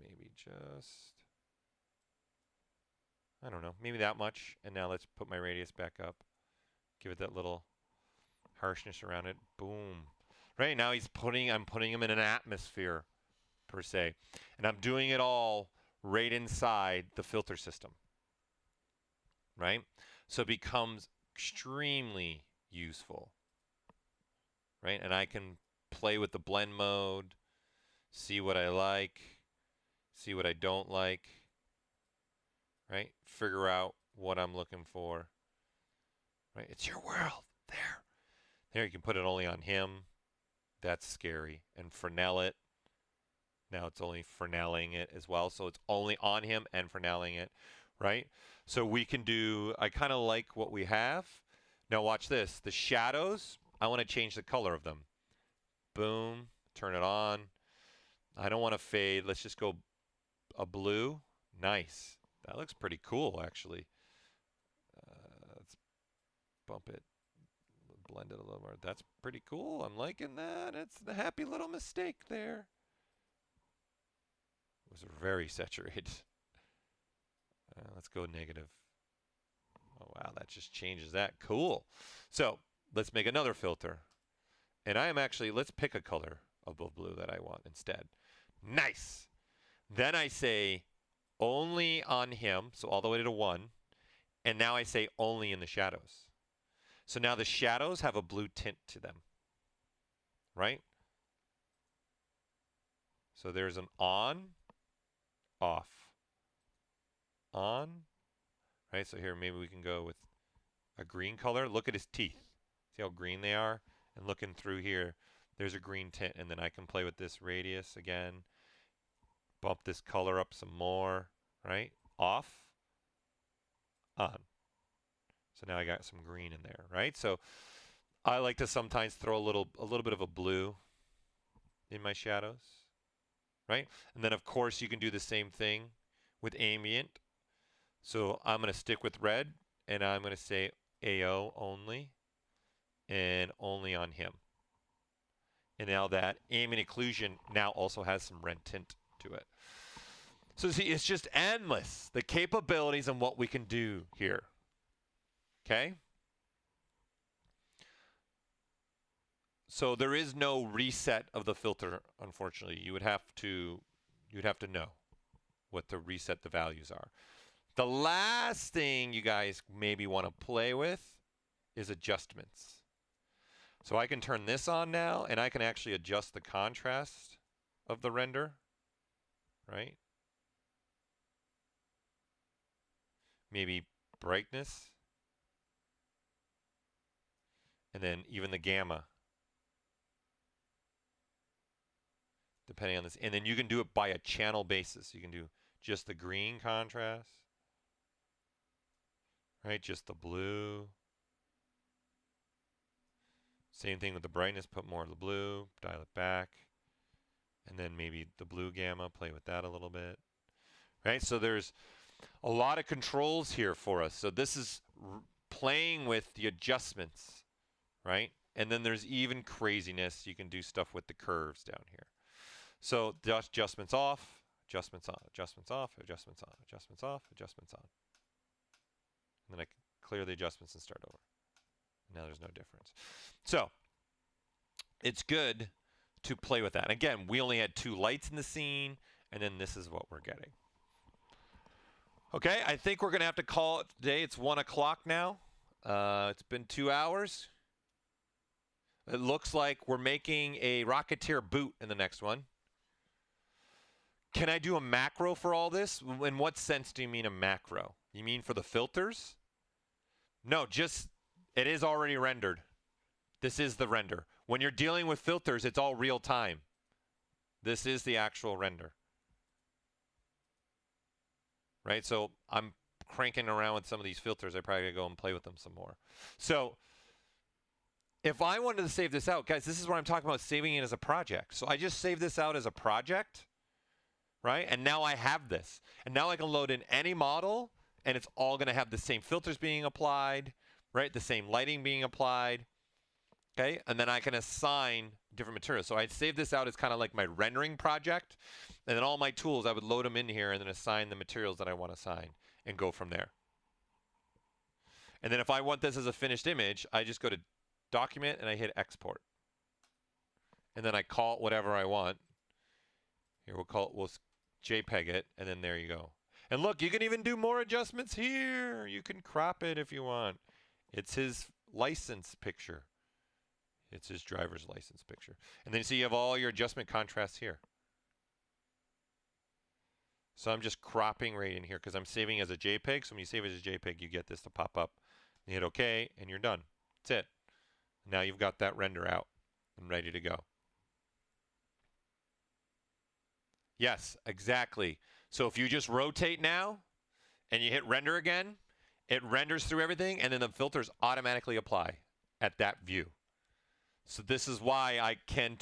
maybe just, I don't know, maybe that much. And now let's put my radius back up. Give it that little harshness around it. Boom. Right now I'm putting him in an atmosphere per se. And I'm doing it all right inside the filter system. Right? So it becomes extremely useful. Right? And I can play with the blend mode, see what I like, see what I don't like. Right? Figure out what I'm looking for. Right? It's your world. There. There, you can put it only on him. That's scary. And Fresnel it. Now it's only Fresneling it as well. So it's only on him and Fresneling it. Right? So we can do, I kind of like what we have. Now watch this. The shadows, I want to change the color of them. Boom. Turn it on. I don't want to fade. Let's just go a blue. Nice. That looks pretty cool, actually. Let's bump it. Blend it a little more. That's pretty cool. I'm liking that. It's the happy little mistake there. It was very saturated. Let's go negative. Oh, wow. That just changes that. Cool. So let's make another filter. And I am actually, let's pick a color of blue that I want instead. Nice. Then I say only on him, so all the way to 1. And now I say only in the shadows. So now the shadows have a blue tint to them, right? So there's an on, off, on, right? So here maybe we can go with a green color. Look at his teeth. See how green they are? And looking through here, there's a green tint. And then I can play with this radius again, bump this color up some more, right? Off, on. So now I got some green in there, right? So I like to sometimes throw a little bit of a blue in my shadows, right? And then of course you can do the same thing with ambient. So I'm going to stick with red and I'm going to say AO only and only on him. And now that ambient occlusion now also has some red tint to it. So see, it's just endless, the capabilities and what we can do here. Okay? So there is no reset of the filter, unfortunately. You'd have to know what to reset the values are. The last thing you guys maybe want to play with is adjustments. So I can turn this on now, and I can actually adjust the contrast of the render, right? Maybe brightness, and then even the gamma, depending on this. And then you can do it by a channel basis. You can do just the green contrast, right? Just the blue. Same thing with the brightness, put more of the blue, dial it back. And then maybe the blue gamma, play with that a little bit. Right? So there's a lot of controls here for us. So this is playing with the adjustments, right? And then there's even craziness. You can do stuff with the curves down here. So adjustments off, adjustments on, adjustments off, adjustments on, adjustments off, adjustments on. And then I can clear the adjustments and start over. Now there's no difference. So it's good to play with that. Again, we only had 2 lights in the scene, and then this is what we're getting. Okay, I think we're going to have to call it today. It's 1 o'clock now. It's been 2 hours. It looks like we're making a Rocketeer boot in the next one. Can I do a macro for all this? In what sense do you mean a macro? You mean for the filters? No, just it is already rendered. This is the render. When you're dealing with filters, it's all real time. This is the actual render. Right? So I'm cranking around with some of these filters. I probably gotta go and play with them some more. So if I wanted to save this out, guys, this is what I'm talking about, saving it as a project. So I just save this out as a project, right? And now I have this. And now I can load in any model, and it's all going to have the same filters being applied, right? The same lighting being applied, okay? And then I can assign different materials. So I'd save this out as kind of like my rendering project. And then all my tools, I would load them in here and then assign the materials that I want to assign and go from there. And then if I want this as a finished image, I just go to Document and I hit Export. And then I call it whatever I want. Here, we'll JPEG it, and then there you go. And look, you can even do more adjustments here. You can crop it if you want. It's his license picture. It's his driver's license picture. And then you see you have all your adjustment contrasts here. So I'm just cropping right in here because I'm saving as a JPEG. So when you save it as a JPEG, you get this to pop up. You hit OK, and you're done. That's it. Now you've got that render out and ready to go. Yes, exactly. So if you just rotate now and you hit render again, it renders through everything, and then the filters automatically apply at that view. So this is why I can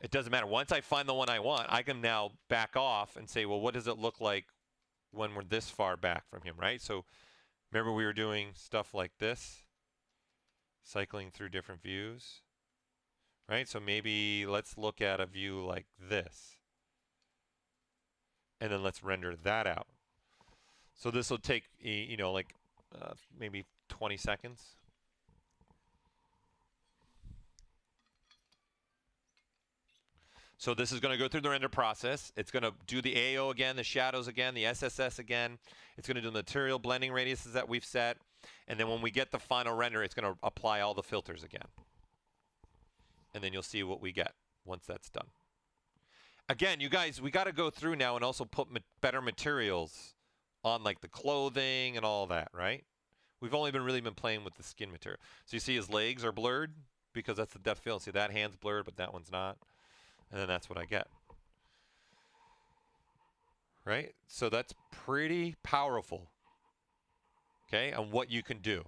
it doesn't matter. Once I find the one I want, I can now back off and say, well, what does it look like when we're this far back from him, right? So remember we were doing stuff like this, cycling through different views, right? So maybe let's look at a view like this. And then let's render that out. So this will take, like maybe 20 seconds. So this is going to go through the render process. It's going to do the AO again, the shadows again, the SSS again. It's going to do the material blending radiuses that we've set. And then when we get the final render, it's going to apply all the filters again. And then you'll see what we get once that's done. Again, you guys, we got to go through now and also put better materials on like the clothing and all that, right? We've only really been playing with the skin material. So you see his legs are blurred because that's the depth field. See, that hand's blurred, but that one's not. And then that's what I get. Right? So that's pretty powerful. Okay? And what you can do.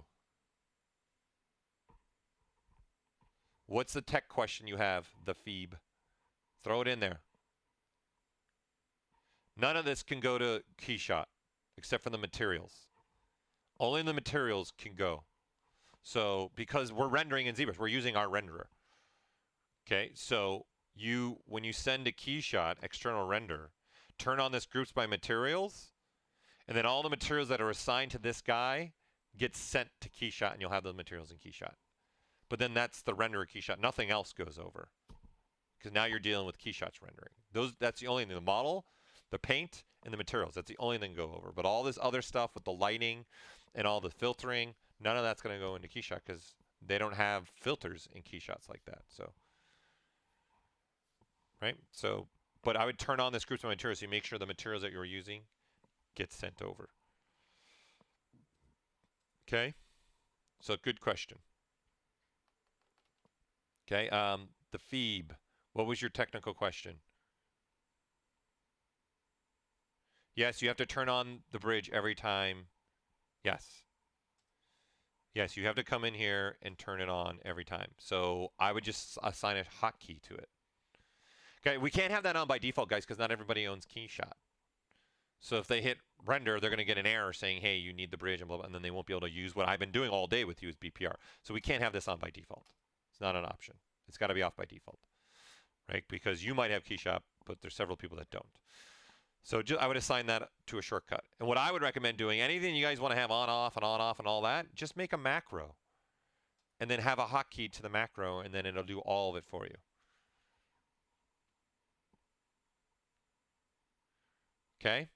What's the tech question you have, the Phoebe? Throw it in there. None of this can go to Keyshot except for the materials. Only the materials can go. So because we're rendering in ZBrush, we're using our renderer. Okay, so when you send a Keyshot external render, turn on this groups by materials, and then all the materials that are assigned to this guy get sent to Keyshot, and you'll have those materials in Keyshot. but then that's the renderer key shot. Nothing else goes over because now you're dealing with key shots rendering. That's the only thing. The model, the paint, and the materials. That's the only thing go over. But all this other stuff with the lighting and all the filtering, none of that's going to go into key shot because they don't have filters in key shots like that. So, right? So, but I would turn on this groups by materials so you make sure the materials that you're using get sent over. Okay? So, good question. Okay, the Phoebe. What was your technical question? Yes, you have to turn on the bridge every time. Yes. Yes, you have to come in here and turn it on every time. So I would just assign a hotkey to it. Okay, we can't have that on by default, guys, because not everybody owns KeyShot. So if they hit render, they're going to get an error saying, hey, you need the bridge, and blah, blah, and then they won't be able to use what I've been doing all day with you is BPR. So we can't have this on by default. It's not an option. It's got to be off by default, right? Because you might have KeyShot, but there's several people that don't. So I would assign that to a shortcut. And what I would recommend doing, anything you guys want to have on, off, and on, off, and all that, just make a macro. And then have a hotkey to the macro, and then it'll do all of it for you. Okay?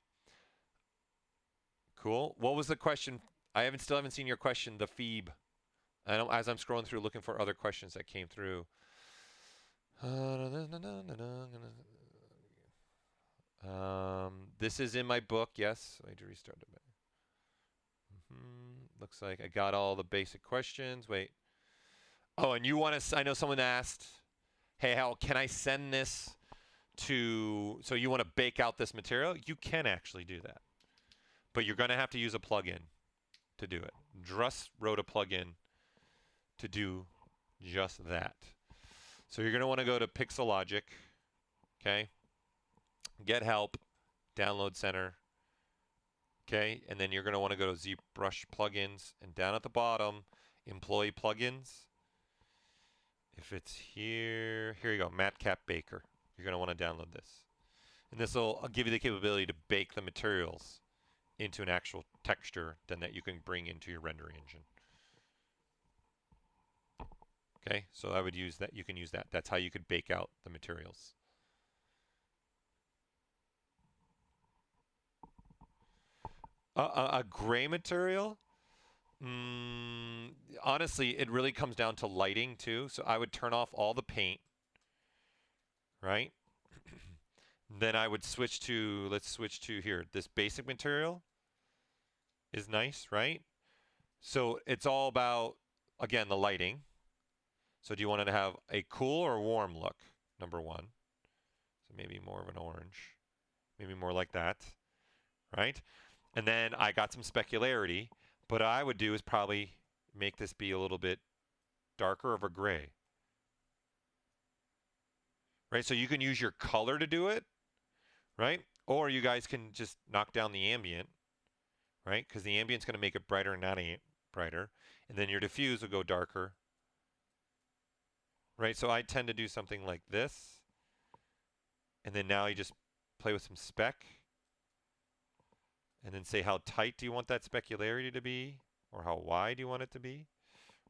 Cool. What was the question? I still haven't seen your question, the Phoebe. As I'm scrolling through looking for other questions that came through. This is in my book, yes. I need to restart it. Looks like I got all the basic questions. Wait. Oh, and you want to, I know someone asked, hey, how can I send this to, so you want to bake out this material? You can actually do that. But you're going to have to use a plugin to do it. Druss wrote a plugin to do just that. So you're going to want to go to Pixelogic, okay? Get help, download center, okay? And then you're going to want to go to ZBrush plugins, and down at the bottom, employee plugins. If it's here, here you go, MatCap Baker. You're going to want to download this. And this will give you the capability to bake the materials into an actual texture then that you can bring into your rendering engine. Okay, so I would use that. You can use that. That's how you could bake out the materials. A gray material? Honestly, it really comes down to lighting too. So I would turn off all the paint, right? Then I would switch to, let's switch to here. This basic material is nice, right? So it's all about, again, the lighting. So do you want it to have a cool or warm look? Number one. So maybe more of an orange. Maybe more like that, right? And then I got some specularity. But what I would do is probably make this be a little bit darker of a gray. Right? So you can use your color to do it, right? Or you guys can just knock down the ambient, right? Because the ambient's going to make it brighter and not brighter. And then your diffuse will go darker. Right? So I tend to do something like this. And then now you just play with some spec. And then say how tight do you want that specularity to be? Or how wide do you want it to be?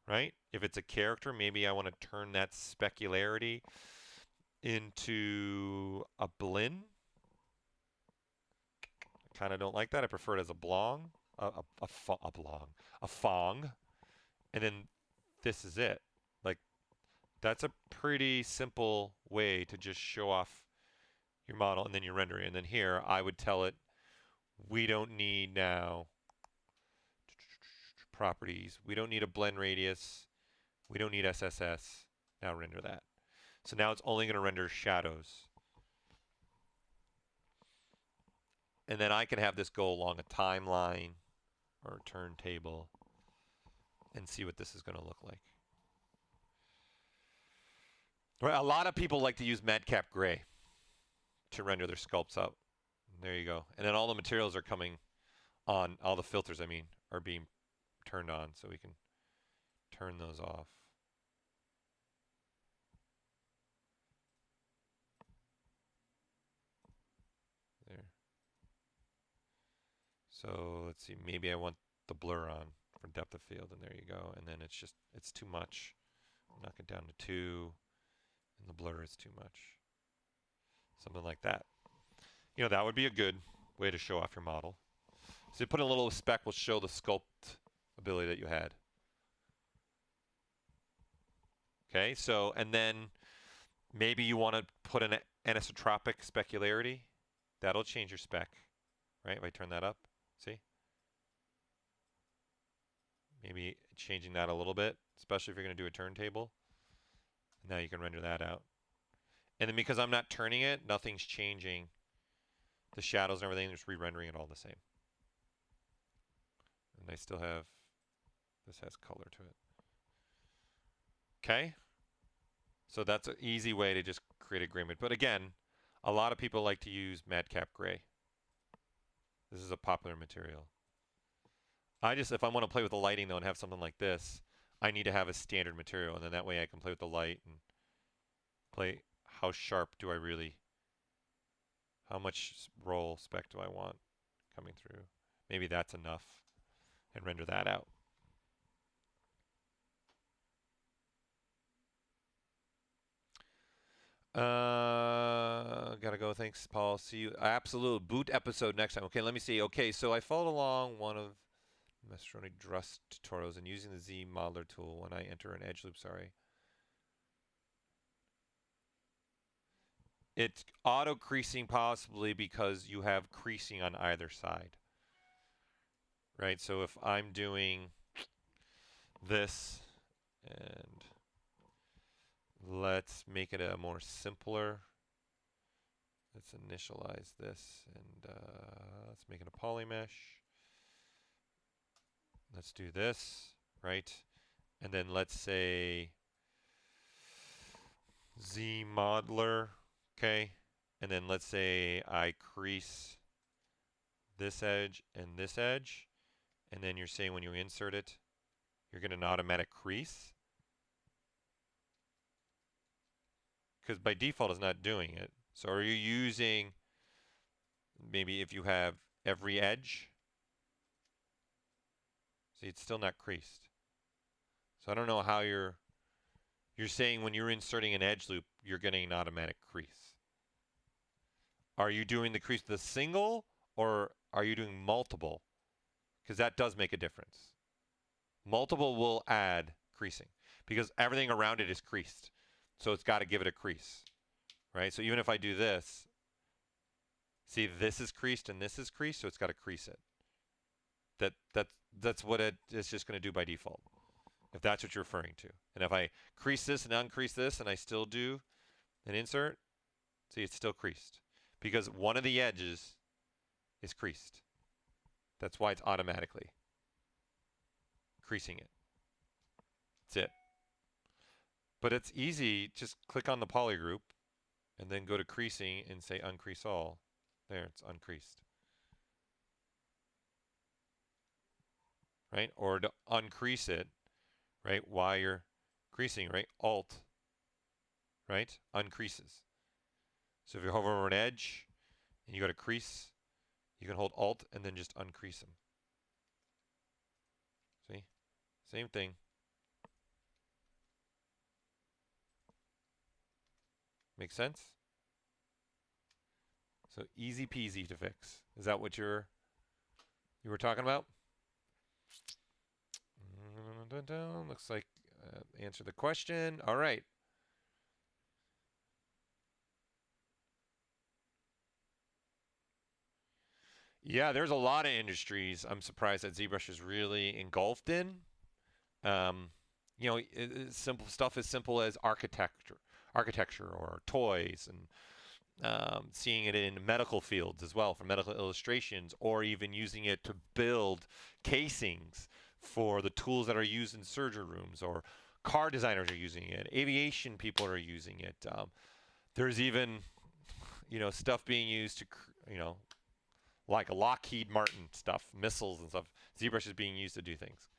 Right? If it's a character, maybe I want to turn that specularity into a blend. I kind of don't like that. I prefer it as a blong, a fong. And then this is it. Like, that's a pretty simple way to just show off your model and then your rendering. And then here, I would tell it, we don't need now properties. We don't need a blend radius. We don't need SSS. Now render that. So now it's only going to render shadows. And then I can have this go along a timeline or a turntable and see what this is going to look like. Right, a lot of people like to use MatCap Gray to render their sculpts out. There you go. And then all the materials are coming on, all the filters, I mean, are being turned on, so we can turn those off. There. So let's see, maybe I want the blur on for depth of field, and there you go. And then it's just, it's too much. knock it down to 2, and the blur is too much. Something like that. You know, that would be a good way to show off your model. So you put a little spec will show the sculpt ability that you had. Okay, so, and then maybe you want to put an anisotropic specularity. That'll change your spec, right? If I turn that up, see? Maybe changing that a little bit, especially if you're going to do a turntable. Now you can render that out. And then because I'm not turning it, nothing's changing. The shadows and everything, just re-rendering it all the same. And I still have, this has color to it. Okay? So that's an easy way to just create a gray mid. But again, a lot of people like to use MatCap gray. This is a popular material. If I want to play with the lighting though and have something like this, I need to have a standard material, and then that way I can play with the light and play how sharp do I really, how much roll spec do I want coming through. Maybe that's enough, and render that out. Gotta go. Thanks, Paul. See you. Absolute boot episode next time. Okay, let me see. Okay, so I followed along one of Mastroni Drust tutorials and using the Z modeler tool when I enter an edge loop. Sorry. It's auto creasing possibly because you have creasing on either side. Right? So if I'm doing this and let's make it a more simpler. Let's initialize this and let's make it a poly mesh. Let's do this, right? And then let's say Z modeler, okay? And then let's say I crease this edge and this edge. And then you're saying when you insert it, you're getting an automatic crease. Because by default it's not doing it. So are you using, maybe if you have every edge, see it's still not creased. So I don't know how you're saying when you're inserting an edge loop, you're getting an automatic crease. Are you doing the crease with a single or are you doing multiple? Because that does make a difference. Multiple will add creasing because everything around it is creased. So it's got to give it a crease, right? So even if I do this, see this is creased and this is creased, so it's got to crease it. That's what it is just going to do by default, if that's what you're referring to. And if I crease this and uncrease this and I still do an insert, see it's still creased because one of the edges is creased. That's why it's automatically creasing it. That's it. But it's easy, just click on the poly group and then go to creasing and say uncrease all. There, it's uncreased. Right? Or to uncrease it, right, while you're creasing, right? Alt, right? Uncreases. So if you hover over an edge and you go to crease, you can hold Alt and then just uncrease them. See? Same thing. Make sense? So easy peasy to fix. Is that what you were talking about? Looks like answer the question. All right. Yeah, there's a lot of industries I'm surprised that ZBrush is really engulfed in. You know, simple stuff as simple as architecture or toys, and seeing it in medical fields as well for medical illustrations, or even using it to build casings for the tools that are used in surgery rooms, or car designers are using it, aviation people are using it. There's even, you know, stuff being used to, you know, like Lockheed Martin stuff, missiles and stuff. ZBrush is being used to do things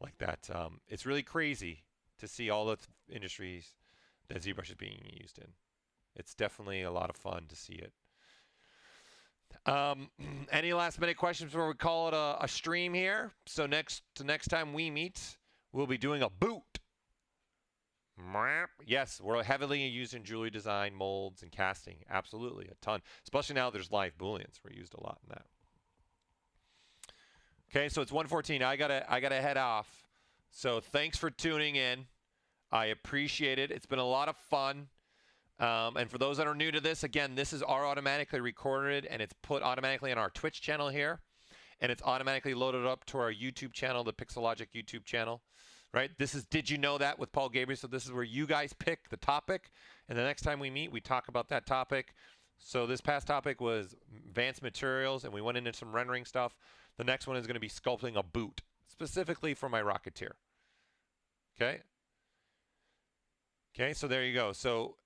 like that. It's really crazy to see all the industries that ZBrush is being used in. It's definitely a lot of fun to see it. Any last minute questions before we call it a stream here? So next time we meet, we'll be doing a boot. Yes, we're heavily used in jewelry design, molds, and casting. Absolutely, a ton. Especially now there's live booleans. We're used a lot in that. Okay, so it's 1:14. I gotta head off. So thanks for tuning in. I appreciate it. It's been a lot of fun. And for those that are new to this, again, this is automatically recorded and it's put automatically on our Twitch channel here. And it's automatically loaded up to our YouTube channel, the Pixelogic YouTube channel. Right? This is Did You Know That with Paul Gaboury. So this is where you guys pick the topic. And the next time we meet, we talk about that topic. So this past topic was advanced materials, and we went into some rendering stuff. The next one is going to be sculpting a boot, specifically for my Rocketeer. Okay? Okay, so there you go. So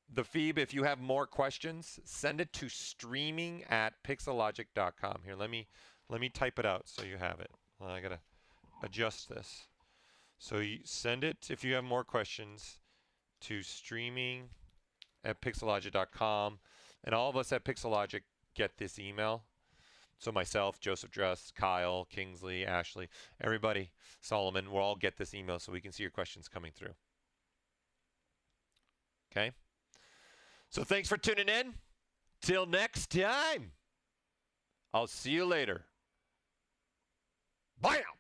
the Phoebe, if you have more questions, send it to streaming@pixelogic.com. Here, let me type it out so you have it. Well, I got to adjust this. So you send it, if you have more questions, to streaming@pixelogic.com. And all of us at Pixelogic get this email. So myself, Joseph Dress, Kyle, Kingsley, Ashley, everybody, Solomon, we'll all get this email so we can see your questions coming through. Okay? So thanks for tuning in. Till next time, I'll see you later. Bye now.